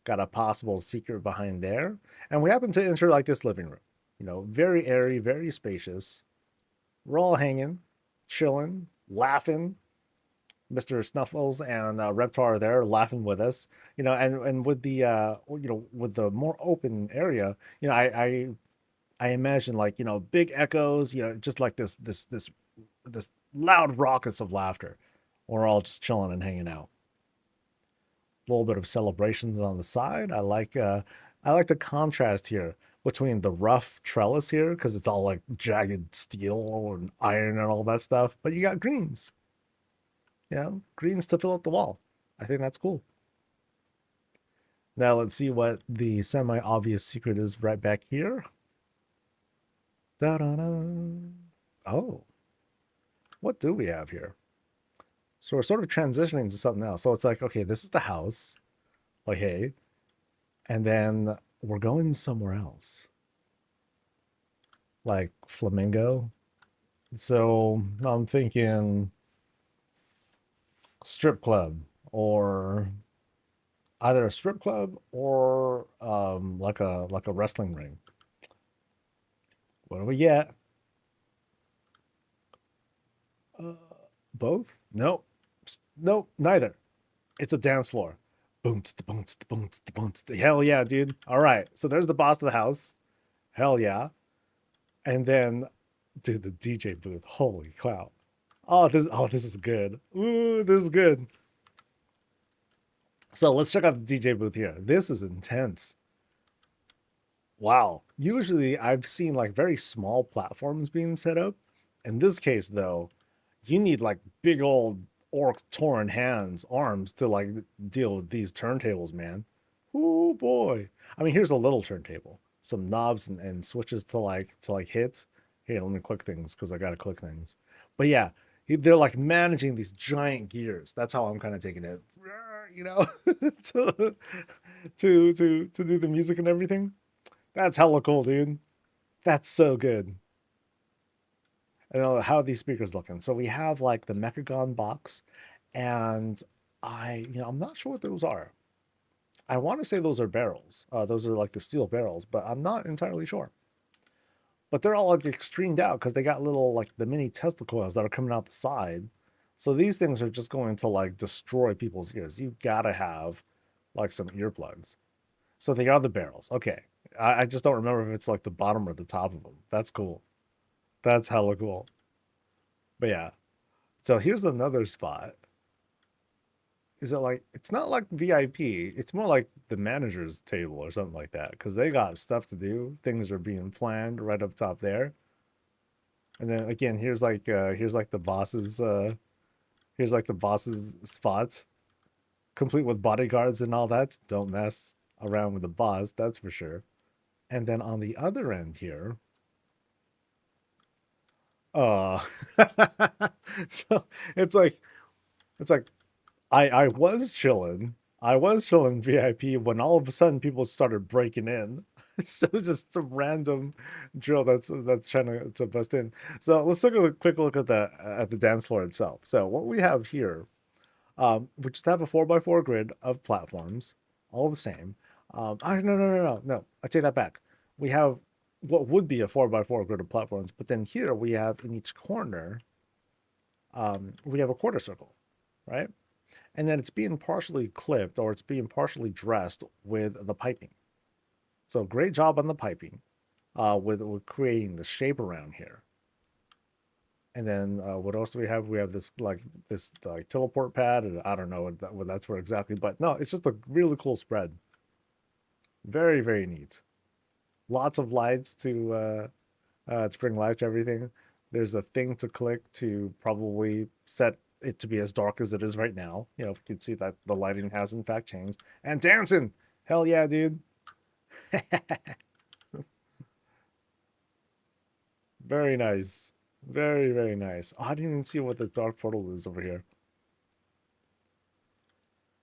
Got a possible secret behind there. And we happen to enter like this living room. You know, very airy, very spacious. We're all hanging, chilling, laughing. Mr. Snuffles and Reptar are there laughing with us, you know, and with the with the more open area, you know, I imagine like, you know, big echoes, you know, just like this loud raucous of laughter. We're all just chilling and hanging out. A little bit of celebrations on the side. I like the contrast here between the rough trellis here because it's all like jagged steel and iron and all that stuff, but you got greens. You know, greens to fill up the wall. I think that's cool. Now let's see what the semi-obvious secret is right back here. Da-da-da. Oh, what do we have here? So we're sort of transitioning to something else. So it's like, okay, this is the house. Like, hey. And then we're going somewhere else. Like Flamingo. So I'm thinking strip club or either a strip club or like a wrestling ring. What do we get? Both? Nope. Nope, neither. It's a dance floor. Boom, boom, boom, boom. Hell yeah, dude. All right. So there's the boss of the house. Hell yeah. And then, dude, the DJ booth. Holy cow. Oh, this is good. Ooh, this is good. So let's check out the DJ booth here. This is intense. Wow. Usually I've seen like very small platforms being set up. In this case, though, you need like big old orc torn arms to like deal with these turntables, man. Oh boy. I mean, here's a little turntable. Some knobs and switches to hit. Here, let me click things because I gotta click things. But yeah, they're like managing these giant gears. That's how I'm kind of taking it. You know, to to do the music and everything. That's hella cool, dude. That's so good. I know how are these speakers looking. So we have like the Mechagon box, and I'm not sure what those are. I want to say those are barrels. Those are like the steel barrels, but I'm not entirely sure. But they're all like extremed out because they got little like the mini Tesla coils that are coming out the side. So these things are just going to like destroy people's ears. You gotta have like some earplugs. So they are the barrels. Okay. I just don't remember if it's like the bottom or the top of them. That's cool. That's hella cool. But yeah. So here's another spot. Is it like it's not like VIP, it's more like the manager's table or something like that. Because they got stuff to do. Things are being planned right up top there. And then again, here's like the boss's here's like the boss's spots, complete with bodyguards and all that. Don't mess around with the boss, that's for sure. And then on the other end here, uh so it's like I was chilling I was chilling VIP when all of a sudden people started breaking in. So just a random drill that's trying to bust in. So let's take a quick look at the dance floor itself. So what we have here, we just have a 4x4 grid of platforms, all the same. No. I take that back. We have what would be a 4x4 grid of platforms, but then here we have in each corner, we have a quarter circle, right? And then it's being partially clipped or it's being partially dressed with the piping. So great job on the piping with creating the shape around here. And then what else do we have? We have this like teleport pad. And I don't know what that's for exactly, but no, it's just a really cool spread. Very, very neat. Lots of lights to bring light to everything. There's a thing to click to probably set it to be as dark as it is right now. You know, you can see that the lighting has in fact changed. And dancing! Hell yeah, dude. Very nice. Very, very nice. Oh, I didn't even see what the dark portal is over here.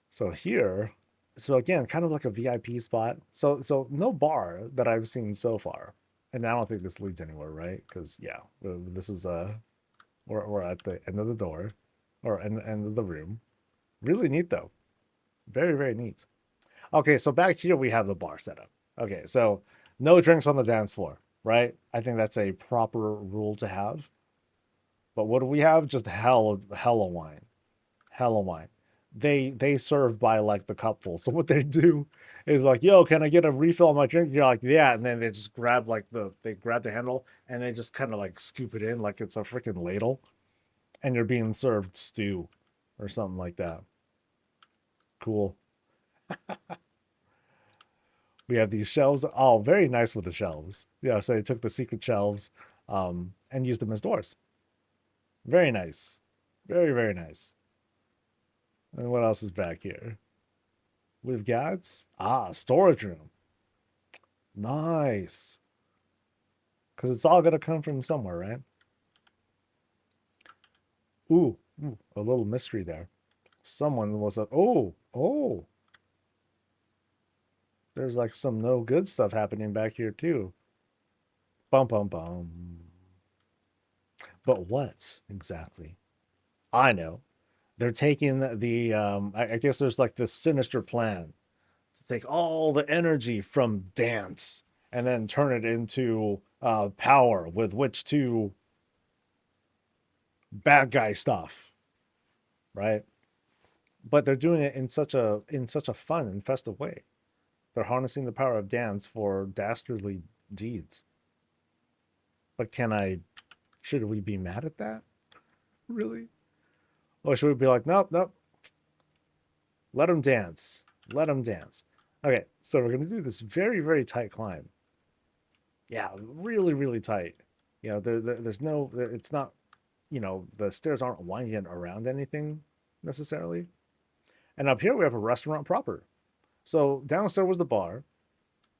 So here, so again, kind of like a VIP spot. So no bar that I've seen so far. And I don't think this leads anywhere, right? Because yeah, this is we're at the end of the door or end of the room. Really neat though. Very, very neat. Okay, so back here we have the bar setup. Okay, so no drinks on the dance floor, right? I think that's a proper rule to have. But what do we have? Just hella wine. Hella wine. They serve by like the cupful. So what they do is like, yo, can I get a refill on my drink? You're like, yeah, and then they just grab they grab the handle and they just kind of like scoop it in like it's a freaking ladle, and you're being served stew or something like that. Cool. We have these shelves. Oh, very nice with the shelves. Yeah, so they took the secret shelves and used them as doors. Very nice. Very, very nice. And what else is back here? We've got storage room. Nice. Because it's all gonna come from somewhere, right? Ooh, a little mystery there. Someone was a oh. There's like some no good stuff happening back here too. Bum bum bum. But what exactly? I know. They're taking the I guess there's like this sinister plan to take all the energy from dance and then turn it into power with which to bad guy stuff, right? But they're doing it in such a fun and festive way. They're harnessing the power of dance for dastardly deeds. But should we be mad at that? Really? Or should we be like, nope, let them dance. Let them dance. Okay, so we're going to do this very, very tight climb. Yeah, really, really tight. You know, there's no, it's not, you know, the stairs aren't winding around anything necessarily. And up here we have a restaurant proper. So downstairs was the bar.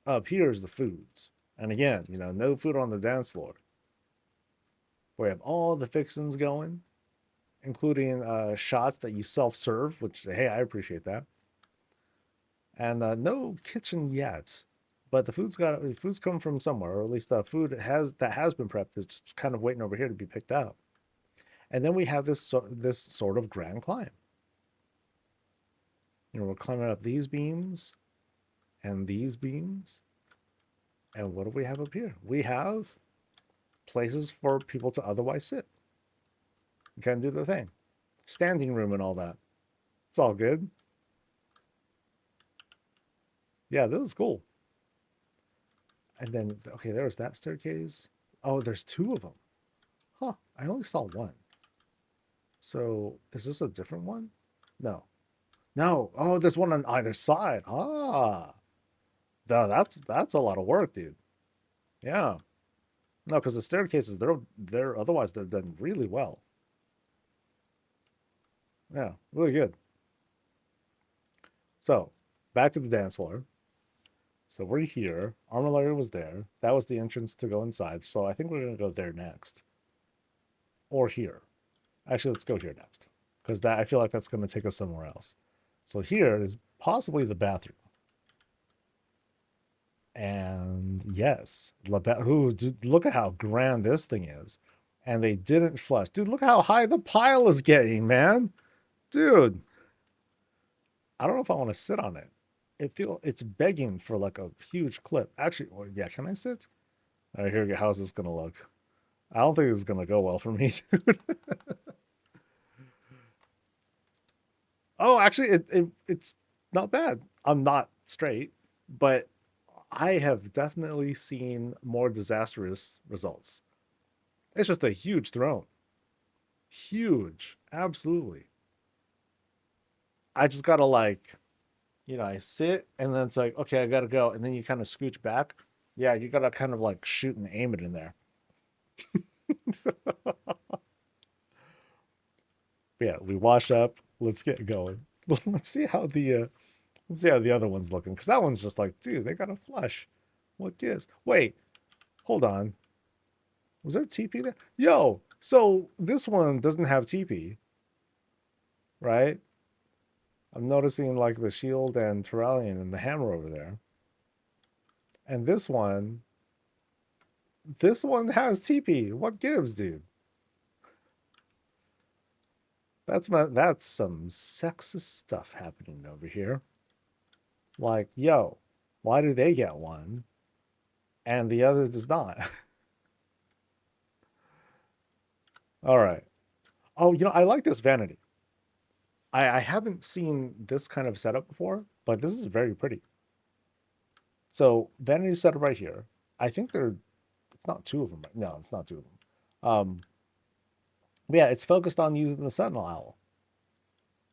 Up here is the foods. And again, you know, no food on the dance floor. We have all the fixings going, including shots that you self-serve, which, hey, I appreciate that. And no kitchen yet, but the food's come from somewhere, or at least the food that has been prepped is just kind of waiting over here to be picked up. And then we have this sort of grand climb. You know, we're climbing up these beams and these beams. And what do we have up here? We have places for people to otherwise sit. You can do the thing. Standing room and all that. It's all good. Yeah, this is cool. And then, okay, there's that staircase. Oh, there's two of them. Huh, I only saw one. So, is this a different one? No. No. Oh, there's one on either side. Ah. That's a lot of work, dude. Yeah. No, because the staircases, they're otherwise they're done really well. Yeah, really good. So, back to the dance floor. So we're here. Armillary was there. That was the entrance to go inside. So I think we're going to go there next. Or here. Actually, let's go here next. Because I feel like that's going to take us somewhere else. So here is possibly the bathroom. And yes, dude, look at how grand this thing is. And they didn't flush. Dude, look how high the pile is getting, man. Dude, I don't know if I want to sit on it. It's begging for like a huge clip. Actually, well, yeah, can I sit? All right, here, how's this gonna look? I don't think it's gonna go well for me, dude. Oh, actually, it's not bad. I'm not straight, but I have definitely seen more disastrous results. It's just a huge throne. Huge. Absolutely. I just gotta like, I sit and then it's like, okay, I gotta go. And then you kind of scooch back. Yeah, you gotta kind of like shoot and aim it in there. Yeah, we wash up. Let's get going. Let's see how the other one's looking. Because that one's just like, dude, they got a flush. What gives? Wait, hold on. Was there TP there? Yo, so this one doesn't have TP, right? I'm noticing like the shield and Turalian and the hammer over there. And this one has TP. What gives, dude? That's some sexist stuff happening over here. Like, yo, why do they get one and the other does not? All right. Oh, I like this vanity. I haven't seen this kind of setup before, but this is very pretty. So vanity setup right here. I think it's not two of them. Right? No, it's not two of them. But yeah, it's focused on using the Sentinel Owl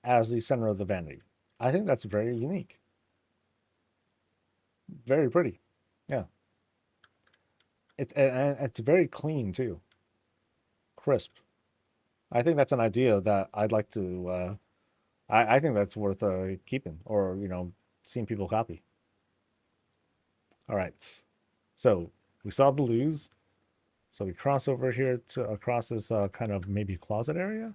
as the center of the vanity. I think that's very unique. Very pretty. Yeah. It's very clean too. Crisp. I think that's an idea that I'd like to I think that's worth keeping or seeing people copy. All right. So we saw the lose. So we cross over here to across this kind of maybe closet area.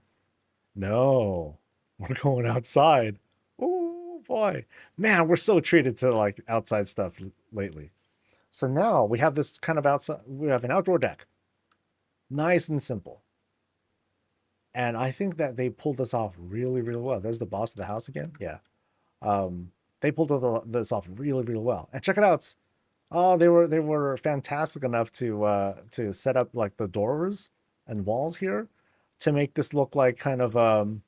No, we're going outside. Oh boy, man, we're so treated to like outside stuff lately. So now we have this kind of outside. We have an outdoor deck, nice and simple. And I think that they pulled this off really, really well. There's the boss of the house again. Yeah. They pulled this off really, really well. And check it out. Oh, they were fantastic enough to set up like the doors and walls here to make this look like kind of remember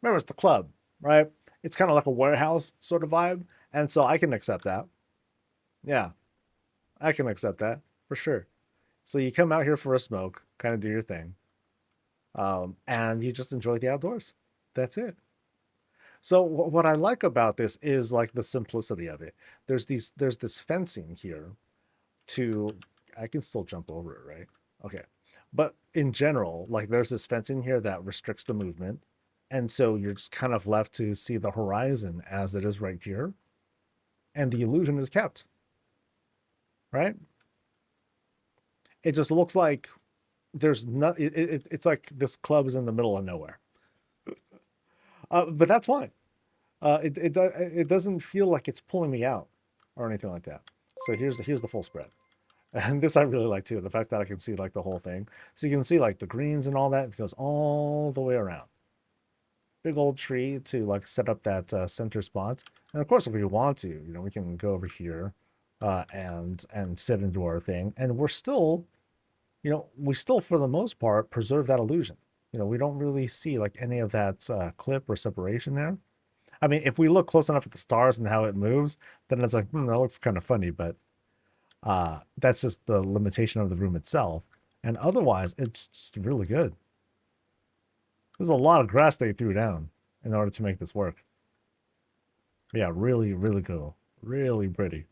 it's the club, right? It's kind of like a warehouse sort of vibe. And so I can accept that. Yeah, I can accept that for sure. So you come out here for a smoke, kind of do your thing. And you just enjoy the outdoors. That's it. So what I like about this is like the simplicity of it. There's this fencing here to I can still jump over it, right? Okay. But in general, like there's this fencing here that restricts the movement. And so you're just kind of left to see the horizon as it is right here. And the illusion is kept, right? It just looks like there's not it's like this club is in the middle of nowhere. But that's fine. It doesn't feel like it's pulling me out or anything like that. So here's the full spread. And this I really like too, the fact that I can see like the whole thing. So you can see like the greens and all that. It goes all the way around. Big old tree to like set up that center spot. And of course, if we want to, we can go over here and sit into our thing. And we're still, we still for the most part preserve that illusion. We don't really see like any of that clip or separation there. I mean, if we look close enough at the stars and how it moves, then it's like, that looks kind of funny, but that's just the limitation of the room itself. And otherwise, it's just really good. There's a lot of grass they threw down in order to make this work. Yeah, really, really cool. Really pretty.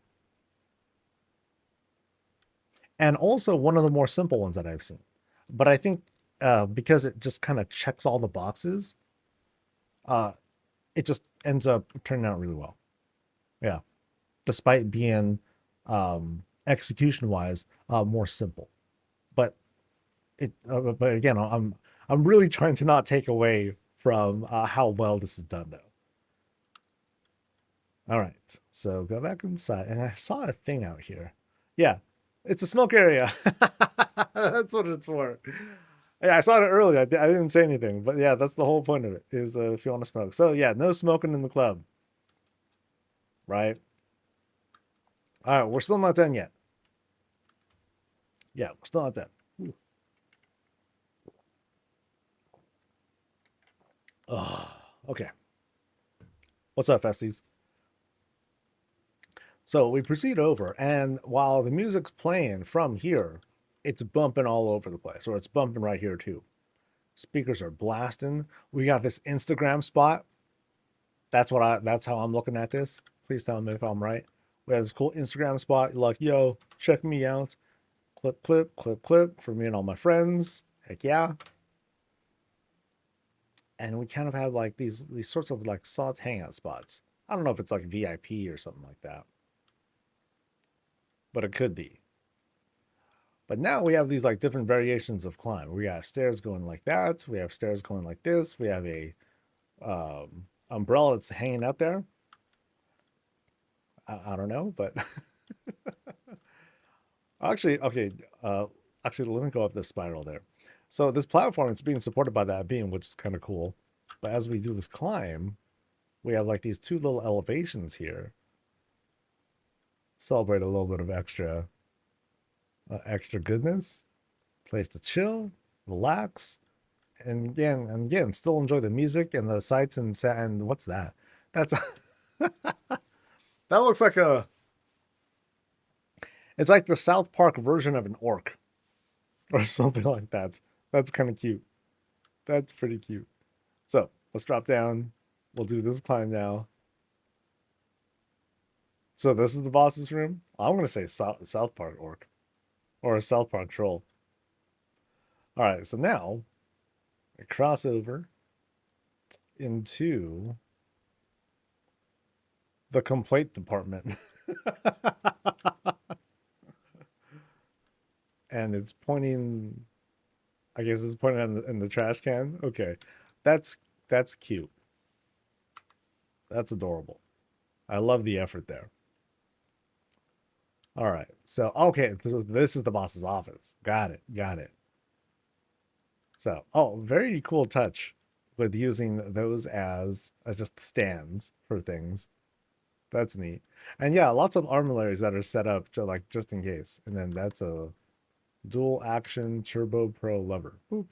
And also one of the more simple ones that I've seen. But I think because it just kind of checks all the boxes, it just ends up turning out really well. Yeah. Despite being execution wise more simple. But but again, I'm really trying to not take away from how well this is done though. All right, so go back inside, and I saw a thing out here. Yeah, it's a smoke area. That's what it's for. Yeah, I saw it earlier. I didn't say anything, but yeah, that's the whole point of it. Is if you want to smoke. So yeah, no smoking in the club, right? All right, we're still not done yet. Yeah, we're still not done. Ooh. Oh, okay. What's up, Festies? So we proceed over, and while the music's playing from here, it's bumping all over the place, or it's bumping right here too. Speakers are blasting. We got this Instagram spot. That's how I'm looking at this. Please tell me if I'm right. We have this cool Instagram spot. You're like, yo, check me out. Clip, clip, clip, clip for me and all my friends. Heck yeah. And we kind of have like these sorts of like soft hangout spots. I don't know if it's like VIP or something like that, but it could be. But now we have these like different variations of climb. We got stairs going like that. We have stairs going like this. We have a umbrella that's hanging out there. I don't know, but actually, okay. Actually, let me go up this spiral there. So this platform is being supported by that beam, which is kind of cool. But as we do this climb, we have like these two little elevations here. Celebrate a little bit of extra goodness. Place to chill, relax, and again, still enjoy the music and the sights and what's that? That's that looks like it's like the South Park version of an orc or something like that. That's kind of cute. That's pretty cute. So let's drop down. We'll do this climb now. So this is the boss's room. I'm gonna say South Park orc or a South Park troll. All right, so now I cross over into the complaint department. And it's pointing, I guess it's pointing in the trash can. Okay. That's cute. That's adorable. I love the effort there. All right. So, okay, this is the boss's office. Got it. Got it. So, oh, very cool touch with using those as just stands for things. That's neat. And yeah, lots of armorers that are set up to like just in case. And then that's a dual action turbo pro lever. Boop.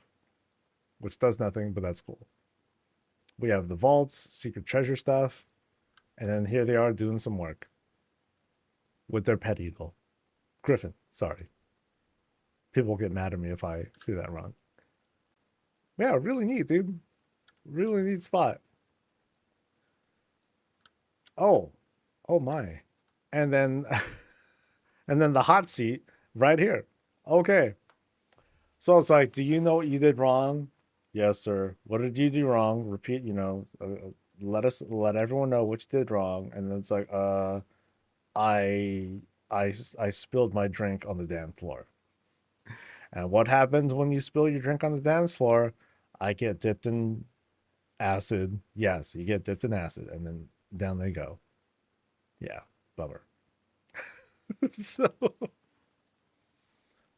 Which does nothing, but that's cool. We have the vaults, secret treasure stuff. And then here they are doing some work with their pet eagle. Griffin, sorry. People get mad at me if I say that wrong. Yeah, really neat, dude. Really neat spot. Oh, oh my. And then and then the hot seat right here. Okay. So it's like, do you know what you did wrong? Yes, sir. What did you do wrong? Repeat, let everyone know what you did wrong. And then it's like, I spilled my drink on the dance floor. And what happens when you spill your drink on the dance floor? I get dipped in acid. Yes, you get dipped in acid, and then down they go. Yeah, bummer. So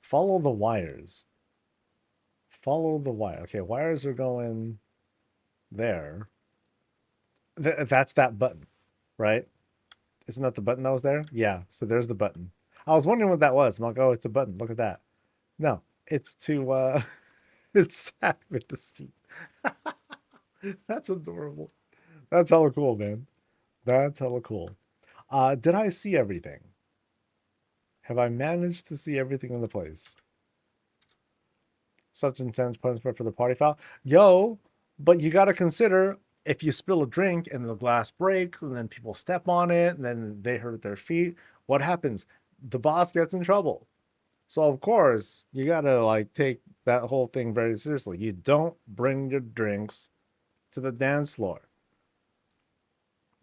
follow the wires. Follow the wire. Okay, wires are going there. That's that button, right? Isn't that the button that was there? Yeah, so there's the button. I was wondering what that was. I'm like, oh, it's a button. Look at that. No, it's to it's to activate the seat. That's adorable. That's hella cool, man. That's hella cool. Did I see everything? Have I managed to see everything in the place? Such intense punishment for the party foul. Yo, but you got to consider if you spill a drink and the glass breaks and then people step on it and then they hurt their feet, what happens? The boss gets in trouble. So of course, you got to like take that whole thing very seriously. You don't bring your drinks to the dance floor.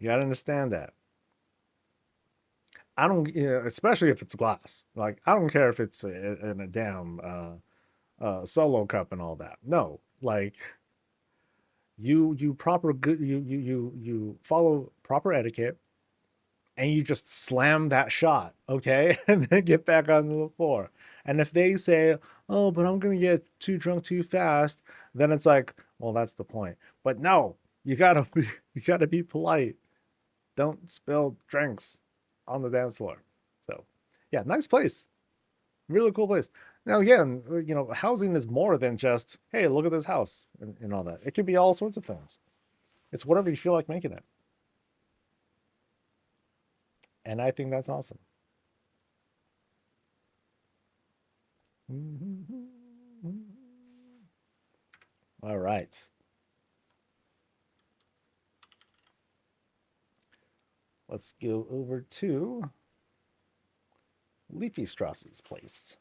You got to understand that. I don't, especially if it's glass. Like, I don't care if it's in a damn solo cup and all that. No, like you follow proper etiquette and you just slam that shot, okay? And then get back on the floor. And if they say, oh, but I'm gonna get too drunk too fast, then it's like, well, that's the point. But no, you gotta be polite. Don't spill drinks on the dance floor. So yeah, nice place. Really cool place. Now again, housing is more than just, hey, look at this house and all that. It can be all sorts of things. It's whatever you feel like making it. And I think that's awesome. All right. Let's go over to Leafy Straw's place.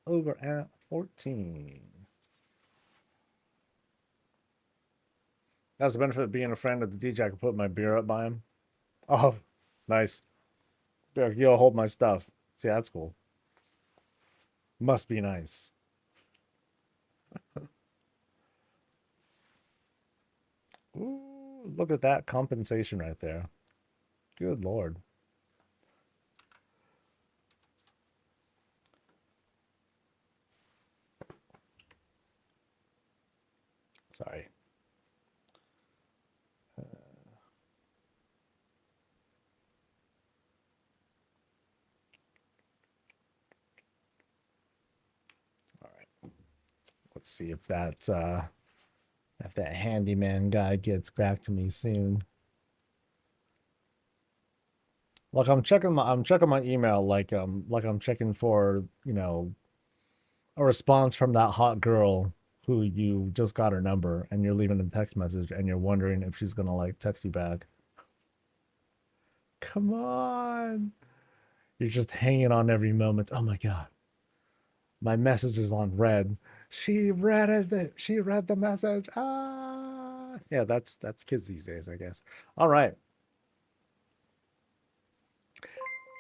Over at 14. That's the benefit of being a friend of the DJ. I can put my beer up by him. Oh, nice. You'll hold my stuff. See, that's cool. Must be nice. Ooh, look at that compensation right there. Good Lord. Sorry. All right. Let's see if that handyman guy gets back to me soon. Like I'm checking my email like I'm checking for, a response from that hot girl who you just got her number and you're leaving a text message and you're wondering if she's gonna like text you back. Come on. You're just hanging on every moment. Oh my God. My message is on red. She read it. She read the message. Ah. Yeah, that's kids these days, I guess. All right.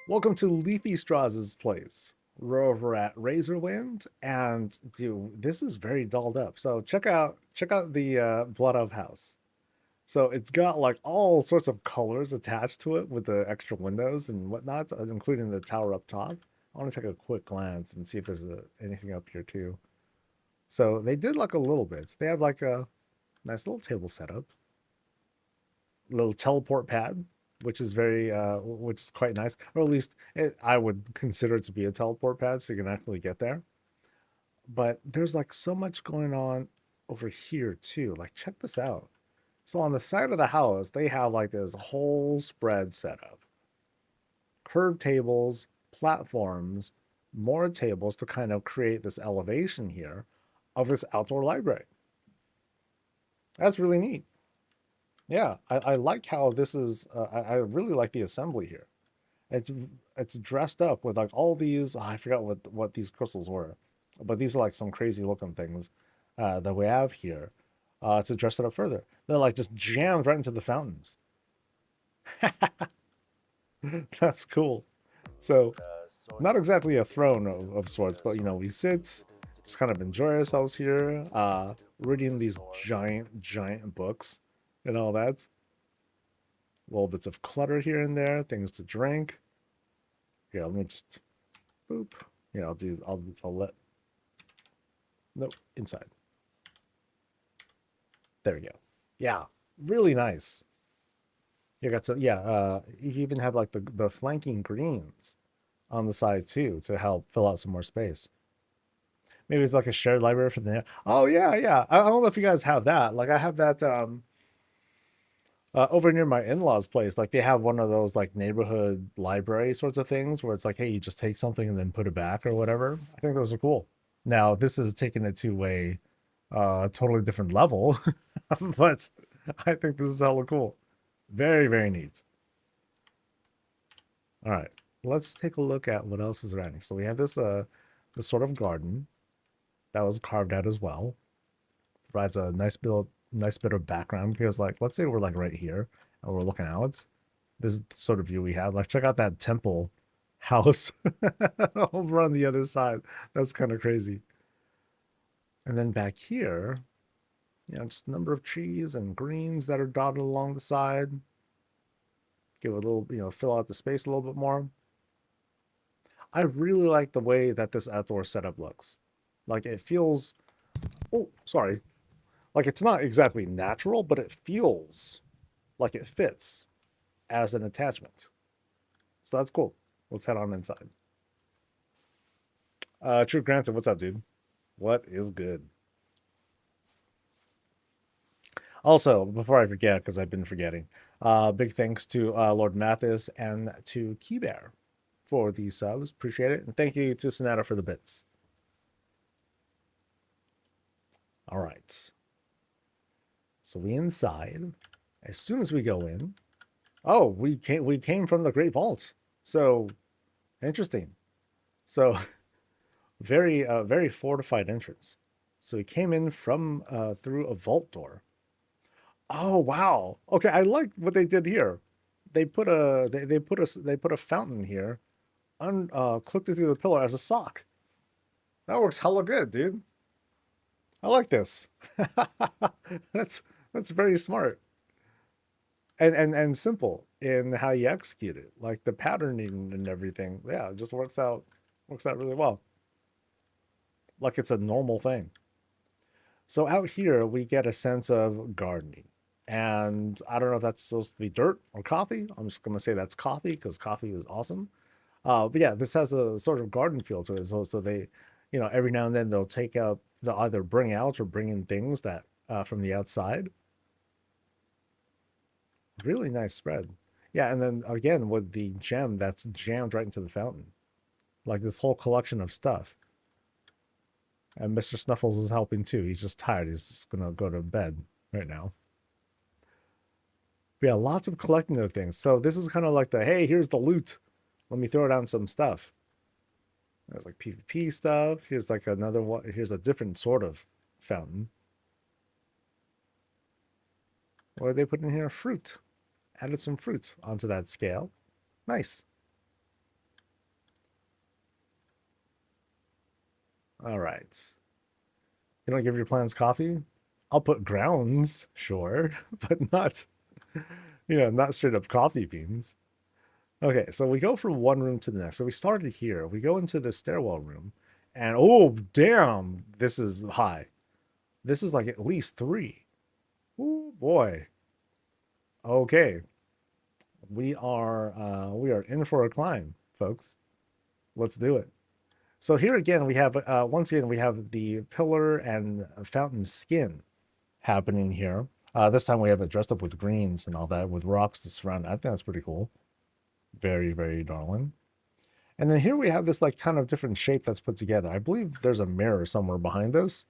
Welcome to Leafy Straw's place. We're over at Razorwind, and dude, this is very dolled up. So check out the Blood of House. So it's got like all sorts of colors attached to it with the extra windows and whatnot, including the tower up top. I want to take a quick glance and see if there's anything up here too. So they did like a little bit. They have like a nice little table setup, little teleport pad, which is which is quite nice, or at least I would consider it to be a teleport pad, so you can actually get there. But there's like so much going on over here too. Like check this out. So on the side of the house, they have like this whole spread set up. Curved tables, platforms, more tables to kind of create this elevation here of this outdoor library. That's really neat. Yeah, I like how this is, I really like the assembly here. It's dressed up with like all these, I forgot what these crystals were, but these are like some crazy looking things that we have here to dress it up further. They're like just jammed right into the fountains. That's cool. So, not exactly a throne of sorts, but we sit, just kind of enjoy ourselves here, reading these giant books and all that. Little bits of clutter here and there, things to drink. Here, let me just boop. Here, I'll let, nope, inside. There we go. Yeah, really nice. You got some, yeah, you even have like the flanking greens on the side too to help fill out some more space. Maybe it's like a shared library for the, oh yeah, yeah. I don't know if you guys have that. Like I have that over near my in-laws place. Like they have one of those like neighborhood library sorts of things where it's like, hey, you just take something and then put it back or whatever. I think those are cool. Now this is taking it to a totally different level, but I think this is hella cool. Very, very neat. All right, let's take a look at what else is around here. So we have this sort of garden that was carved out as well. Provides a nice bit of background because like let's say we're like right here and we're looking out. This is the sort of view we have. Like check out that temple house over on the other side. That's kind of crazy. And then back here, just a number of trees and greens that are dotted along the side. Give it a little, fill out the space a little bit more. I really like the way that this outdoor setup looks. Like it feels, oh, sorry. Like it's not exactly natural, but it feels like it fits as an attachment. So that's cool. Let's head on inside. True Granted, what's up, dude? What is good? Also, before I forget, because I've been forgetting, big thanks to Lord Matthysse and to Keybear for these subs. Appreciate it. And thank you to Sonata for the bits. All right. So we inside. As soon as we go in, oh, we came from the Great Vault. So interesting. So very fortified entrance. So we came in from through a vault door. Oh wow. Okay, I like what they did here. They put a fountain here, clipped it through the pillar as a sock. That works hella good, dude. I like this. that's very smart. And simple in how you execute it. Like the patterning and everything. Yeah, it just works out really well. Like it's a normal thing. So out here we get a sense of gardening. And I don't know if that's supposed to be dirt or coffee. I'm just gonna say that's coffee because coffee is awesome. But yeah, this has a sort of garden feel to it. So they, every now and then they'll either bring out or bring in things that from the outside. Really nice spread. Yeah, and then again with the gem that's jammed right into the fountain. Like this whole collection of stuff. And Mr. Snuffles is helping too. He's just tired. He's just gonna go to bed right now. But yeah, lots of collecting of things. So this is kind of like the, hey, here's the loot. Let me throw down some stuff. There's like PvP stuff. Here's like another one. Here's a different sort of fountain. What did they put in here? Fruit. Added some fruit onto that scale. Nice. All right. You don't give your plants coffee? I'll put grounds, sure, but not, not straight up coffee beans. Okay, so we go from one room to the next. So we started here. We go into the stairwell room. And oh, damn, this is high. This is like at least 3. Oh, boy. Okay. We are in for a climb, folks. Let's do it. So here again, we have, once again, we have the pillar and fountain skin happening here. This time we have it dressed up with greens and all that with rocks to surround it. I think that's pretty cool. Very, very darling. And then here we have this like kind of different shape that's put together. I believe there's a mirror somewhere behind this,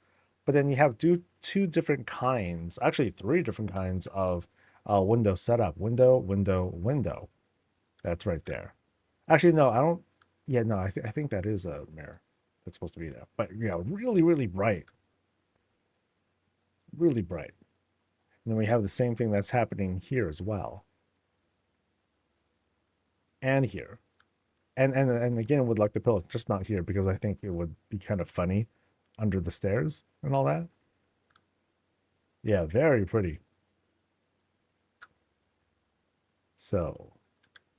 but then you have two different kinds, actually 3 different kinds of window setup. Window, window, window. That's right there. Actually, no, I don't. Yeah, no, I think that is a mirror that's supposed to be there. But, really, really bright. Really bright. And then we have the same thing that's happening here as well. And here. And again, with like the pillow, just not here because I think it would be kind of funny under the stairs and all that. Yeah, very pretty. So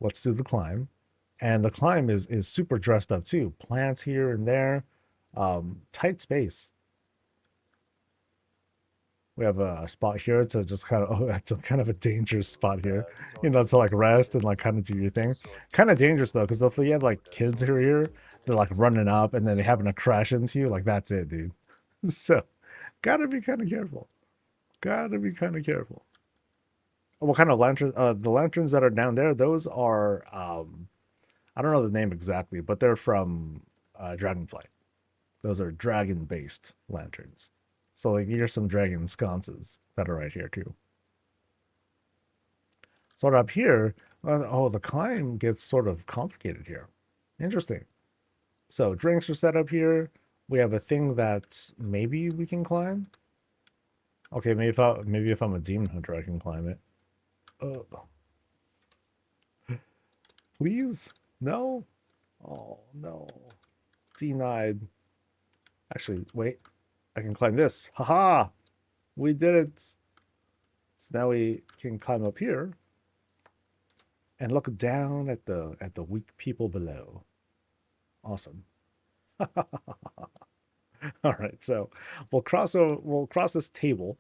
let's do the climb. And the climb is super dressed up too. Plants here and there. Tight space. We have a spot here to just kind of, it's kind of a dangerous spot here, to like rest and like kind of do your thing. Kind of dangerous though, because if you have like kids who are here, they're like running up and then they happen to crash into you, like that's it, dude. So, gotta be kind of careful. Gotta be kind of careful. What kind of lantern? The lanterns that are down there, those are, I don't know the name exactly, but they're from Dragonflight. Those are dragon-based lanterns. So like here's some dragon sconces that are right here too. So up here, oh, the climb gets sort of complicated here. Interesting. So drinks are set up here. We have a thing that maybe we can climb. Okay, maybe if I'm a demon hunter, I can climb it. Please? No? Oh, no. Denied. Actually, wait. I can climb this. Haha! We did it! So now we can climb up here. and look down at the weak people below. Awesome. All right, so we'll cross this table.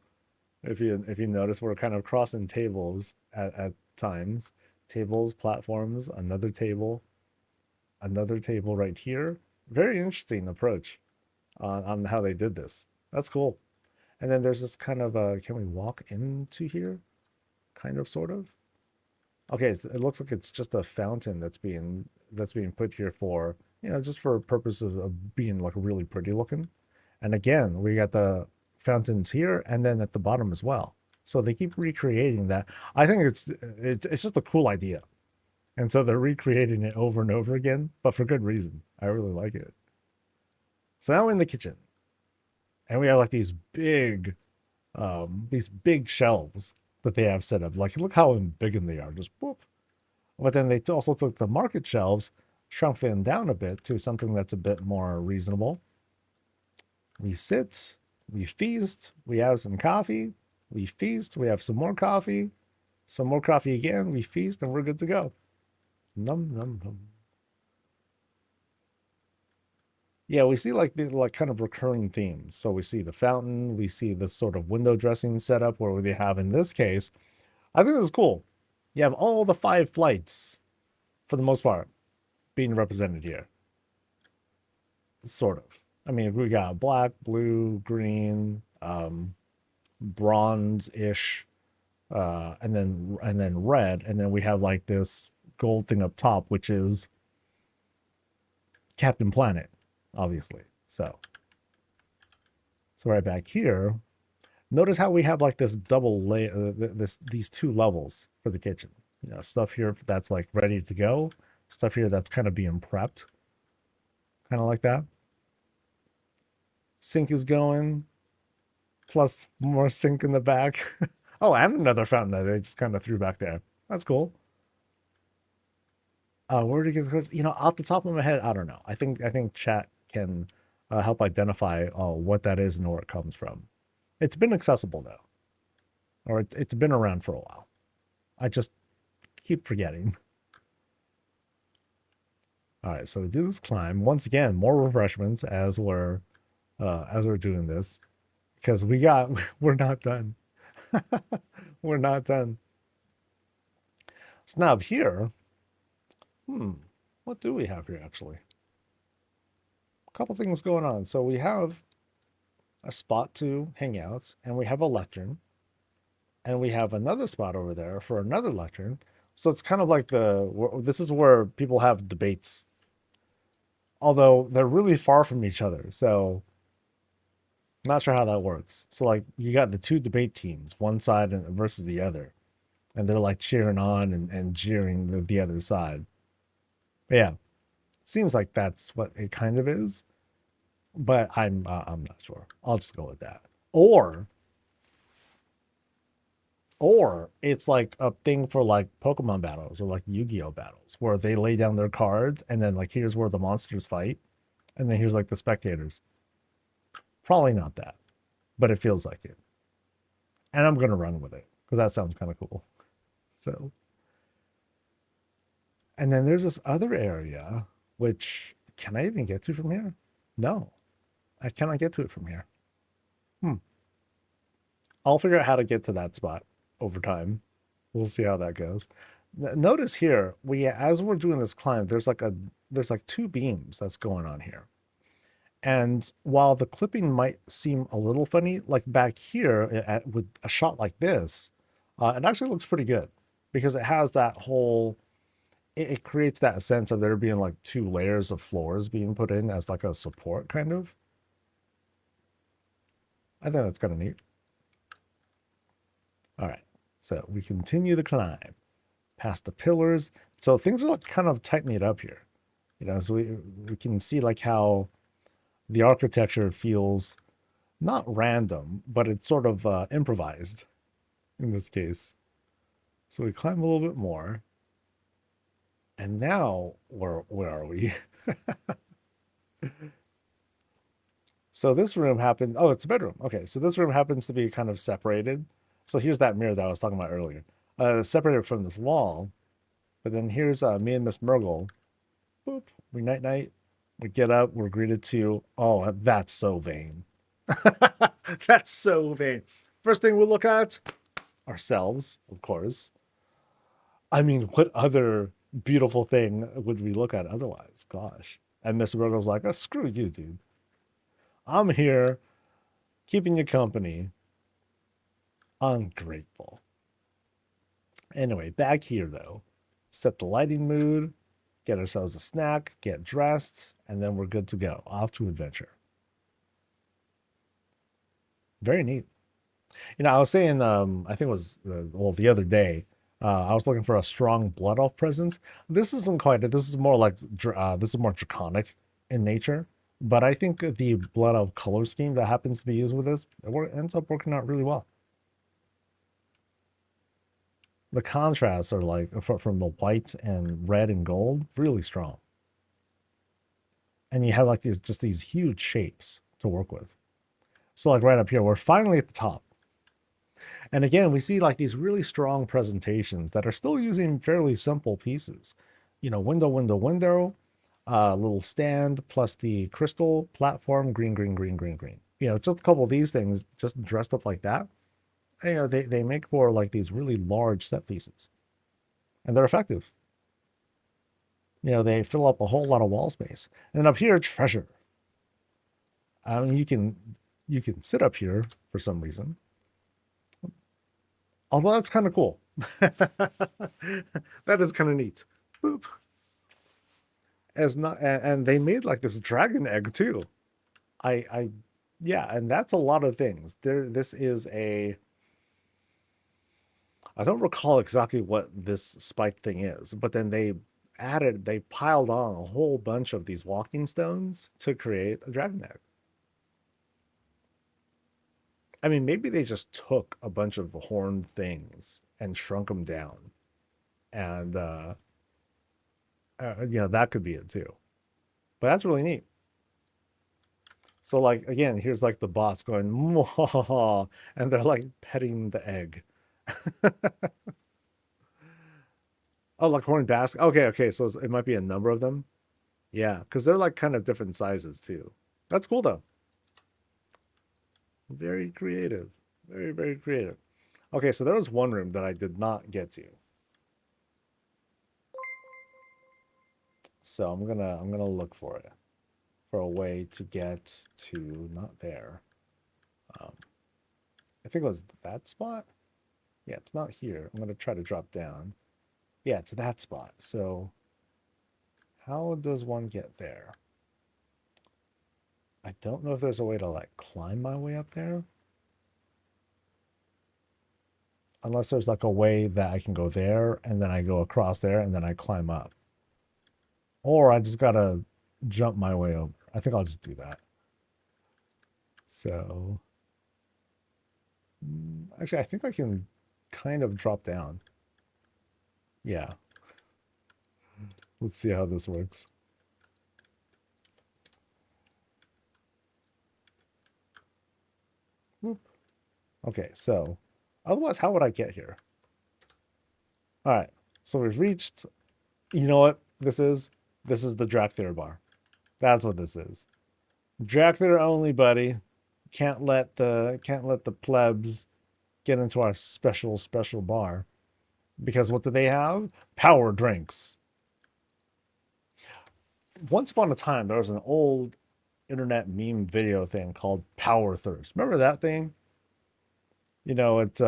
If you notice, we're kind of crossing tables at times. Tables, platforms, another table right here. Very interesting approach on how they did this. That's cool. And then there's this kind of can we walk into here? Kind of, sort of. Okay, so it looks like it's just a fountain that's being put here for, just for purposes of being like really pretty looking. And again, we got the fountains here and then at the bottom as well. So they keep recreating that. I think it's just a cool idea. And so they're recreating it over and over again, but for good reason. I really like it. So now we're in the kitchen. And we have like these big shelves that they have set up. Like, look how big they are. Just whoop. But then they also took the market shelves, shrunk them down a bit to something that's a bit more reasonable. We sit, we feast, we have some coffee, we feast, we have some more coffee again, we feast, and we're good to go. Num num num. Yeah, we see like the kind of recurring themes. So we see the fountain, we see this sort of window dressing setup where they have, in this case, I think this is cool. You have all the 5 flights, for the most part, being represented here. Sort of. I mean, we got black, blue, green, bronze-ish, and then red, and then we have like this gold thing up top, which is Captain Planet, obviously. So right back here, notice how we have like this double layer, these 2 levels for the kitchen. Stuff here that's like ready to go, stuff here that's kind of being prepped, kind of like that. Sink is going, plus more sink in the back. Oh, and another fountain that I just kind of threw back there. That's cool. Where to get the off the top of my head, I don't know. I think chat can help identify what that is and where it comes from. It's been accessible though, or it's been around for a while. I just keep forgetting. All right, so we do this climb once again. More refreshments as we're doing this, because we're not done. We're not done. So now here, what do we have here actually? A couple things going on. So we have a spot to hang out, and we have a lectern, and we have another spot over there for another lectern. So it's kind of like this is where people have debates, although they're really far from each other. So not sure how that works. So like you got the 2 debate teams, one side versus the other, and they're like cheering on and jeering the other side. But yeah, seems like that's what it kind of is, but I'm not sure. I'll just go with that. Or it's like a thing for like Pokemon battles or like Yu-Gi-Oh battles where they lay down their cards and then like here's where the monsters fight, and then here's like the spectators. Probably not that, but it feels like it. And I'm gonna run with it because that sounds kind of cool. So, and then there's this other area, which can I even get to from here? No, I cannot get to it from here. I'll figure out how to get to that spot over time. We'll see how that goes. Notice here, as we're doing this climb, there's like 2 beams that's going on here. And while the clipping might seem a little funny, like back here with a shot like this, it actually looks pretty good because it has that whole, it creates that sense of there being like 2 layers of floors being put in as like a support kind of. I think that's kind of neat. All right, so we continue the climb past the pillars. So things are like kind of tightening it up here. So we can see like how the architecture feels not random, but it's sort of improvised in this case. So we climb a little bit more. And now, where are we? So this room happened, oh, it's a bedroom. Okay, so this room happens to be kind of separated. So here's that mirror that I was talking about earlier. Separated from this wall. But then here's me and Miss Murgle. Boop. We night. We get up. We're greeted to, oh, that's so vain. That's so vain. First thing we look at, ourselves, of course. I mean, what other beautiful thing would we look at otherwise? Gosh. And Miss Murgle's like, oh, screw you, dude. I'm here keeping you company. Ungrateful. Anyway, back here though. Set the lighting mood, get ourselves a snack, get dressed, and then we're good to go. Off to adventure. Very neat. You know, I was saying, I think it was, well, the other day, I was looking for a strong blood elf presence. This isn't quite it. This is more like, this is more draconic in nature. But I think the blood elf color scheme that happens to be used with this, it ends up working out really well. The contrasts are like, from the white and red and gold, really strong. And you have like these huge shapes to work with. So like right up here, we're finally at the top. And again, we see like these really strong presentations that are still using fairly simple pieces. You know, window, little stand, plus the crystal platform, green. You know, just a couple of these things just dressed up like that. You know, they make for like these really large set pieces. And they're effective. You know, they fill up a whole lot of wall space. And up here, treasure. I mean, you can sit up here for some reason. Although that's kind of cool. That is kind of neat. Boop. And they made like this dragon egg too. Yeah, and that's a lot of things. This is a, I don't recall exactly what this spike thing is, but then they piled on a whole bunch of these walking stones to create a dragon egg. I mean, maybe they just took a bunch of the horned things and shrunk them down. And, you know, that could be it too. But that's really neat. So, like, again, here's like the boss going, Mwah, and they're like petting the egg. Oh, like horned basket. Okay. So it might be a number of them. Yeah, because they're like kind of different sizes too. That's cool though. Very creative. Very creative. Okay, so there was one room that I did not get to. So I'm gonna look for it. For a way to get to, not there. I think it was that spot. Yeah, it's not here. I'm gonna try to drop down. Yeah, it's that spot. So how does one get there? I don't know if there's a way to like climb my way up there. Unless there's like a way that I can go there and then I go across there and then I climb up. Or I just gotta jump my way over. I think I'll just do that. So actually, I think I can kind of drop down. Yeah. Let's see how this works. Whoop. Okay, so otherwise, how would I get here? All right, so we've reached, you know what this is? This is the Drac Theater bar. That's what this is. Drac Theater only, buddy. Can't let the plebs get into our special bar. Because what do they have? Power drinks. Once upon a time, there was an old internet meme video thing called Power Thirst. Remember that thing? You know, it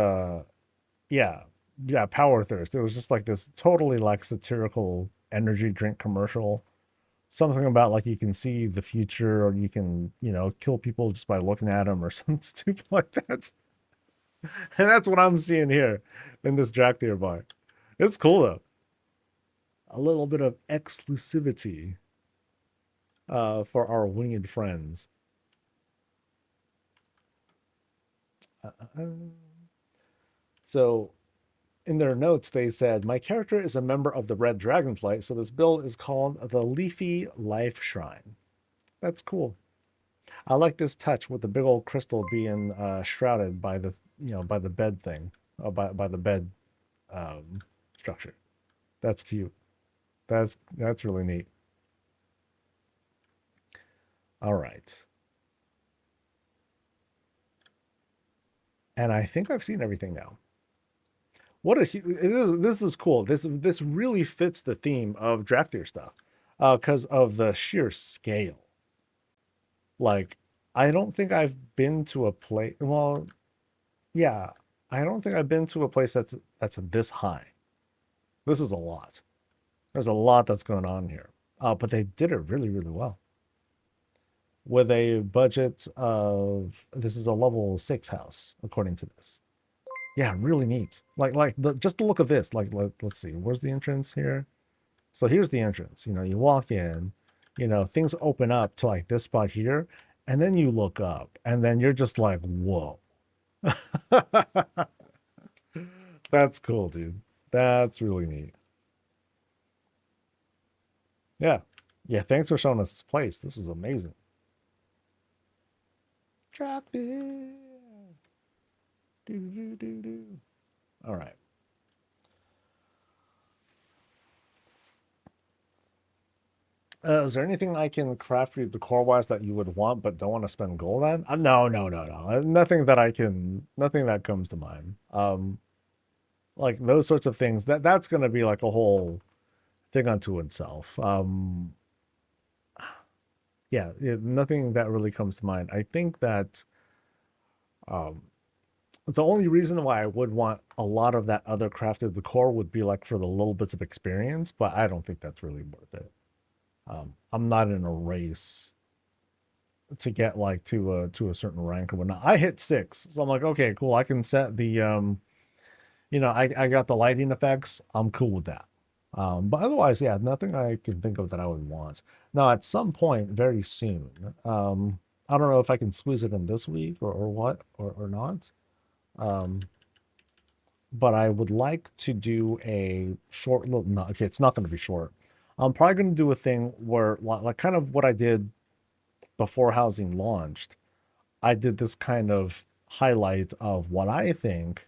yeah, Power Thirst. It was just like this totally like satirical energy drink commercial. Something about like you can see the future or you can, you know, kill people just by looking at them or something stupid like that. And that's what I'm seeing here in this Drac Theater bar. It's cool though. A little bit of exclusivity for our winged friends. So in their notes, they said, my character is a member of the Red Dragonflight, so this build is called the Leafy Life Shrine. That's cool. I like this touch with the big old crystal being shrouded by the, you know, by the bed thing, by the bed structure. That's cute. That's really neat. All right. And I think I've seen everything now. What a this is cool. This really fits the theme of draftier stuff, because of the sheer scale. Like, I don't think I've been to a place. Well, yeah, I don't think I've been to a place that's this high. This is a lot. There's a lot that's going on here. But they did it really, really well with a budget of, this is a level 6 house according to this. Yeah, really neat. Like just the look of this. Like, let's see, where's the entrance here? So here's the entrance. You know, you walk in, you know, things open up to like this spot here, and then you look up, and then you're just like, whoa. That's cool, dude. That's really neat. Yeah. Yeah, thanks for showing us this place. This was amazing. Drop it. Do, do, do, do. All right. Is there anything I can craft for you decor-wise that you would want but don't want to spend gold on? No, no, no, no. Nothing that I can, nothing that comes to mind. Like those sorts of things, that's going to be like a whole thing unto itself. Yeah, nothing that really comes to mind. I think that um, the only reason why I would want a lot of that other crafted decor would be like for the little bits of experience, but I don't think that's really worth it. I'm not in a race to get like to a certain rank or whatnot. I hit 6, so I'm like, okay, cool. I can set the you know, I got the lighting effects. I'm cool with that. But otherwise, yeah, nothing I can think of that I would want. Now, at some point, very soon, I don't know if I can squeeze it in this week or what or not. Um, but I would like to do a short little. No, okay, it's not going to be short. I'm probably going to do a thing where, like, kind of what I did before housing launched. I did this kind of highlight of what I think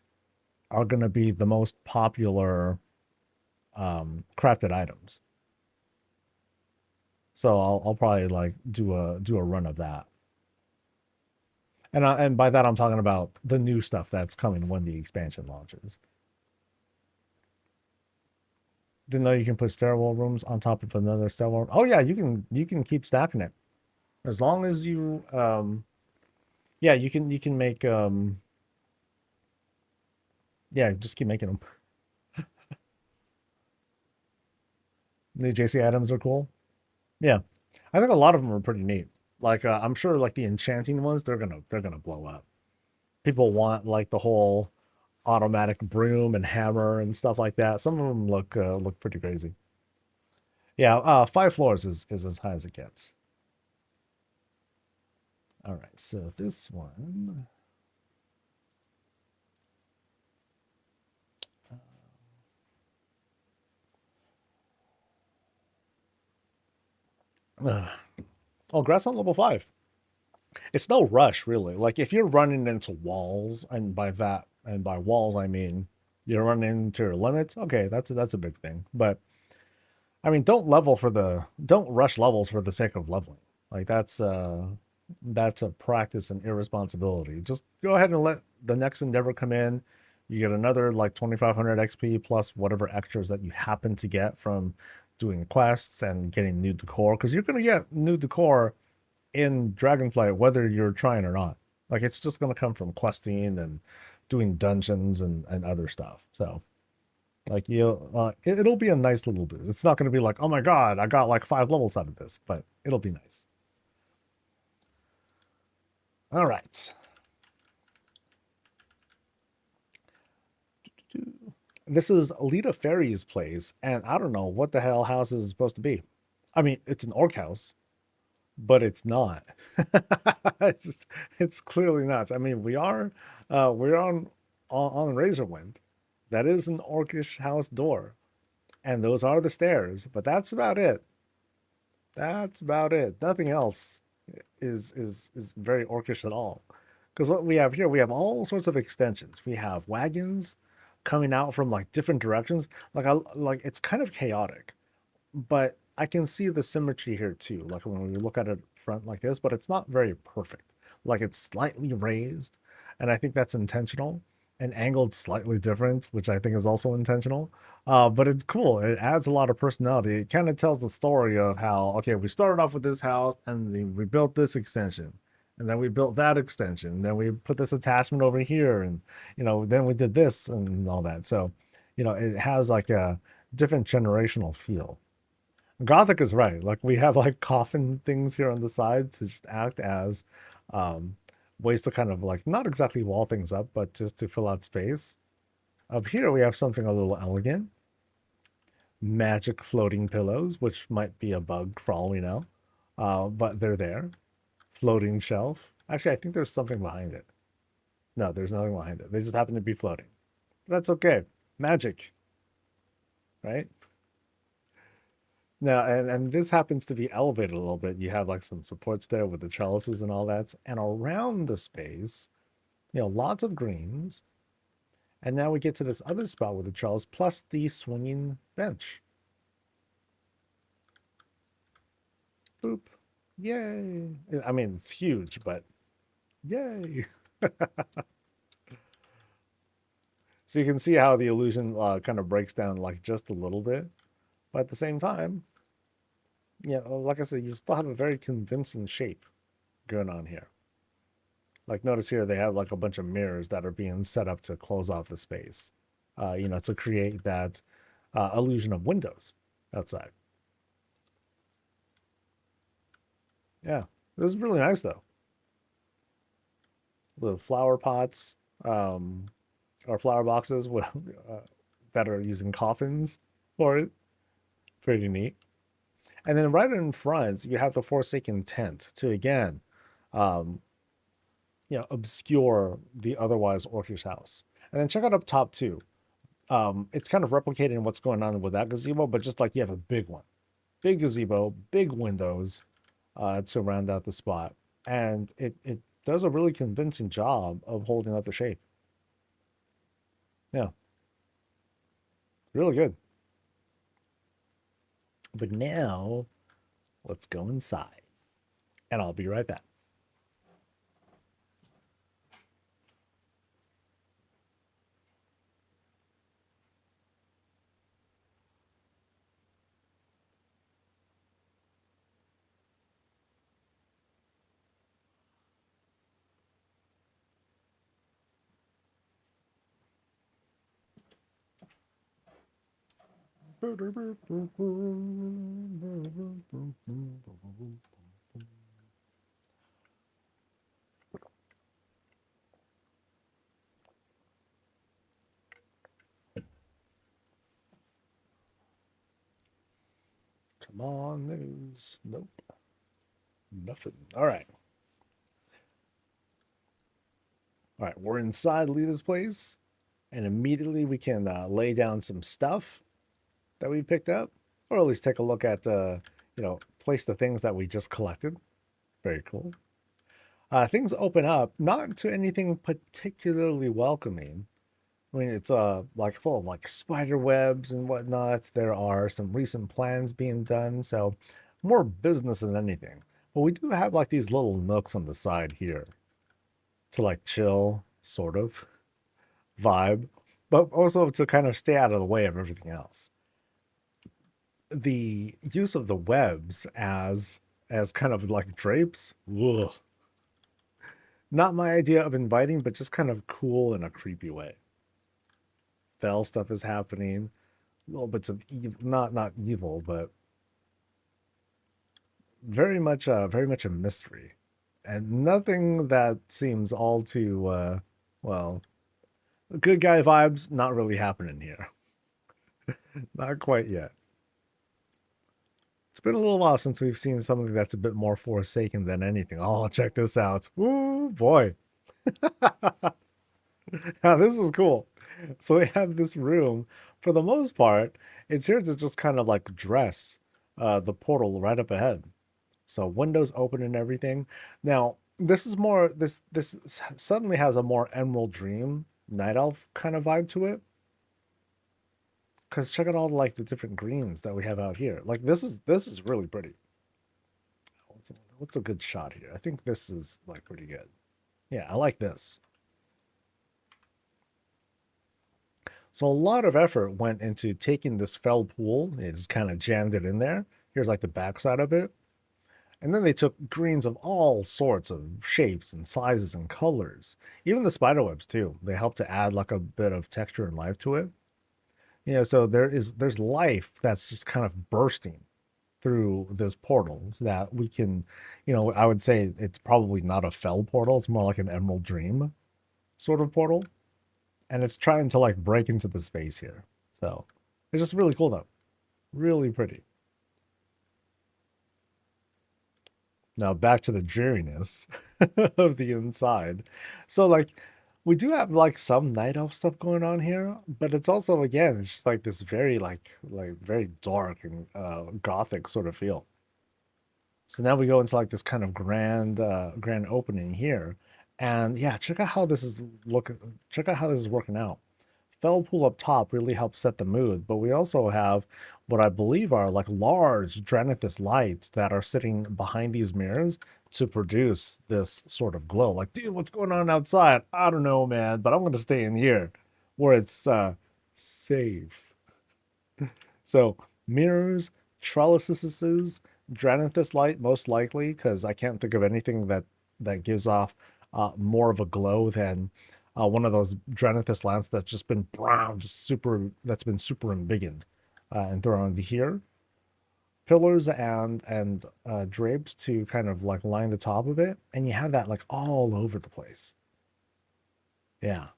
are going to be the most popular crafted items. So I'll probably like do a run of that. And by that I'm talking about the new stuff that's coming when the expansion launches. Didn't know you can put stairwell rooms on top of another stairwell room. Oh yeah, you can keep stacking it. As long as you yeah, you can make yeah, just keep making them. The JC items are cool. Yeah. I think a lot of them are pretty neat. Like I'm sure like the enchanting ones, they're gonna blow up. People want like the whole automatic broom and hammer and stuff like that. Some of them look pretty crazy. Yeah, 5 floors is as high as it gets. All right, so this one. Oh, grass on level 5. It's no rush, really. Like if you're running into walls, and by walls I mean you're running into your limits. Okay, that's a big thing. But I mean, don't rush levels for the sake of leveling. Like that's a practice and irresponsibility. Just go ahead and let the next endeavor come in. You get another like 2500 XP plus whatever extras that you happen to get from doing quests and getting new decor, because you're going to get new decor in Dragonflight whether you're trying or not. Like it's just going to come from questing and doing dungeons and other stuff. So like it'll be a nice little boost. It's not going to be like, oh my god, I got like 5 levels out of this, but it'll be nice. All right. This is Alita Fair's place, and I don't know what the hell house is supposed to be. I mean, it's an orc house, but it's not. It's clearly not. I mean, we're on Razorwind. That is an orcish house door, and those are the stairs. But that's about it. That's about it. Nothing else is very orcish at all. Because what we have here, we have all sorts of extensions. We have wagons, coming out from like different directions. Like it's kind of chaotic, but I can see the symmetry here too. Like when we look at it front like this, but it's not very perfect. Like it's slightly raised, and I think that's intentional, and angled slightly different, which I think is also intentional. But it's cool. It adds a lot of personality. It kind of tells the story of how, okay, we started off with this house and we built this extension, and then we built that extension, and then we put this attachment over here, and then we did this and all that. So, it has like a different generational feel. Gothic is right. Like we have like coffin things here on the side to just act as um, ways to kind of like not exactly wall things up, but just to fill out space. Up here we have something a little elegant. Magic floating pillows, which might be a bug for all we know. But they're there. Floating shelf. Actually, I think there's something behind it. No, there's nothing behind it. They just happen to be floating. That's okay. Magic. Right? Now, and this happens to be elevated a little bit. You have like some supports there with the trellises and all that. And around the space, lots of greens. And now we get to this other spot with the trellis plus the swinging bench. Boop. Yay. I mean, it's huge, but yay. So you can see how the illusion kind of breaks down like just a little bit. But at the same time, like I said, you still have a very convincing shape going on here. Like notice here, they have like a bunch of mirrors that are being set up to close off the space, to create that illusion of windows outside. Yeah, this is really nice though. Little flower pots, or flower boxes with, that are using coffins for it. Pretty neat. And then right in front, you have the Forsaken tent to again, um, obscure the otherwise orcish house. And then check out up top too. It's kind of replicating what's going on with that gazebo, but just like you have a big one. Big gazebo, big windows to round out the spot. And it does a really convincing job of holding up the shape. Yeah. Really good. But now, let's go inside. And I'll be right back. Come on, news. Nope. Nothing. All right. All right, we're inside Alita's place, and immediately we can lay down some stuff that we picked up, or at least take a look at, place the things that we just collected. Very cool. Things open up, not to anything particularly welcoming. I mean, it's like full of like spider webs and whatnot. There are some recent plans being done, so more business than anything. But we do have like these little nooks on the side here to like chill, sort of vibe, but also to kind of stay out of the way of everything else. The use of the webs as kind of like drapes, ugh. Not my idea of inviting, but just kind of cool in a creepy way. Fell stuff is happening, little bits of not evil, but very much a mystery, and nothing that seems all too well. Good guy vibes not really happening here. Not quite yet. It's been a little while since we've seen something that's a bit more forsaken than anything. Oh, check this out. Ooh, boy. Now, this is cool. So we have this room. For the most part, it's here to just kind of like dress the portal right up ahead. So windows open and everything. Now, this is this suddenly has a more Emerald Dream Night Elf kind of vibe to it. Because check out all like the different greens that we have out here. Like this is really pretty. What's a good shot here? I think this is like pretty good. Yeah, I like this. So a lot of effort went into taking this fell pool. It just kind of jammed it in there. Here's like the backside of it. And then they took greens of all sorts of shapes and sizes and colors. Even the spider webs too. They help to add like a bit of texture and life to it. So there's life that's just kind of bursting through this portal so that we can, I would say it's probably not a fell portal. It's more like an emerald dream sort of portal. And it's trying to like break into the space here. So it's just really cool though. Really pretty. Now back to the dreariness of the inside. So like we do have like some night elf stuff going on here, but it's also again it's just like this very like very dark and gothic sort of feel. So now we go into like this kind of grand opening here. And yeah, check out how this is looking. Check out how this is working out. Fell pool up top really helps set the mood, but we also have what I believe are like large Dranithus lights that are sitting behind these mirrors to produce this sort of glow. Like, dude, what's going on outside? I don't know, man, but I'm going to stay in here where it's safe. So mirrors, trellises, Dranithus light, most likely, because I can't think of anything that gives off more of a glow than one of those Dranithus lamps that's just been brown, that's been super embiggened and thrown into here. Pillars and drapes to kind of like line the top of it, and you have that like all over the place. Yeah.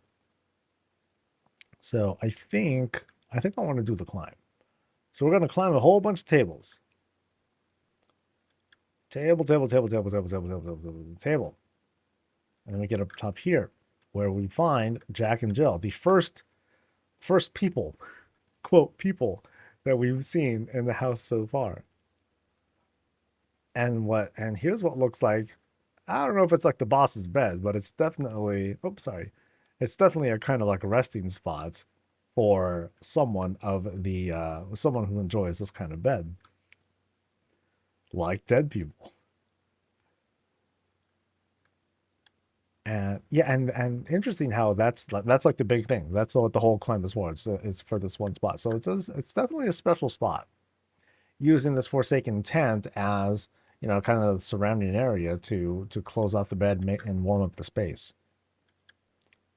So I think I want to do the climb. So we're going to climb a whole bunch of tables. Table. And then we get up top here where we find Jack and Jill, the first people, quote, people that we've seen in the house so far. And here's what looks like, I don't know if it's like the boss's bed, but it's definitely, it's definitely a kind of like a resting spot for someone who enjoys this kind of bed. Like dead people. And yeah, and interesting how that's like the big thing. That's what the whole climb is for. It's for this one spot. So it's definitely a special spot. Using this Forsaken tent as, kind of the surrounding area to close off the bed and warm up the space.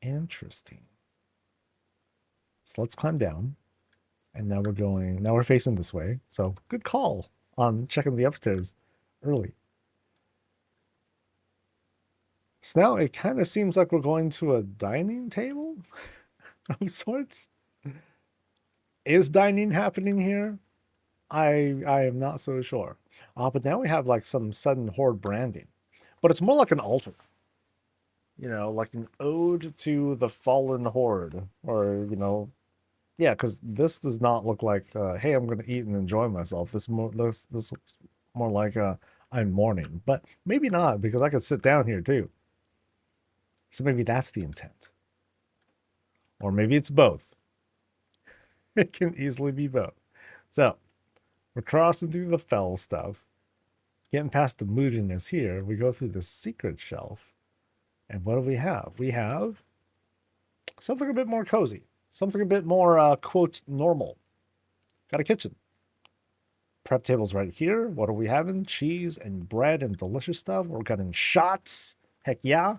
Interesting. So let's climb down. And now we're facing this way. So good call on checking the upstairs early. So now it kind of seems like we're going to a dining table of sorts. Is dining happening here? I am not so sure. But now we have like some sudden horde branding. But it's more like an altar. Like an ode to the fallen horde. Or, yeah, because this does not look like, hey, I'm going to eat and enjoy myself. This looks more like I'm mourning. But maybe not, because I could sit down here too. So maybe that's the intent. Or maybe it's both. It can easily be both. So we're crossing through the fell stuff. Getting past the moodiness here, we go through the secret shelf. And what do we have? We have something a bit more cozy. Something a bit more, quote, normal. Got a kitchen. Prep table's right here. What are we having? Cheese and bread and delicious stuff. We're getting shots. Heck yeah.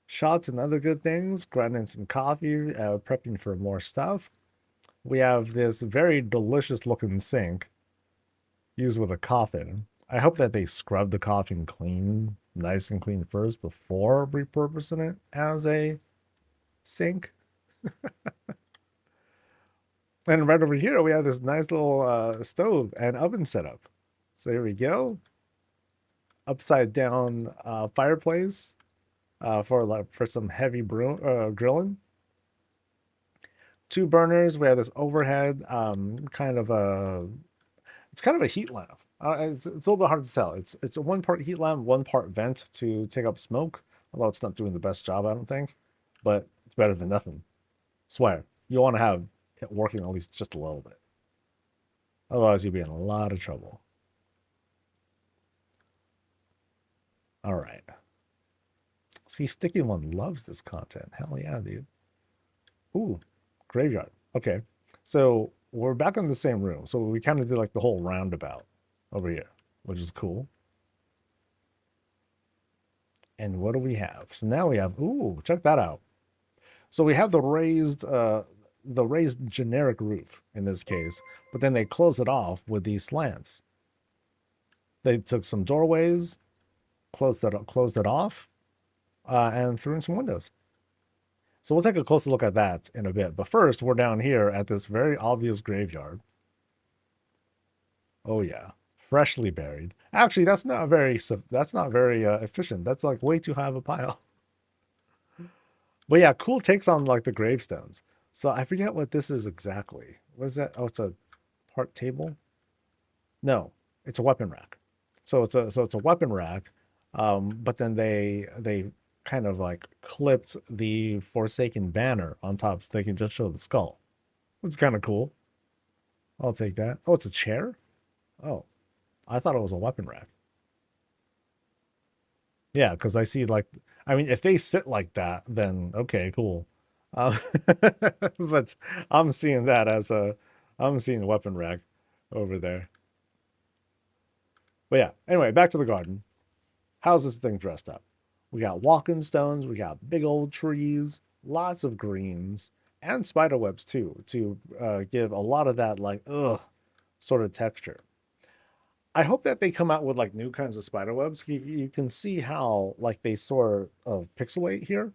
Shots and other good things. Grinding some coffee. Prepping for more stuff. We have this very delicious looking sink. Used with a coffin. I hope that they scrub the coffin clean. Nice and clean first before repurposing it as a sink. And right over here, we have this nice little stove and oven setup. So here we go. Upside down fireplace for some heavy grilling. 2 burners. We have this overhead it's kind of a heat lamp. It's a little bit hard to tell. It's a 1 part heat lamp, 1 part vent to take up smoke. Although it's not doing the best job, I don't think. But it's better than nothing. Swear. You want to have it working at least just a little bit. Otherwise, you'd be in a lot of trouble. All right. See, Sticky One loves this content. Hell yeah, dude. Ooh, graveyard. Okay. So we're back in the same room. So we kind of did like the whole roundabout over here, which is cool. And what do we have? So now we have, ooh, check that out. So we have the raised generic roof in this case, but then they close it off with these slants. They took some doorways, closed it off, and threw in some windows. So we'll take a closer look at that in a bit. But first, we're down here at this very obvious graveyard. Oh yeah, freshly buried. Actually, that's not very efficient. That's like way too high of a pile. But yeah, cool takes on like the gravestones. So I forget what this is exactly. What is that? Oh, it's a part table. No, it's a weapon rack. So it's a weapon rack. But then they kind of like clipped the Forsaken banner on top so they can just show the skull. It's kind of cool. I'll take that. Oh, it's a chair? Oh, I thought it was a weapon rack. Yeah, because I see like, I mean, if they sit like that, then okay, cool. Uh, but I'm seeing that as I'm seeing a weapon rack over there. But yeah, anyway, back to the garden. How's this thing dressed up? We got walking stones, we got big old trees, lots of greens, and spider webs too, to give a lot of that like ugh sort of texture. I hope that they come out with like new kinds of spider webs. You can see how like they sort of pixelate here.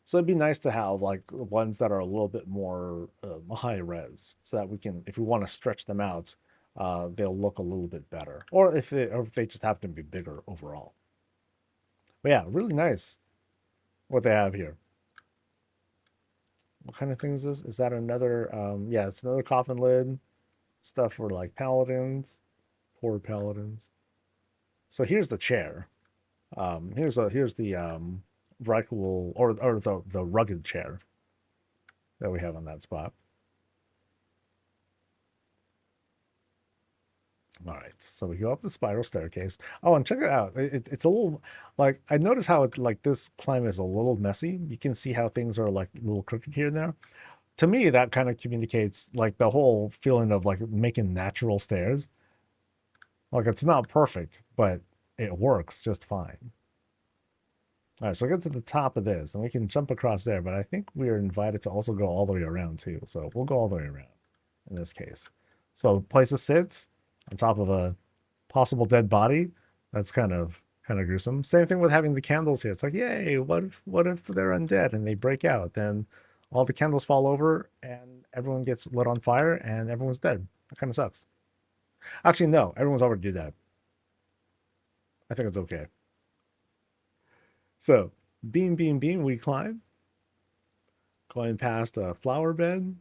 So it'd be nice to have like ones that are a little bit more high res, so that we can, if we want to stretch them out, they'll look a little bit better. Or if they just happen to be bigger overall. But yeah, really nice what they have here. What kind of things is this? Is that another? Yeah, it's another coffin lid. Stuff for like paladins, poor paladins. So here's the chair. Here's the Vrykul or the rugged chair that we have on that spot. All right, so we go up the spiral staircase. Oh, and check it out. It's a little like I notice how it like this climb is a little messy. You can see how things are like a little crooked here and there. To me, that kind of communicates like the whole feeling of like making natural stairs. Like it's not perfect, but it works just fine. All right, so we get to the top of this, and we can jump across there, but I think we are invited to also go all the way around too. So we'll go all the way around in this case. So place to sit on top of a possible dead body. That's kind of gruesome. Same thing with having the candles here. It's like, yay, what if they're undead and they break out? Then all the candles fall over and everyone gets lit on fire and everyone's dead. That kind of sucks. Actually, no, everyone's already dead. I think it's okay. So, beam, we climb. Going past a flower bed.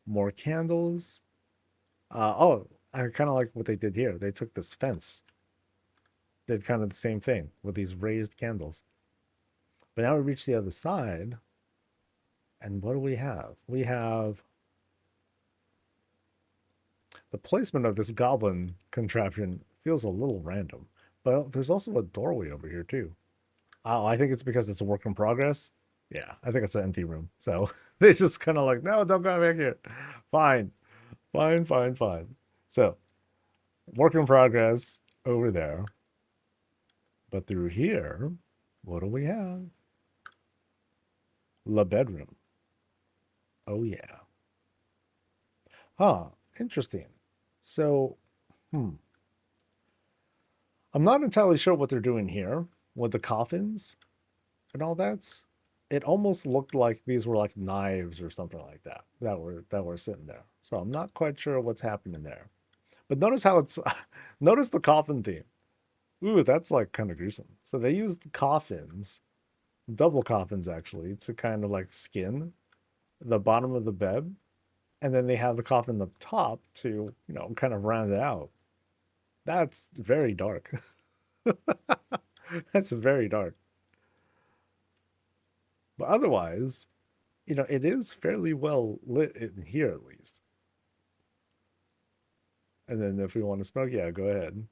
More candles. Oh, I kind of like what they did here. They took this fence. Did kind of the same thing with these raised candles. But now we reach the other side. And what do we have? We have the placement of this goblin contraption feels a little random. But there's also a doorway over here too. Oh, I think it's because it's a work in progress. Yeah, I think it's an empty room. So they just kind of like, no, don't go back here. Fine. So work in progress over there. But through here, what do we have? The bedroom. Oh yeah. Huh, interesting. So, I'm not entirely sure what they're doing here with the coffins and all that. It almost looked like these were like knives or something like that that were sitting there. So I'm not quite sure what's happening there. But notice how it's notice the coffin theme. Ooh, that's like kind of gruesome. So they used coffins, double coffins actually, to kind of like skin the bottom of the bed. And then they have the coffin up top to, kind of round it out. That's very dark. That's very dark. But otherwise, you know, it is fairly well lit in here at least. And then if we want to smoke, yeah, go ahead.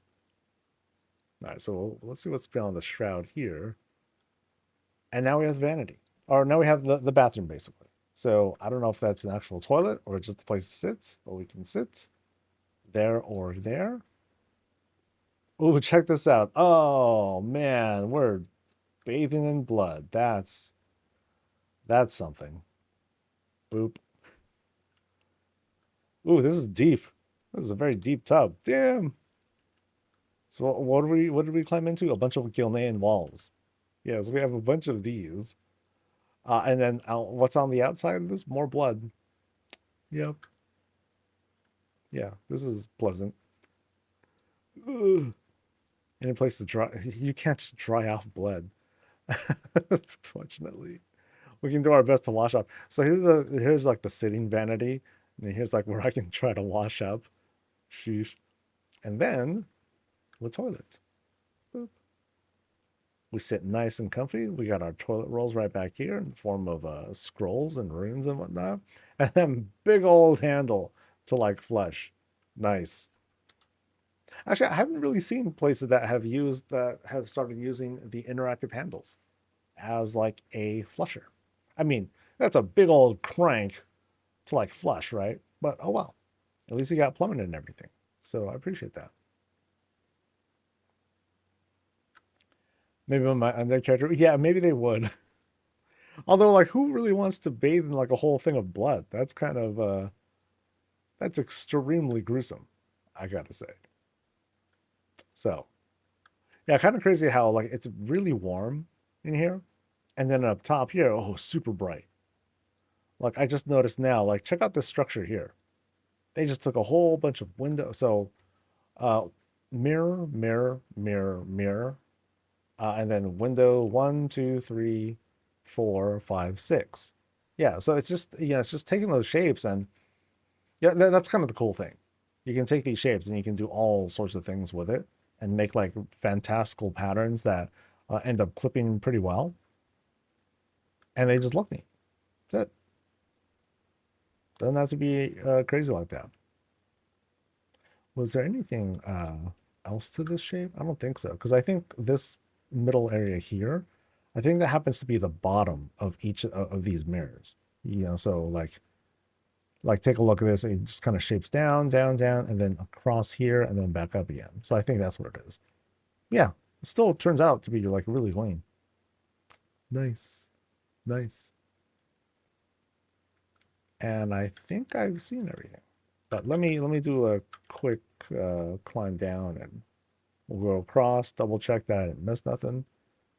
All right, so let's see what's beyond the shroud here. And now we have vanity. Or now we have the bathroom, basically. So I don't know if that's an actual toilet or just a place to sit, but we can sit there or there. Oh, check this out. Oh, man, we're bathing in blood. That's something. Boop. Ooh, this is deep. This is a very deep tub. Damn. So what did we climb into? A bunch of Gilnean walls. Yeah, so we have a bunch of these. And then what's on the outside of this? More blood. Yep. Yeah, this is pleasant. Ugh. Any place to dry? You can't just dry off blood. Fortunately, we can do our best to wash up. So here's like the sitting vanity, and here's like where I can try to wash up. Sheesh. And then the toilet. Boop. We sit nice and comfy. We got our toilet rolls right back here in the form of scrolls and runes and whatnot. And then big old handle to like flush. Nice. Actually, I haven't really seen places that have started using the interactive handles as like a flusher. I mean, that's a big old crank to like flush, right? But oh well. At least you got plumbing and everything. So I appreciate that. Maybe on my undead character. Yeah, maybe they would. Although, like, who really wants to bathe in like a whole thing of blood? That's kind of that's extremely gruesome, I gotta say. So yeah, kind of crazy how like it's really warm in here. And then up top here, oh, super bright. Like I just noticed now, like check out this structure here. They just took a whole bunch of windows. So mirror, mirror, mirror, mirror. And then window 1, 2, 3, 4, 5, 6. Yeah, so it's just, you know, it's just taking those shapes, and yeah, that's kind of the cool thing. You can take these shapes and you can do all sorts of things with it and make like fantastical patterns that end up clipping pretty well. And they just look neat. That's it. Doesn't have to be crazy like that. Was there anything else to this shape? I don't think so, because I think this middle area here, I think that happens to be the bottom of each of these mirrors. You know, so like take a look at this. It just kind of shapes down, down, down, and then across here, and then back up again. So I think that's what it is. Yeah, it still turns out to be like really clean. Nice, nice. And I think I've seen everything. But let me do a quick climb down, and we'll go across, double check that I didn't miss nothing.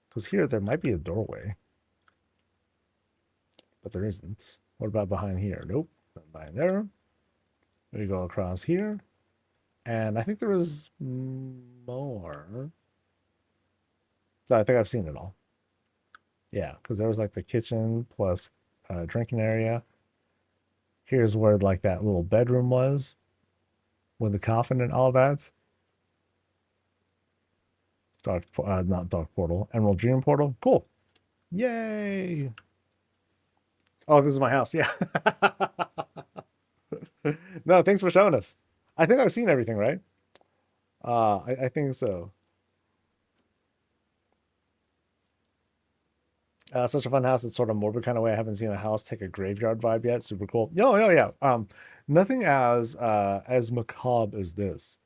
Because here there might be a doorway. But there isn't. What about behind here? Nope. Nothing behind there. We go across here. And I think there was more. So I think I've seen it all. Yeah, because there was like the kitchen plus drinking area. Here's where like that little bedroom was with the coffin and all that. Dark, not Dark Portal, Emerald Dream Portal. Cool. Yay. Oh, this is my house. Yeah. No, thanks for showing us. I think I've seen everything, right? I think so. Such a fun house. It's sort of morbid kind of way. I haven't seen a house take a graveyard vibe yet. Super cool. Yeah. Nothing as macabre as this.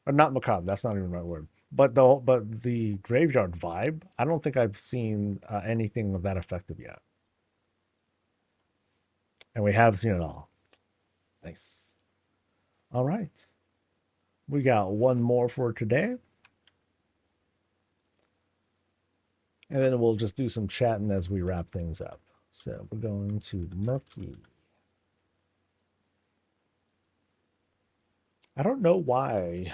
Or not macabre. That's not even the right word. But the graveyard vibe, I don't think I've seen anything of that effective yet. And we have seen it all. Nice. All right. We got one more for today. And then we'll just do some chatting as we wrap things up. So we're going to Murky. I don't know why.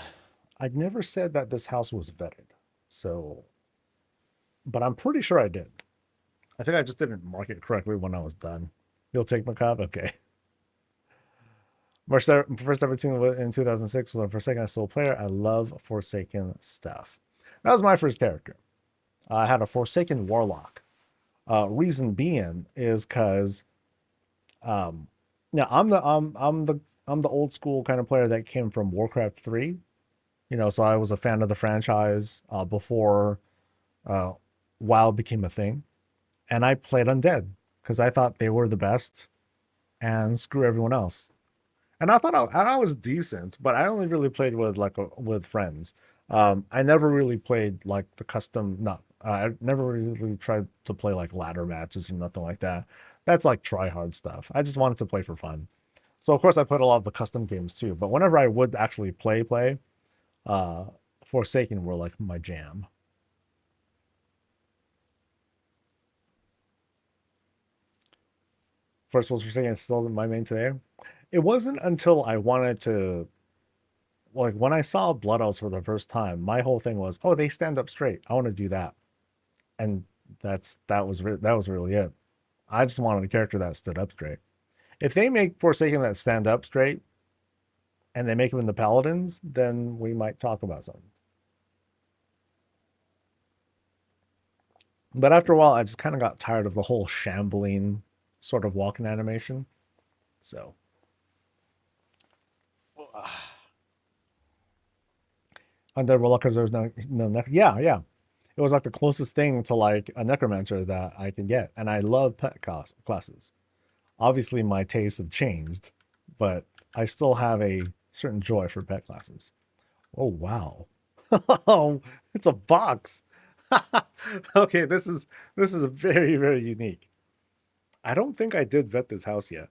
I'd never said that this house was vetted. So, but I'm pretty sure I did. I think I just didn't mark it correctly when I was done. You'll take Macabre? Okay. First ever tune in 2006 was on Forsaken Soul Player. I love Forsaken stuff. That was my first character. I had a Forsaken Warlock. Reason being is because Now I'm the old school kind of player that came from Warcraft 3. So I was a fan of the franchise before uh, WoW became a thing, and I played undead because I thought they were the best, and screw everyone else. And I was decent, but I only really played with with friends. I never really played like the custom. Not I never really tried to play like ladder matches or nothing like that. That's like try hard stuff. I just wanted to play for fun. So of course I played a lot of the custom games too. But whenever I would actually play, uh, Forsaken were like my jam. First was Forsaken is still my main today. It wasn't until I wanted to, like, when I saw Blood Elves for the first time, my whole thing was, oh, they stand up straight. I want to do that, and that was really it. I just wanted a character that stood up straight. If they make Forsaken that stand up straight, and they make them in the Paladins, then we might talk about something. But after a while, I just kind of got tired of the whole shambling sort of walking animation. So, Undead Warlock, because there's no yeah. It was like the closest thing to like a necromancer that I can get, and I love pet classes. Obviously, my tastes have changed, but I still have a certain joy for pet classes. Oh wow! Oh, it's a box. Okay, this is very unique. I don't think I did vet this house yet.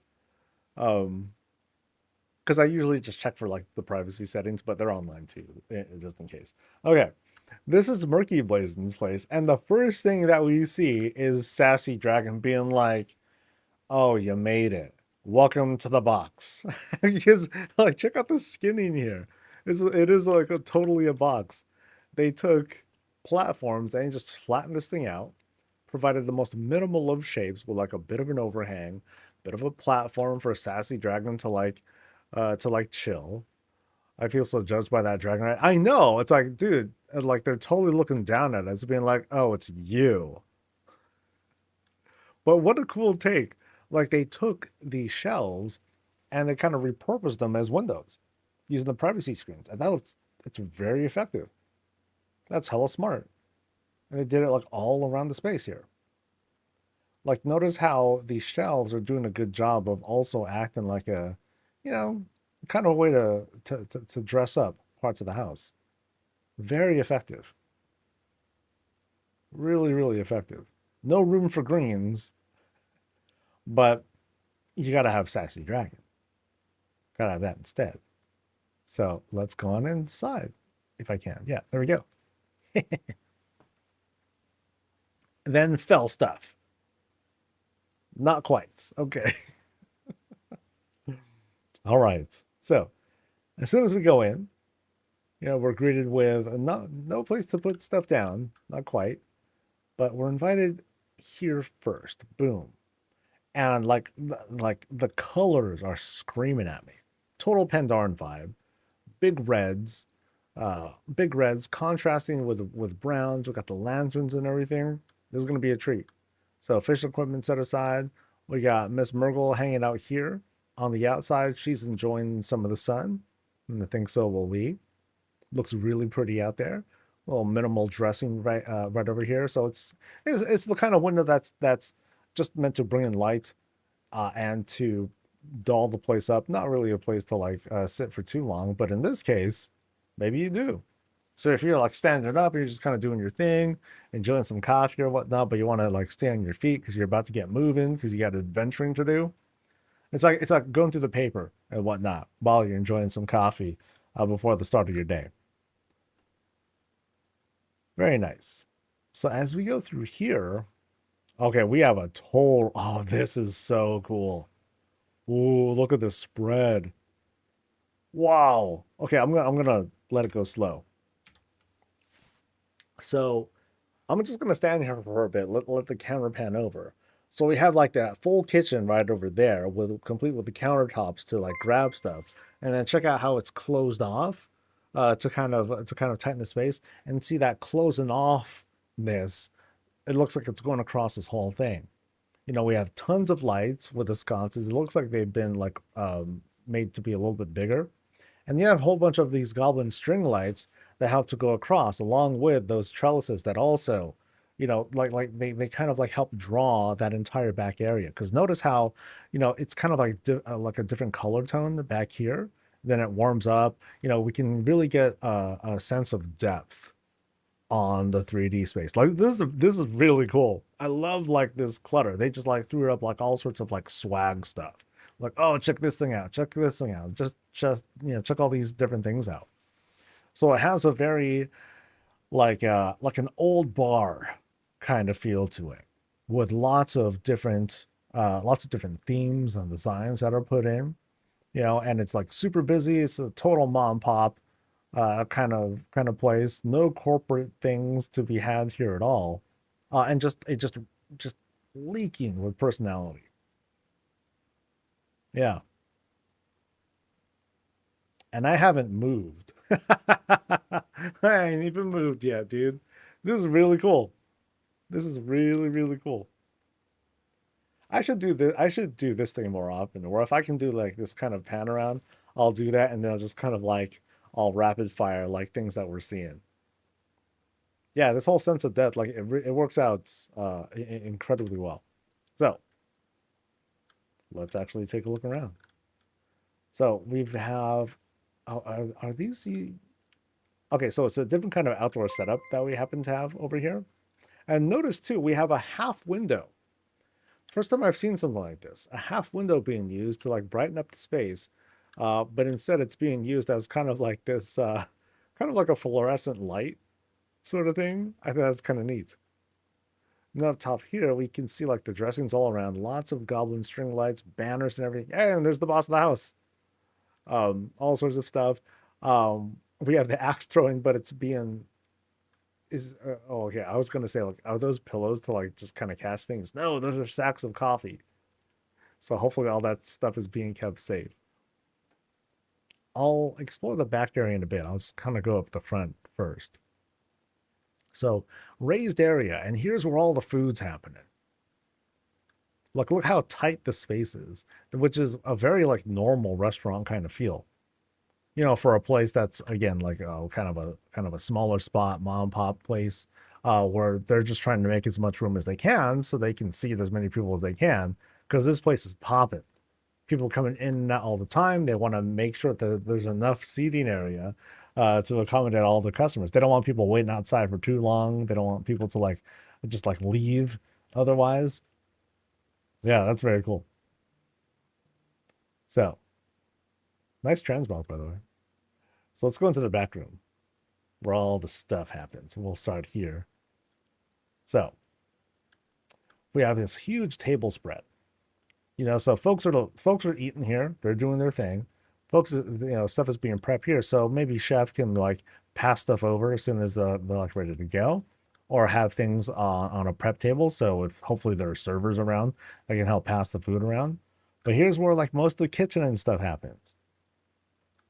Um, because I usually just check for like the privacy settings, but they're online too, just in case. Okay, this is Murky Blazen's place, and the first thing that we see is Sassy Dragon being like, "Oh, you made it. Welcome to the box." Because like, check out the skinning here. It is like a totally a box. They took platforms and just flattened this thing out, provided the most minimal of shapes with like a bit of an overhang, bit of a platform for a Sassy Dragon to like chill. I feel so judged by that dragon. I know. It's like, dude, like they're totally looking down at us, being like, "Oh, it's you." But what a cool take! Like they took these shelves and they kind of repurposed them as windows using the privacy screens, and it's very effective. That's hella smart, and they did it like all around the space here. Like notice how these shelves are doing a good job of also acting like a, you know, kind of a way to dress up parts of the house. Very effective. Really effective. No room for greens, but you gotta have Sassy Dragon. Gotta have that instead. So let's go on inside if I can. Yeah, there we go. Then fell stuff. Not quite. Okay. All right. So as soon as we go in, we're greeted with no place to put stuff down. Not quite. But we're invited here first. Boom. And like the colors are screaming at me. Total Pandaren vibe. Big reds contrasting with browns. We got the lanterns and everything. This is gonna be a treat. So official equipment set aside. We got Miss Murgle hanging out here on the outside. She's enjoying some of the sun, and I think so will we. Looks really pretty out there. A little minimal dressing right over here. So it's the kind of window that's just meant to bring in light and to doll the place up. Not really a place to like sit for too long, but in this case, maybe you do. So if you're like standing up, you're just kind of doing your thing, enjoying some coffee or whatnot, but you want to like stay on your feet because you're about to get moving because you got adventuring to do. It's like going through the paper and whatnot while you're enjoying some coffee before the start of your day. Very nice. So as we go through here, okay, we have a total. Oh, this is so cool. Ooh, look at this spread. Wow. Okay, I'm gonna let it go slow. So I'm just gonna stand here for a bit. Let the camera pan over. So we have like that full kitchen right over there, with complete with the countertops to like grab stuff, and then check out how it's closed off, to kind of tighten the space, and see that closing off this. It looks like it's going across this whole thing. You know, we have tons of lights with the sconces. It looks like they've been like made to be a little bit bigger. And you have a whole bunch of these goblin string lights that have to go across along with those trellises that also, you know, they kind of like help draw that entire back area. Because notice how, you know, it's kind of like a different color tone back here. Then it warms up. You know, we can really get a sense of depth on the 3D space. Like this is really cool. I love like this clutter. They just like threw up like all sorts of like swag stuff. Like, oh, check this thing out. Check this thing out. Just you know, check all these different things out. So it has a very like an old bar kind of feel to it, with lots of different themes and designs that are put in. You know, and it's like super busy. It's a total mom and pop kind of place. No corporate things to be had here at all, and just leaking with personality. Yeah, and I haven't moved. I ain't even moved yet, dude. This is really cool. This is really cool. I should do this. I should do this thing more often. Or if I can do like this kind of pan around, I'll do that, and then I'll just kind of like all rapid fire like things that we're seeing. Yeah, this whole sense of depth, like it works out incredibly well. So let's actually take a look around. So we have, oh, are these okay? So it's a different kind of outdoor setup that we happen to have over here. And notice too, we have a half window. First time I've seen something like this, a half window being used to like brighten up the space, but instead it's being used as kind of like this, kind of like a fluorescent light sort of thing. I think that's kind of neat. And up top here, we can see like the dressings all around, lots of goblin string lights, banners and everything. And there's the boss of the house. All sorts of stuff. We have the axe throwing, but it's being oh yeah, I was gonna say like, are those pillows to like just kind of catch things? No, those are sacks of coffee. So hopefully all that stuff is being kept safe. I'll explore the back area in a bit. I'll just kind of go up the front first. So raised area, and here's where all the food's happening. Look how tight the space is, which is a very like normal restaurant kind of feel. You know, for a place that's again like kind of a smaller spot, mom and pop place, where they're just trying to make as much room as they can so they can seat as many people as they can, because this place is popping. People coming in and out all the time. They want to make sure that there's enough seating area to accommodate all the customers. They don't want people waiting outside for too long. They don't want people to like just like leave otherwise. Yeah, that's very cool. So nice transmog, by the way. So let's go into the back room where all the stuff happens. We'll start here. So we have this huge table spread. You know, so folks are eating here. They're doing their thing. Folks, you know, stuff is being prepped here. So maybe chef can like pass stuff over as soon as they're like ready to go, or have things on a prep table. So if hopefully there are servers around that can help pass the food around. But here's where like most of the kitchen and stuff happens.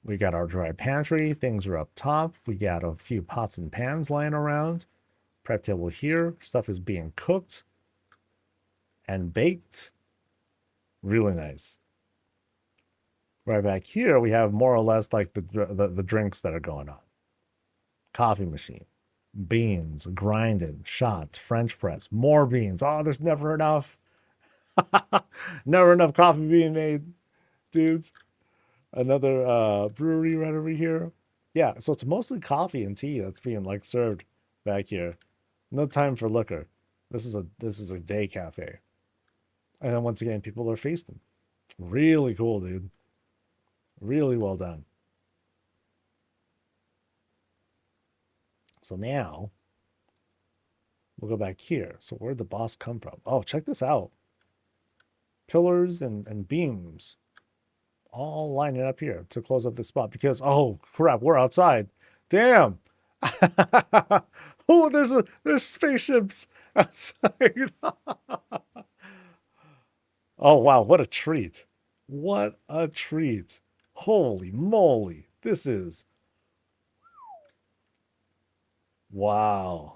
We got our dry pantry. Things are up top. We got a few pots and pans lying around. Prep table here. Stuff is being cooked and baked. Really nice. Right back here, we have more or less like the drinks that are going on. Coffee machine, beans, grinded, shots, French press, more beans. Oh, there's never enough. Never enough coffee being made, dudes. Another brewery right over here. Yeah, so it's mostly coffee and tea that's being like served back here. No time for liquor. This is a day cafe. And then once again, people are feasting. Really cool, dude. Really well done. So now we'll go back here. So where'd the boss come from? Oh, check this out. Pillars and beams all lining up here to close up the spot because, oh crap, we're outside. Damn. Oh, there's spaceships outside. Oh wow, what a treat. What a treat. Holy moly. This is wow.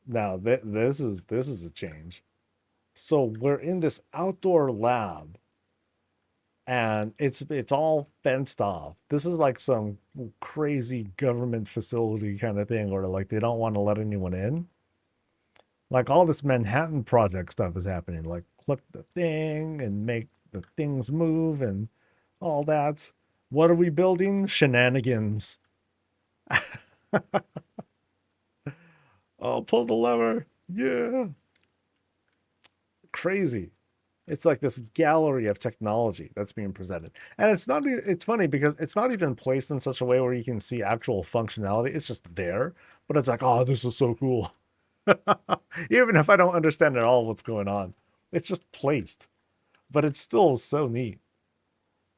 Now this is a change. So we're in this outdoor lab and it's all fenced off. This is like some crazy government facility kind of thing where like they don't want to let anyone in. Like all this Manhattan Project stuff is happening. Like click the thing and make the things move and all that. What are we building? Shenanigans. Oh, pull the lever. Yeah. Crazy. It's like this gallery of technology that's being presented. And it's not, it's funny because it's not even placed in such a way where you can see actual functionality. It's just there, but it's like, oh, this is so cool. Even if I don't understand at all what's going on, it's just placed, but it's still so neat.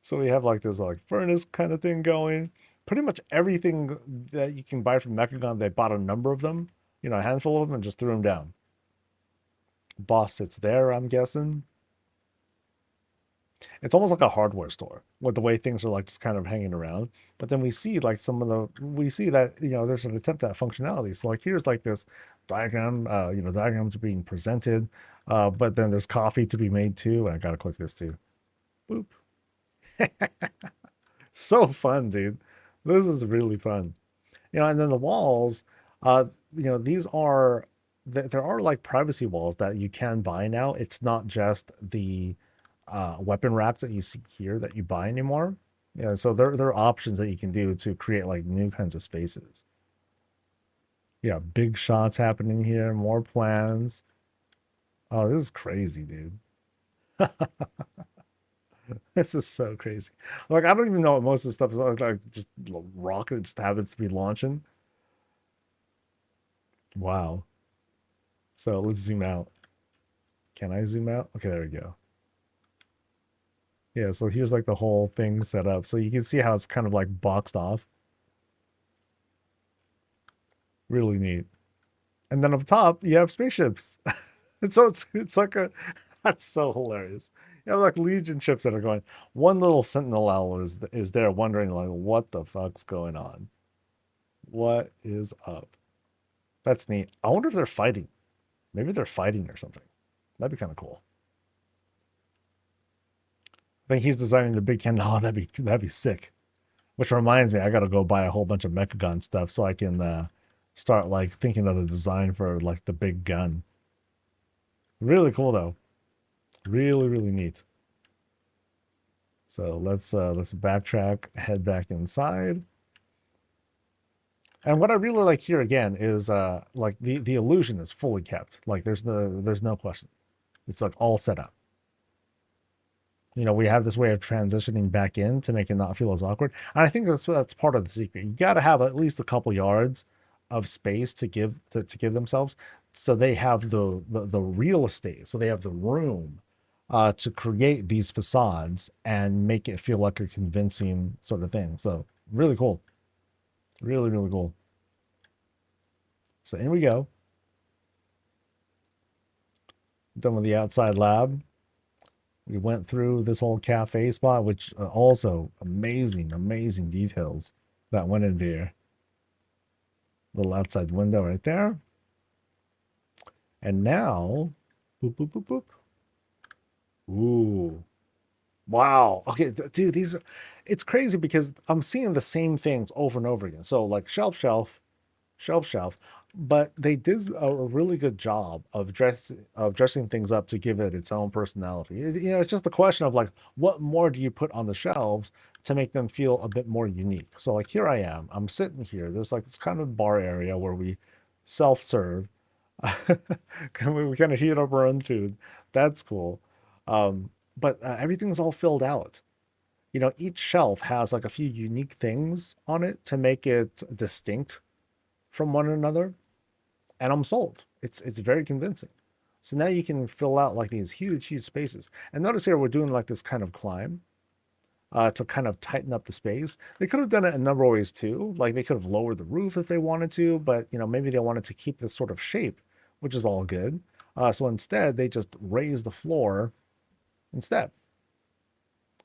So we have like this like furnace kind of thing going. Pretty much everything that you can buy from Mechagon, they bought a number of them, a handful of them, and just threw them down. Boss sits there, I'm guessing. It's almost like a hardware store with the way things are like just kind of hanging around. But then we see like we see that, there's an attempt at functionality. So like here's like this diagram, diagrams are being presented. But then there's coffee to be made too. And I gotta click this too. Boop. So fun, dude. This is really fun. And then the walls, these are, there are like privacy walls that you can buy now. It's not just the weapon racks that you see here that you buy anymore. Yeah, so there are options that you can do to create like new kinds of spaces. Yeah, big shots happening here, more plans. Oh, this is crazy, dude. This is so crazy. Like, I don't even know what most of the stuff is like, just rocket just happens to be launching. Wow. So let's zoom out. Can I zoom out? Okay, there we go. Yeah, so here's like the whole thing set up. So you can see how it's kind of like boxed off. Really neat. And then up top, you have spaceships. And so it's like a that's so hilarious. You have like Legion ships that are going. One little Sentinel owl is there wondering like what the fuck's going on? What is up? That's neat. I wonder if they're fighting. Maybe they're fighting or something. That'd be kind of cool. I think he's designing the big cannon. Oh, that'd be sick. Which reminds me, I gotta go buy a whole bunch of Mechagon stuff so I can start like thinking of the design for like the big gun. Really cool though. Really, really neat. So let's backtrack, head back inside. And what I really like here again is like the illusion is fully kept. Like there's no question. It's like all set up. We have this way of transitioning back in to make it not feel as awkward. And I think that's part of the secret. You got to have at least a couple yards of space to give themselves, so they have the real estate, so they have the room to create these facades and make it feel like a convincing sort of thing. So really cool, really really cool. So in we go. Done with the outside lab. We went through this whole cafe spot, which also amazing, amazing details that went in there. Little outside window right there. And now, boop, boop, boop, boop. Ooh. Wow. Okay, dude, it's crazy because I'm seeing the same things over and over again. So like shelf, shelf, shelf, shelf. But they did a really good job of dressing things up to give it its own personality. It's just a question of like, what more do you put on the shelves to make them feel a bit more unique? So like here I am, I'm sitting here. There's like this kind of bar area where we self-serve. We kind of heat up our own food. That's cool. But everything's all filled out. Each shelf has like a few unique things on it to make it distinct from one another, and I'm sold. It's very convincing. So now you can fill out like these huge, huge spaces. And notice here we're doing like this kind of climb to kind of tighten up the space. They could have done it a number of ways too. Like they could have lowered the roof if they wanted to, but maybe they wanted to keep this sort of shape, which is all good. So instead, they just raised the floor instead.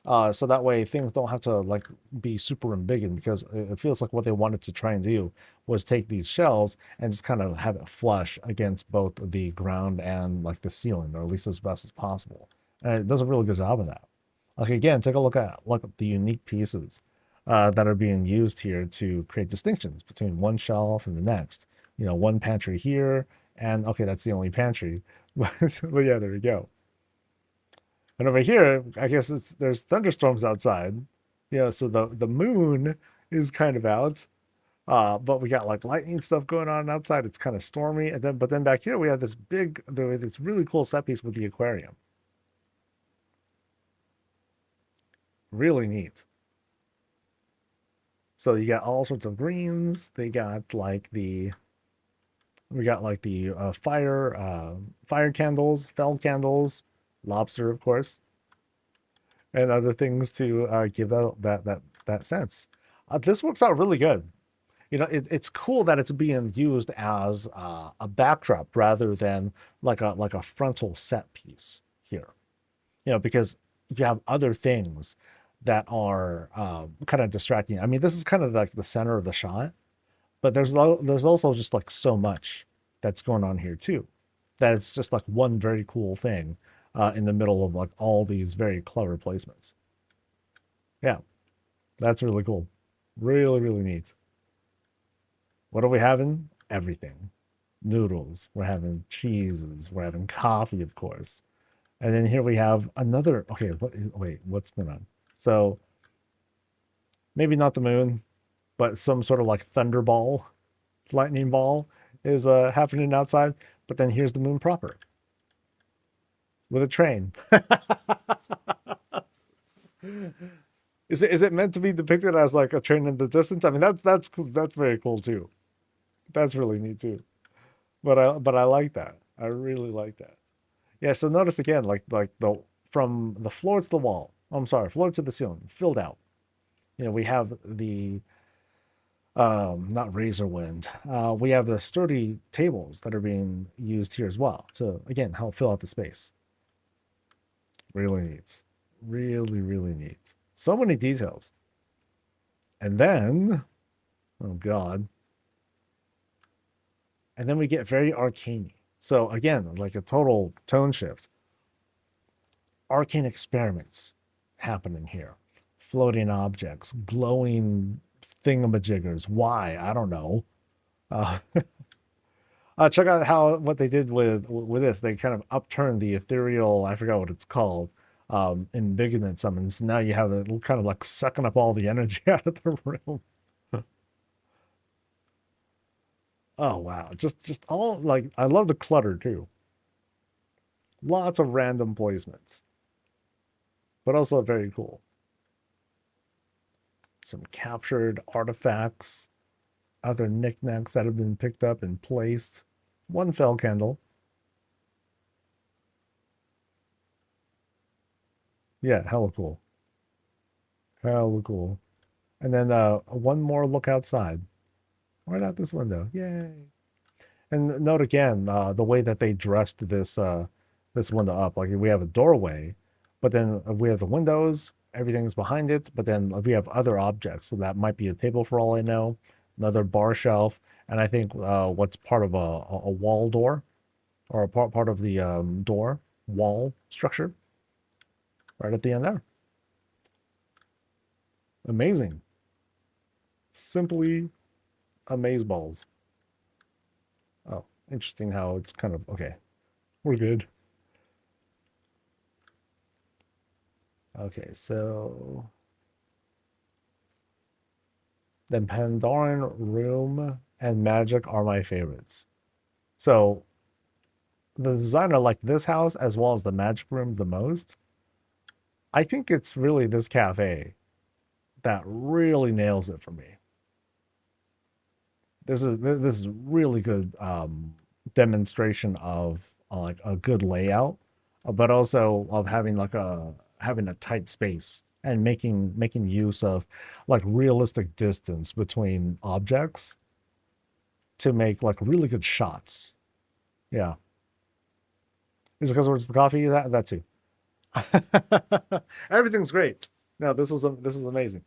So that way things don't have to like be super embiggened, because it feels like what they wanted to try and do was take these shelves and just kind of have it flush against both the ground and like the ceiling, or at least as best as possible. And it does a really good job of that. Like again, take a look at the unique pieces that are being used here to create distinctions between one shelf and the next. You know, one pantry here, and okay, that's the only pantry. But yeah, there we go. And over here, I guess there's thunderstorms outside. Yeah, so the moon is kind of out. But we got like lightning stuff going on outside. It's kind of stormy. And then back here we have this really cool set piece with the aquarium. Really neat. So you got all sorts of greens. We got like the fire candles, fell candles, lobster, of course, and other things to give out that sense. This works out really good. You know, it's cool that it's being used as a backdrop rather than like a frontal set piece here. You know, because if you have other things that are kind of distracting. I mean, this is kind of like the center of the shot, but there's also just like so much that's going on here too, that it's just like one very cool thing in the middle of like all these very clever placements. Yeah, that's really cool. Really, really neat. What are we having? Everything. Noodles. We're having cheeses. We're having coffee, of course. And then here we have another. Okay, wait, what's going on? So maybe not the moon, but some sort of like thunderball, lightning ball is happening outside. But then here's the moon proper with a train. Is it meant to be depicted as like a train in the distance? I mean, that's cool. That's very cool too. That's really neat too. But I like that. I really like that. Yeah. So notice again, like the from the floor to the wall. I'm sorry, floor to the ceiling, filled out. You know, we have the not razor wind. We have the sturdy tables that are being used here as well to again help fill out the space. Really neat. Really, really neat. So many details. And then, oh God. And then we get very arcane. So again, like a total tone shift. Arcane experiments happening here. Floating objects, glowing thingamajiggers. Why? I don't know. Uh, check out what they did with this. They kind of upturned the ethereal. I forgot what it's called. In bigger summons. Now you have it kind of like sucking up all the energy out of the room. Oh wow, just all like I love the clutter too. Lots of random placements, but also very cool. Some captured artifacts, other knickknacks that have been picked up and placed. One fell candle. Yeah, hella cool. Hella cool. And then one more look outside. Right out this window. Yay. And note again the way that they dressed this window up. Like we have a doorway, but then we have the windows, everything's behind it, but then we have other objects. So that might be a table for all I know, another bar shelf, and I think what's part of a wall door, or a part of the door wall structure right at the end there. Amazing. Simply amazeballs. Oh, interesting how it's kind of okay. We're good. Okay, so then Pandaren room and magic are my favorites. So the designer liked this house as well as the magic room the most. I think it's really this cafe that really nails it for me. This is really good demonstration of like a good layout, but also of having a tight space and making use of like realistic distance between objects to make like really good shots. Yeah. Is it because it's the coffee? That too. Everything's great. No, this was amazing.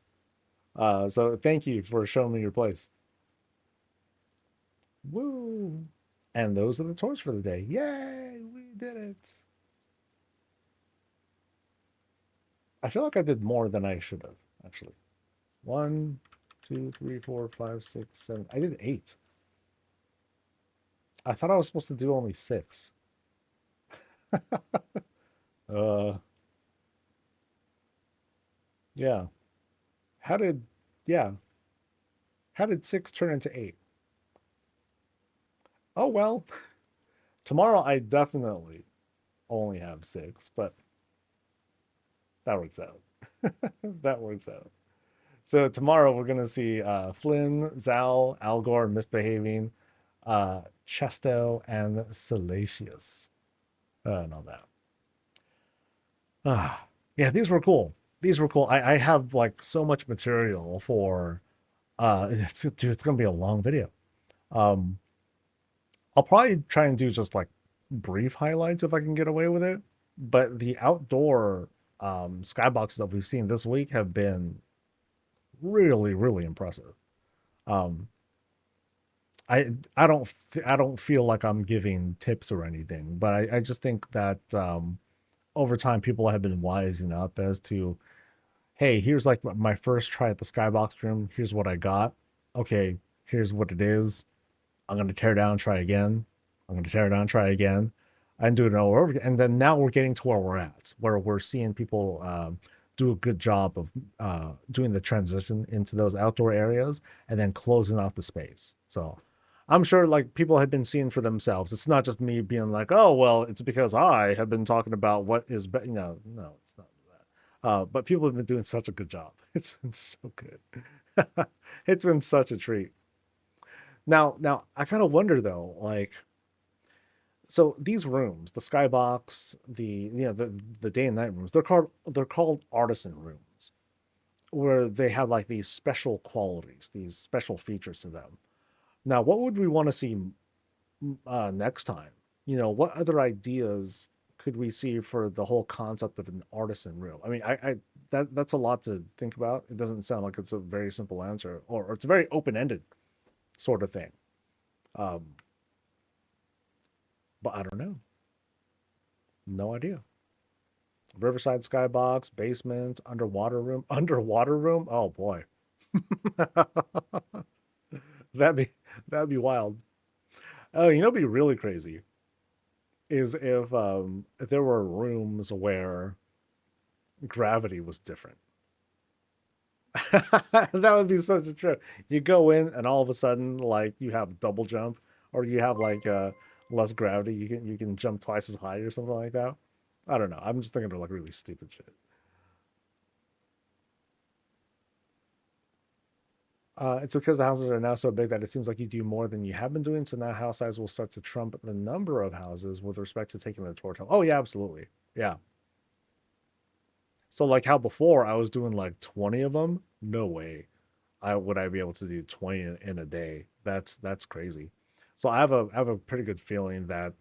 So thank you for showing me your place. Woo! And those are the tours for the day. Yay! We did it. I feel like I did more than I should have, actually. 1, 2, 3, 4, 5, 6, 7. I did 8. I thought I was supposed to do only 6. uh, yeah. How did, yeah. How did 6 turn into 8? Oh, well. Tomorrow I definitely only have 6, but that works out. That works out. So tomorrow we're gonna see Flynn, Zal, Algor misbehaving, Chesto, and Salacious, and all that. Yeah, these were cool. These were cool. I have like so much material for dude, it's gonna be a long video. Um, I'll probably try and do just like brief highlights if I can get away with it. But the outdoor skyboxes that we've seen this week have been really, really impressive. Um, I don't feel like I'm giving tips or anything, but I just think that over time people have been wising up as to, hey, here's like my first try at the skybox room. Here's what I got. Okay, here's what it is. I'm gonna tear down, try again. I'm gonna tear down, try again, and do it over again. And then now we're getting to where we're at, where we're seeing people do a good job of doing the transition into those outdoor areas and then closing off the space. So I'm sure like people have been seeing for themselves. It's not just me being like, oh well, it's because I have been talking about what is better. No, no, it's not that. But people have been doing such a good job. It's been so good. It's been such a treat. Now I kind of wonder though, like, so these rooms, the skybox, the day and night rooms, they're called artisan rooms, where they have like these special qualities, these special features to them. Now, what would we want to see next time? What other ideas could we see for the whole concept of an artisan room? I mean, that's a lot to think about. It doesn't sound like it's a very simple answer, or it's a very open-ended sort of thing. Um, but I don't know. No idea. Riverside skybox, basement, underwater room, underwater room. Oh boy, that'd be that'd be wild. Oh, what'd be really crazy is if there were rooms where gravity was different. That would be such a trip. You go in and all of a sudden, like you have double jump, or you have like less gravity. You can jump twice as high or something like that. I don't know. I'm just thinking of like really stupid shit. It's because the houses are now so big that it seems like you do more than you have been doing. So now house size will start to trump the number of houses with respect to taking the tour time. Oh yeah, absolutely. Yeah. So like how before I was doing like 20 of them. No way. I be able to do 20 in a day. That's crazy. So I have a pretty good feeling that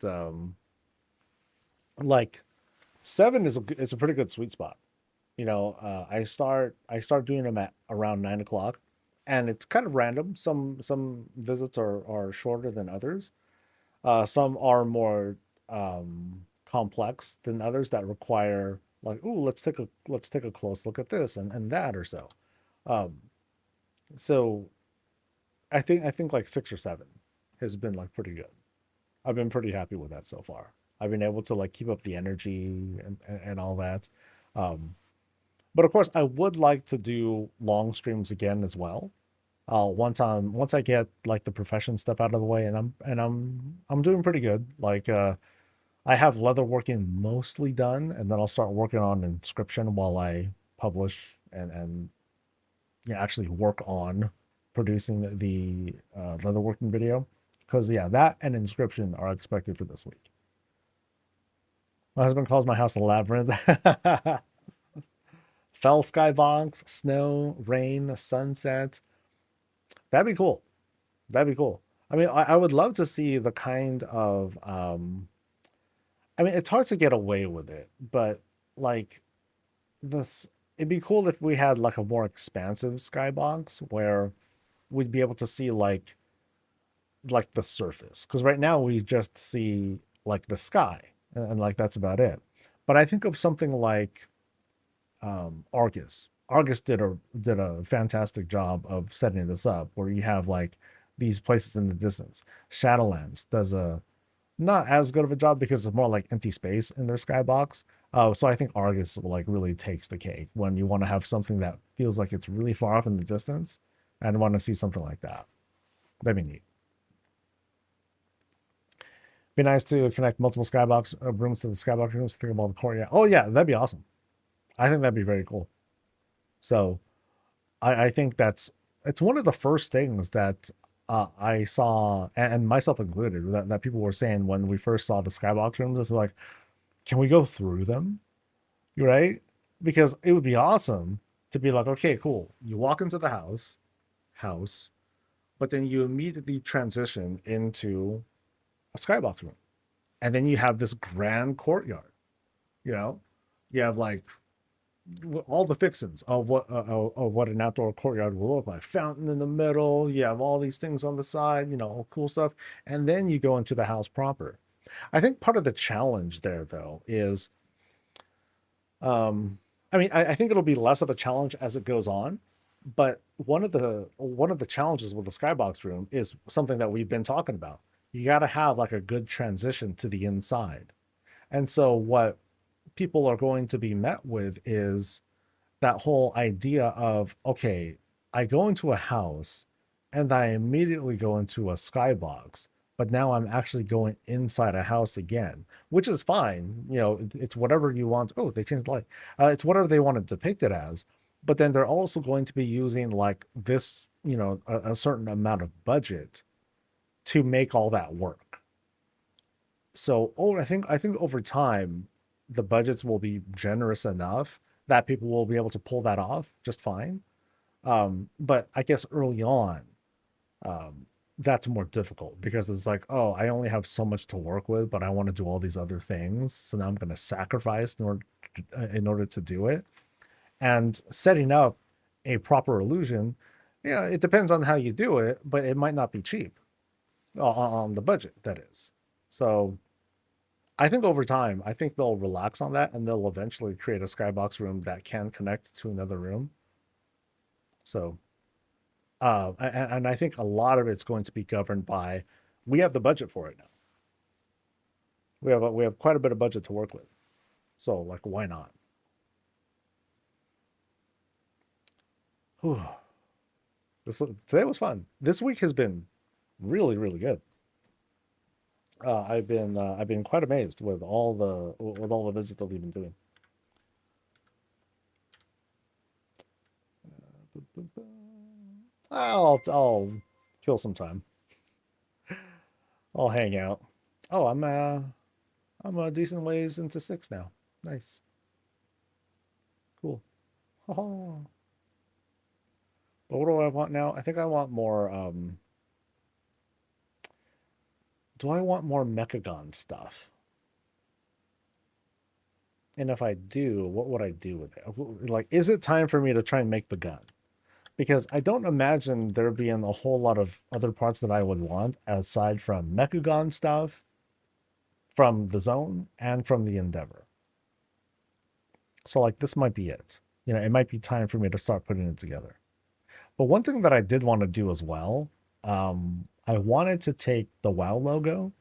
like 7 is a pretty good sweet spot. I start doing them at around 9 o'clock, and it's kind of random. Some visits are shorter than others. Some are more complex than others that require like, ooh, let's take a close look at this and that or so. Um, so I think like 6 or 7 has been like pretty good. I've been pretty happy with that so far. I've been able to like keep up the energy and all that. Um, but of course, I would like to do long streams again as well. Once I get like the profession stuff out of the way, and I'm doing pretty good. Like I have leatherworking mostly done, and then I'll start working on inscription while I publish and yeah, actually work on producing the leatherworking video. Because yeah, that and inscription are expected for this week. My husband calls my house a labyrinth. Fell skybox, snow, rain, sunset. That'd be cool. That'd be cool. I mean, I would love to see the kind of I mean, it's hard to get away with it, but like this, it'd be cool if we had like a more expansive skybox where we'd be able to see like the surface, because right now we just see like the sky, and like that's about it. But I think of something like Argus. Argus did a fantastic job of setting this up, where you have like these places in the distance. Shadowlands does a not as good of a job because it's more like empty space in their skybox. So I think Argus like really takes the cake when you want to have something that feels like it's really far off in the distance and want to see something like that. That'd be neat. Be nice to connect multiple skybox rooms to the skybox rooms to think about the courtyard. Oh yeah, that'd be awesome. I think that'd be very cool. So I think it's one of the first things that I saw, and myself included, that people were saying when we first saw the skybox rooms. It's like, can we go through them? Right? Because it would be awesome to be like, okay, cool. You walk into the house, but then you immediately transition into a skybox room, and then you have this grand courtyard. You know, you have like all the fixings of what an outdoor courtyard will look like. Fountain in the middle. You have all these things on the side. All cool stuff, and then you go into the house proper. I think part of the challenge there, though, is, I mean, I think it'll be less of a challenge as it goes on. But one of the challenges with the skybox room is something that we've been talking about. You got to have like a good transition to the inside. And so what people are going to be met with is that whole idea of, okay, I go into a house and I immediately go into a skybox, but now I'm actually going inside a house again, which is fine. It's whatever you want. Oh, they changed the light. It's whatever they want to depict it as. But then they're also going to be using like this, a certain amount of budget to make all that work. So, I think over time, the budgets will be generous enough that people will be able to pull that off just fine. But I guess early on, um, that's more difficult because it's like, oh, I only have so much to work with, but I want to do all these other things. So now I'm going to sacrifice in order to do it. And setting up a proper illusion, yeah, it depends on how you do it, but it might not be cheap on the budget, that is. So I think over time, I think they'll relax on that and they'll eventually create a skybox room that can connect to another room. So, and I think a lot of it's going to be governed by, we have the budget for it now. We have quite a bit of budget to work with. So like, why not? Whew. Today was fun. This week has been really, really good. I've been quite amazed with all the visits that we've been doing. I'll kill some time. I'll hang out. Oh, I'm a decent ways into 6 now. Nice, cool. Oh, but what do I want now? I think I want more. Do I want more Mechagon stuff? And if I do, what would I do with it? Like, is it time for me to try and make the gun? Because I don't imagine there being a whole lot of other parts that I would want aside from Mechagon stuff, from the Zone, and from the Endeavor. So, like, this might be it. It might be time for me to start putting it together. But one thing that I did want to do as well, I wanted to take the WoW logo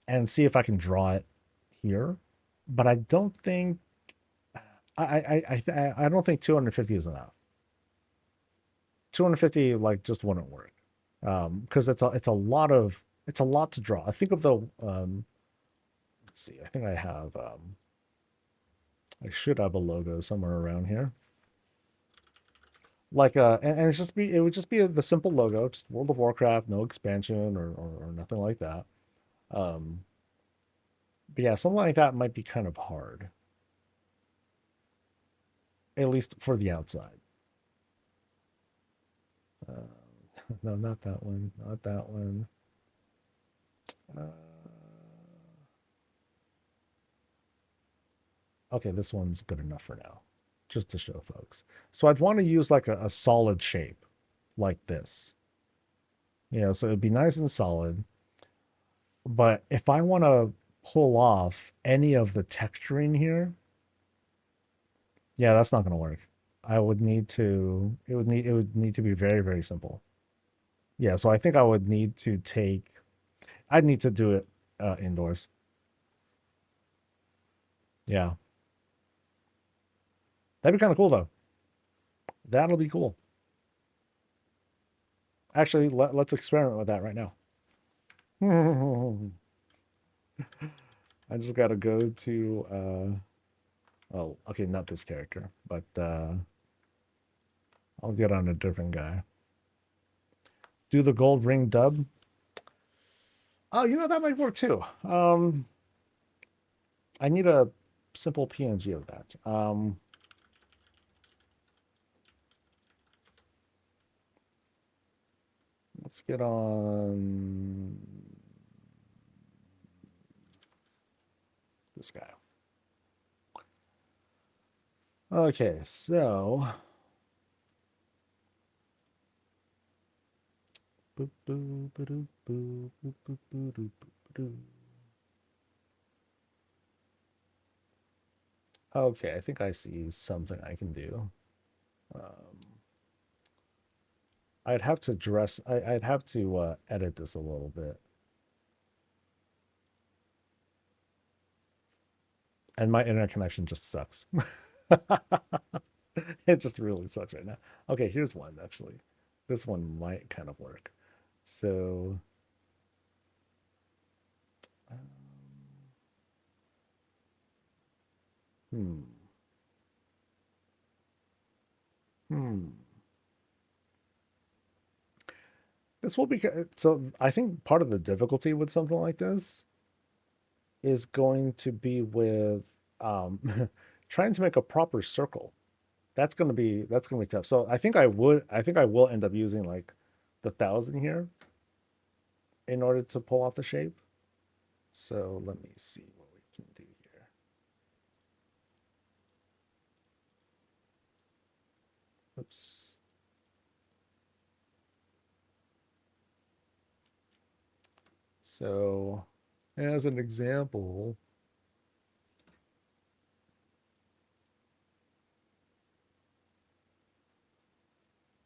and see if I can draw it here. But I don't think I don't think 250 is enough. 250 like just wouldn't work. Because it's a lot to draw. I think of the let's see, I think I should have a logo somewhere around here. Like and it would just be the simple logo, just World of Warcraft, no expansion or nothing like that. Um but yeah, something like that might be kind of hard, at least for the outside. No, not that one, not that one. Uh, Okay, this one's good enough for now, just to show folks. So I'd want to use like a solid shape like this. Yeah, so it'd be nice and solid. But if I want to pull off any of the texturing here, yeah, that's not going to work. I would need to, it would need to be very, very simple. Yeah, so I think I would need to I'd need to do it indoors. Yeah. That'd be kind of cool though. That'll be cool. Actually, let's experiment with that right now. I just gotta go to oh, okay, not this character, but I'll get on a different guy. Do the gold ring dub. Oh, you know, that might work too. I need a simple PNG of that. Let's get on this guy. Okay, so okay, I think I see something I can do. I'd have to I'd have to edit this a little bit. And my internet connection just sucks. It just really sucks right now. Okay, here's one actually. This one might kind of work. So hmm. Hmm. This will be so. I think part of the difficulty with something like this is going to be with trying to make a proper circle. That's gonna be tough. So I think I will end up using like the 1,000 here in order to pull off the shape. So let me see what we can do here. Oops. So as an example,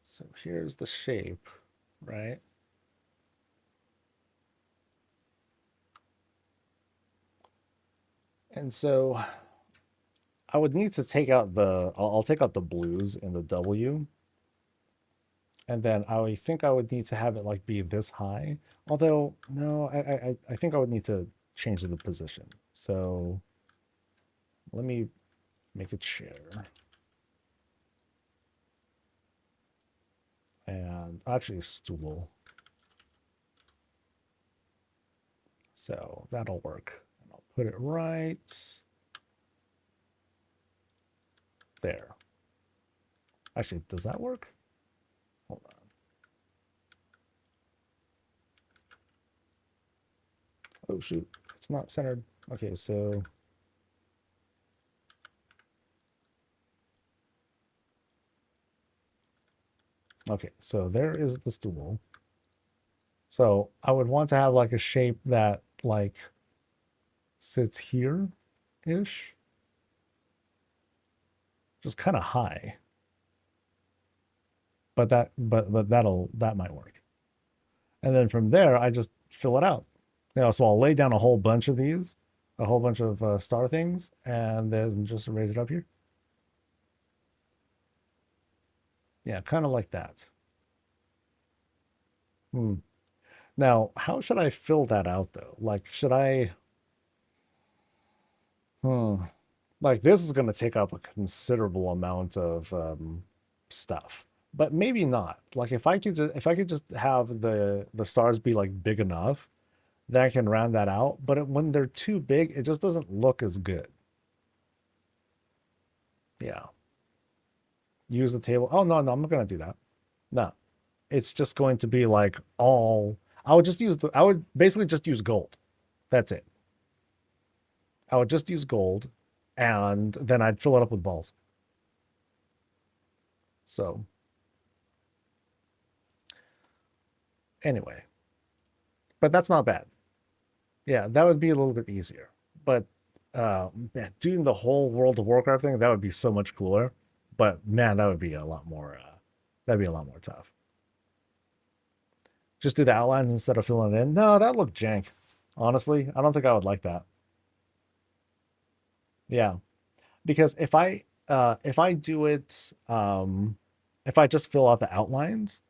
so here's the shape, right? And so I would need to take out I'll take out the blues in the W. And then I think I would need to have it like be this high. Although, no, I think I would need to change the position. So let me make a chair. And actually a stool. So that'll work. And I'll put it right there. Actually, does that work? Hold on. Oh, shoot. It's not centered. Okay, so okay, so there is the stool. So I would want to have like a shape that like sits here-ish. Just kind of high. But that might work. And then from there, I just fill it out. You know, so I'll lay down a whole bunch of these, a whole bunch of star things, and then just raise it up here. Yeah, kind of like that. Now, how should I fill that out though? Like, should I? Like this is going to take up a considerable amount of stuff, but maybe not. Like if I could just have the stars be like big enough that I can round that out. But when they're too big, it just doesn't look as good. Yeah. Use the table. Oh no, I'm not going to do that. No, it's just going to be like all. I would basically just use gold. That's it. I would just use gold and then I'd fill it up with balls. So anyway, but that's not bad. Yeah, that would be a little bit easier. But man, doing the whole World of Warcraft thing, that would be so much cooler. But man, that would be a lot more that'd be a lot more tough. Just do the outlines instead of filling it in. No, that looked jank. Honestly, I don't think I would like that. Yeah. Because if I do it if I just fill out the outlines,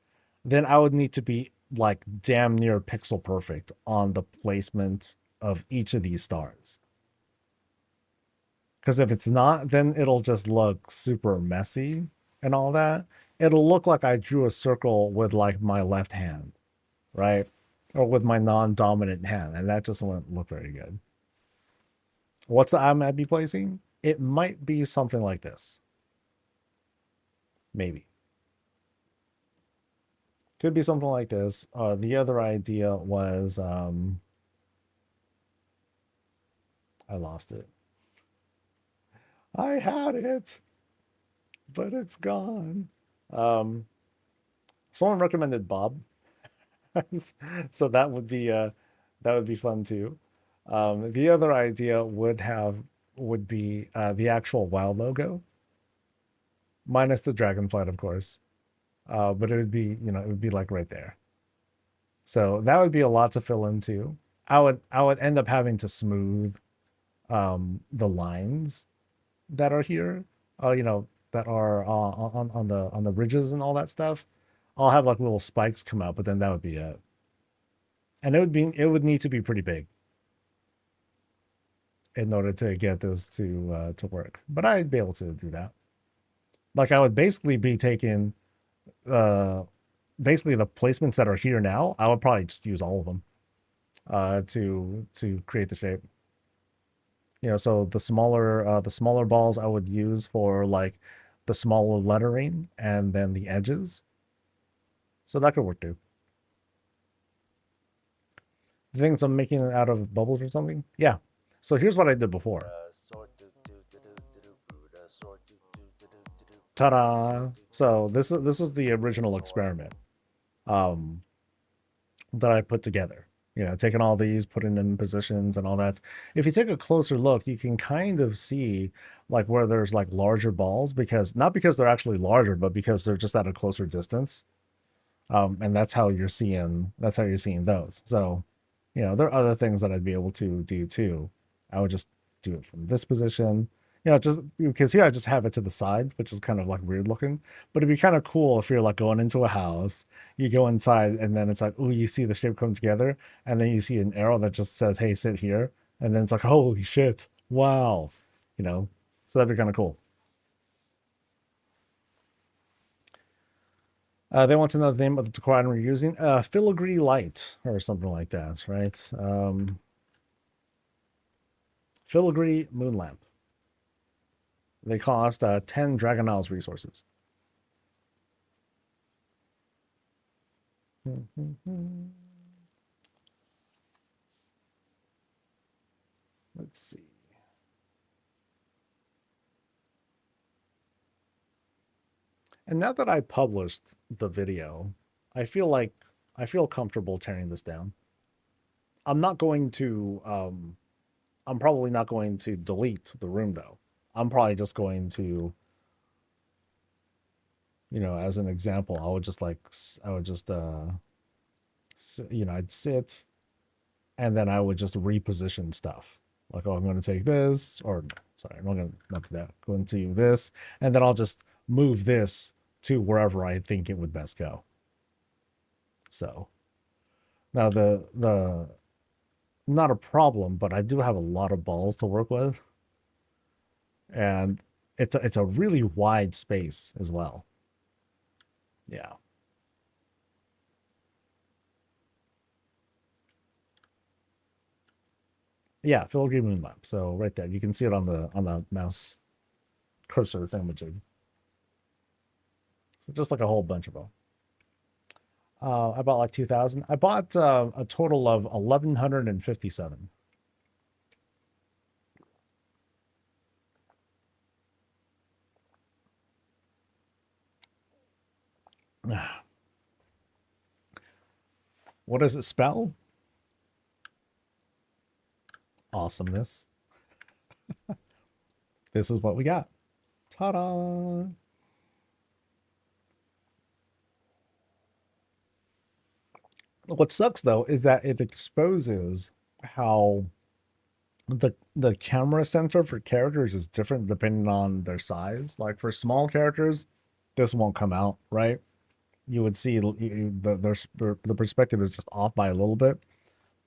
then I would need to be like damn near pixel perfect on the placement of each of these stars. Because if it's not, then it'll just look super messy and all that. It'll look like I drew a circle with like my left hand, right? Or with my non-dominant hand, and that just wouldn't look very good. What's the I might be placing? It might be something like this. Maybe. Could be something like this. The other idea was I lost it. I had it, but it's gone. Someone recommended Bob, so that would be fun too. The other idea would be the actual WoW logo, minus the dragonflight, of course. But it would be, you know, it would be like right there. So that would be a lot to fill into. I would end up having to smooth the lines that are here, you know, that are on the ridges and all that stuff. I'll have like little spikes come out, but then that would be it. And it would need to be pretty big in order to get this to work. But I'd be able to do that. Like I would basically be taking basically the placements that are here now. I would probably just use all of them to create the shape. You know, so the smaller balls I would use for like the smaller lettering and then the edges. So that could work too. The things I'm making it out of bubbles or something? Yeah. So here's what I did before. Ta-da! So this was the original experiment that I put together. You know, taking all these, putting them in positions and all that. If you take a closer look, you can kind of see like where there's like larger balls, because not because they're actually larger, but because they're just at a closer distance. And that's how you're seeing those. So, you know, there are other things that I'd be able to do too. I would just do it from this position. You know, just because here I just have it to the side, which is kind of like weird looking. But it'd be kind of cool if you're like going into a house, you go inside, and then it's like, oh, you see the shape come together, and then you see an arrow that just says, hey, sit here. And then it's like, holy shit, wow. You know, so that'd be kind of cool. They want to know the name of the decor we're using. Filigree Light or something like that, right? Filigree Moon Lamp. They cost 10 Dragon Isles resources. Let's see. And now that I published the video, I feel comfortable tearing this down. I'm not going to I'm probably not going to delete the room though. I'm probably just going to, you know, as an example, I would just you know, I'd sit and then I would just reposition stuff. Like, oh, I'm going to take this, or sorry, I'm not going to not do that. Go into this, and then I'll just move this to wherever I think it would best go. So now the not a problem, but I do have a lot of balls to work with, and it's a really wide space as well. Yeah. Yeah, filigree moon lamp. So right there, you can see it on the mouse cursor thingamajig. So just like a whole bunch of them. I bought like 2,000. I bought a total of 1,157. What does it spell? Awesomeness. This is what we got. Ta-da! What sucks though is that it exposes how the camera center for characters is different depending on their size. Like for small characters, this won't come out, right? You would see the perspective is just off by a little bit,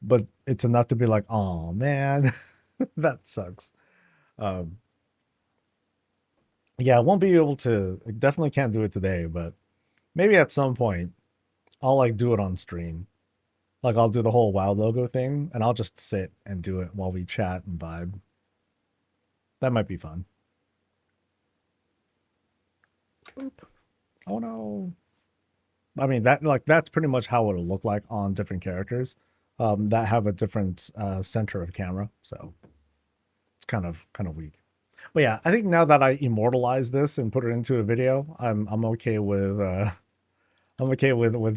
but it's enough to be like, oh man, that sucks. Um, yeah, I won't be able to. I definitely can't do it today, but maybe at some point I'll like do it on stream. Like I'll do the whole WoW logo thing, and I'll just sit and do it while we chat and vibe. That might be fun. Boop. Oh no. I mean that's pretty much how it'll look like on different characters that have a different center of camera. So it's kind of weak. But yeah, I think now that I immortalize this and put it into a video, I'm okay with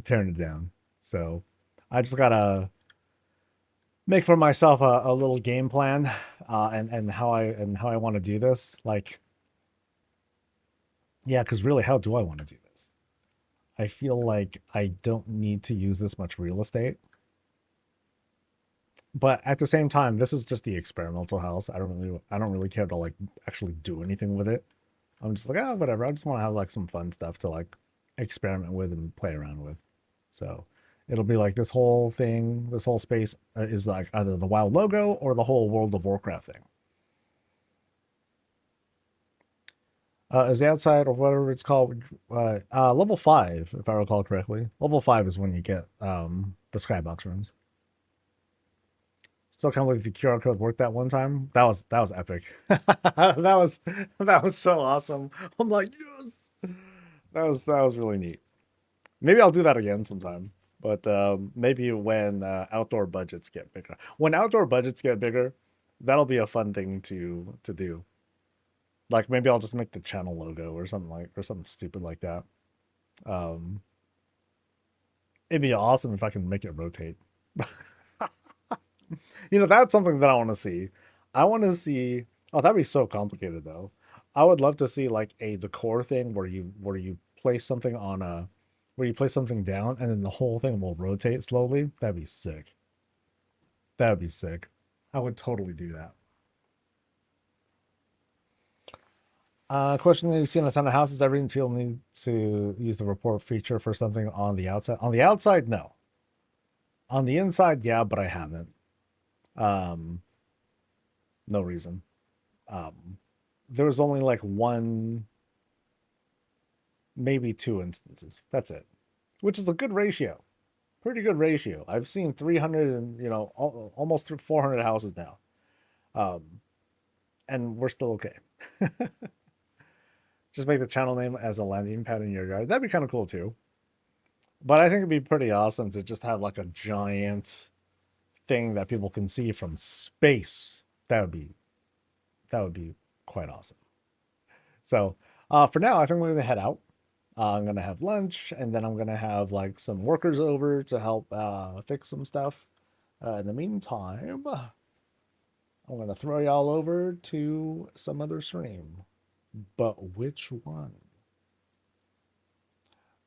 tearing it down. So I just gotta make for myself a little game plan and how I want to do this. Like, yeah, because really, how do I want to do this? I feel like I don't need to use this much real estate. But at the same time, this is just the experimental house. I don't really care to like actually do anything with it. I'm just like, oh, whatever. I just want to have like some fun stuff to like experiment with and play around with. So it'll be like this whole thing, this whole space is like either the WoW logo or the whole World of Warcraft thing. Is the outside or whatever it's called level 5, if I recall correctly. Level 5 is when you get the skybox rooms. Still can't believe the QR code worked that one time. That was epic. that was so awesome. I'm like, yes. That was really neat. Maybe I'll do that again sometime. But maybe when outdoor budgets get bigger. When outdoor budgets get bigger, that'll be a fun thing to do. Like maybe I'll just make the channel logo or something stupid like that. It'd be awesome if I can make it rotate. You know, that's something that I want to see. I want to see. Oh, that'd be so complicated though. I would love to see like a decor thing where you place something on a where you place something down and then the whole thing will rotate slowly. That'd be sick. That'd be sick. I would totally do that. Question: you've seen a ton of houses. Every field need to use the report feature for something on the outside. On the outside, no. On the inside, yeah, but I haven't. No reason. There was only like one, maybe 2 instances. That's it, which is a good ratio. Pretty good ratio. I've seen 300 and almost 400 houses now, and we're still okay. Just make the channel name as a landing pad in your yard. That'd be kind of cool too. But I think it'd be pretty awesome to just have like a giant thing that people can see from space. That would be quite awesome. So for now, I think we're gonna head out. I'm gonna have lunch, and then I'm gonna have like some workers over to help fix some stuff. In the meantime, I'm gonna throw y'all over to some other stream. But which one?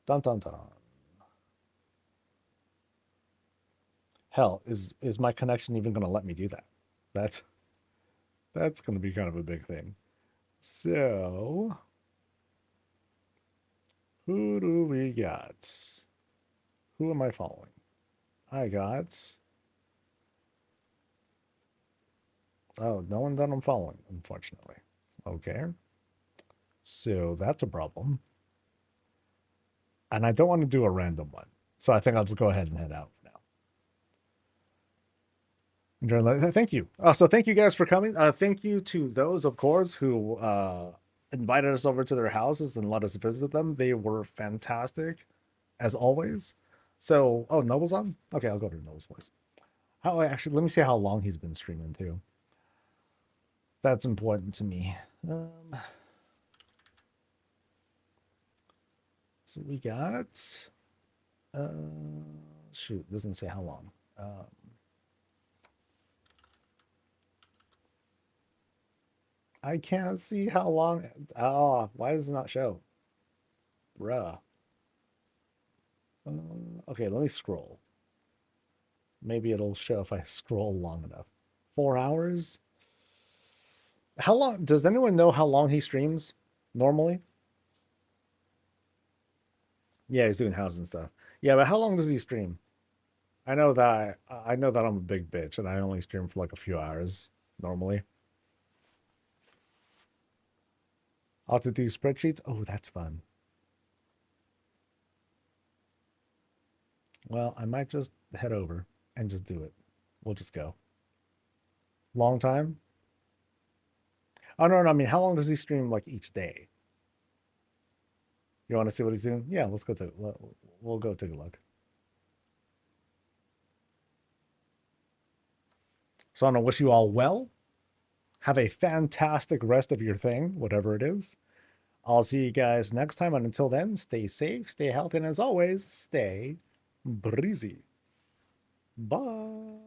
Dun dun dun. Hell, is my connection even gonna let me do that? That's gonna be kind of a big thing. So who do we got? Who am I following? I got no one that I'm following, unfortunately. Okay. So that's a problem. And I don't want to do a random one. So I think I'll just go ahead and head out for now. Thank you. So thank you guys for coming. Thank you to those, of course, who invited us over to their houses and let us visit them. They were fantastic, as always. So, oh, Noble's on? Okay, I'll go to Noble's voice. Actually, let me see how long he's been streaming, too. That's important to me. So we got, shoot, doesn't say how long. I can't see how long. Oh, why does it not show? Bruh. Okay, let me scroll. Maybe it'll show if I scroll long enough. 4 hours? How long? Does anyone know how long he streams normally? Yeah, he's doing house and stuff. Yeah, but how long does he stream? I know that I'm a big bitch and I only stream for like a few hours normally. I'll have to do spreadsheets. Oh, that's fun. Well, I might just head over and just do it. We'll just go. Long time? Oh, no, I mean, how long does he stream like each day? You want to see what he's doing? Yeah, let's go take. We'll go take a look. So I want to wish you all well. Have a fantastic rest of your thing, whatever it is. I'll see you guys next time. And until then, stay safe, stay healthy, and as always, stay breezy. Bye.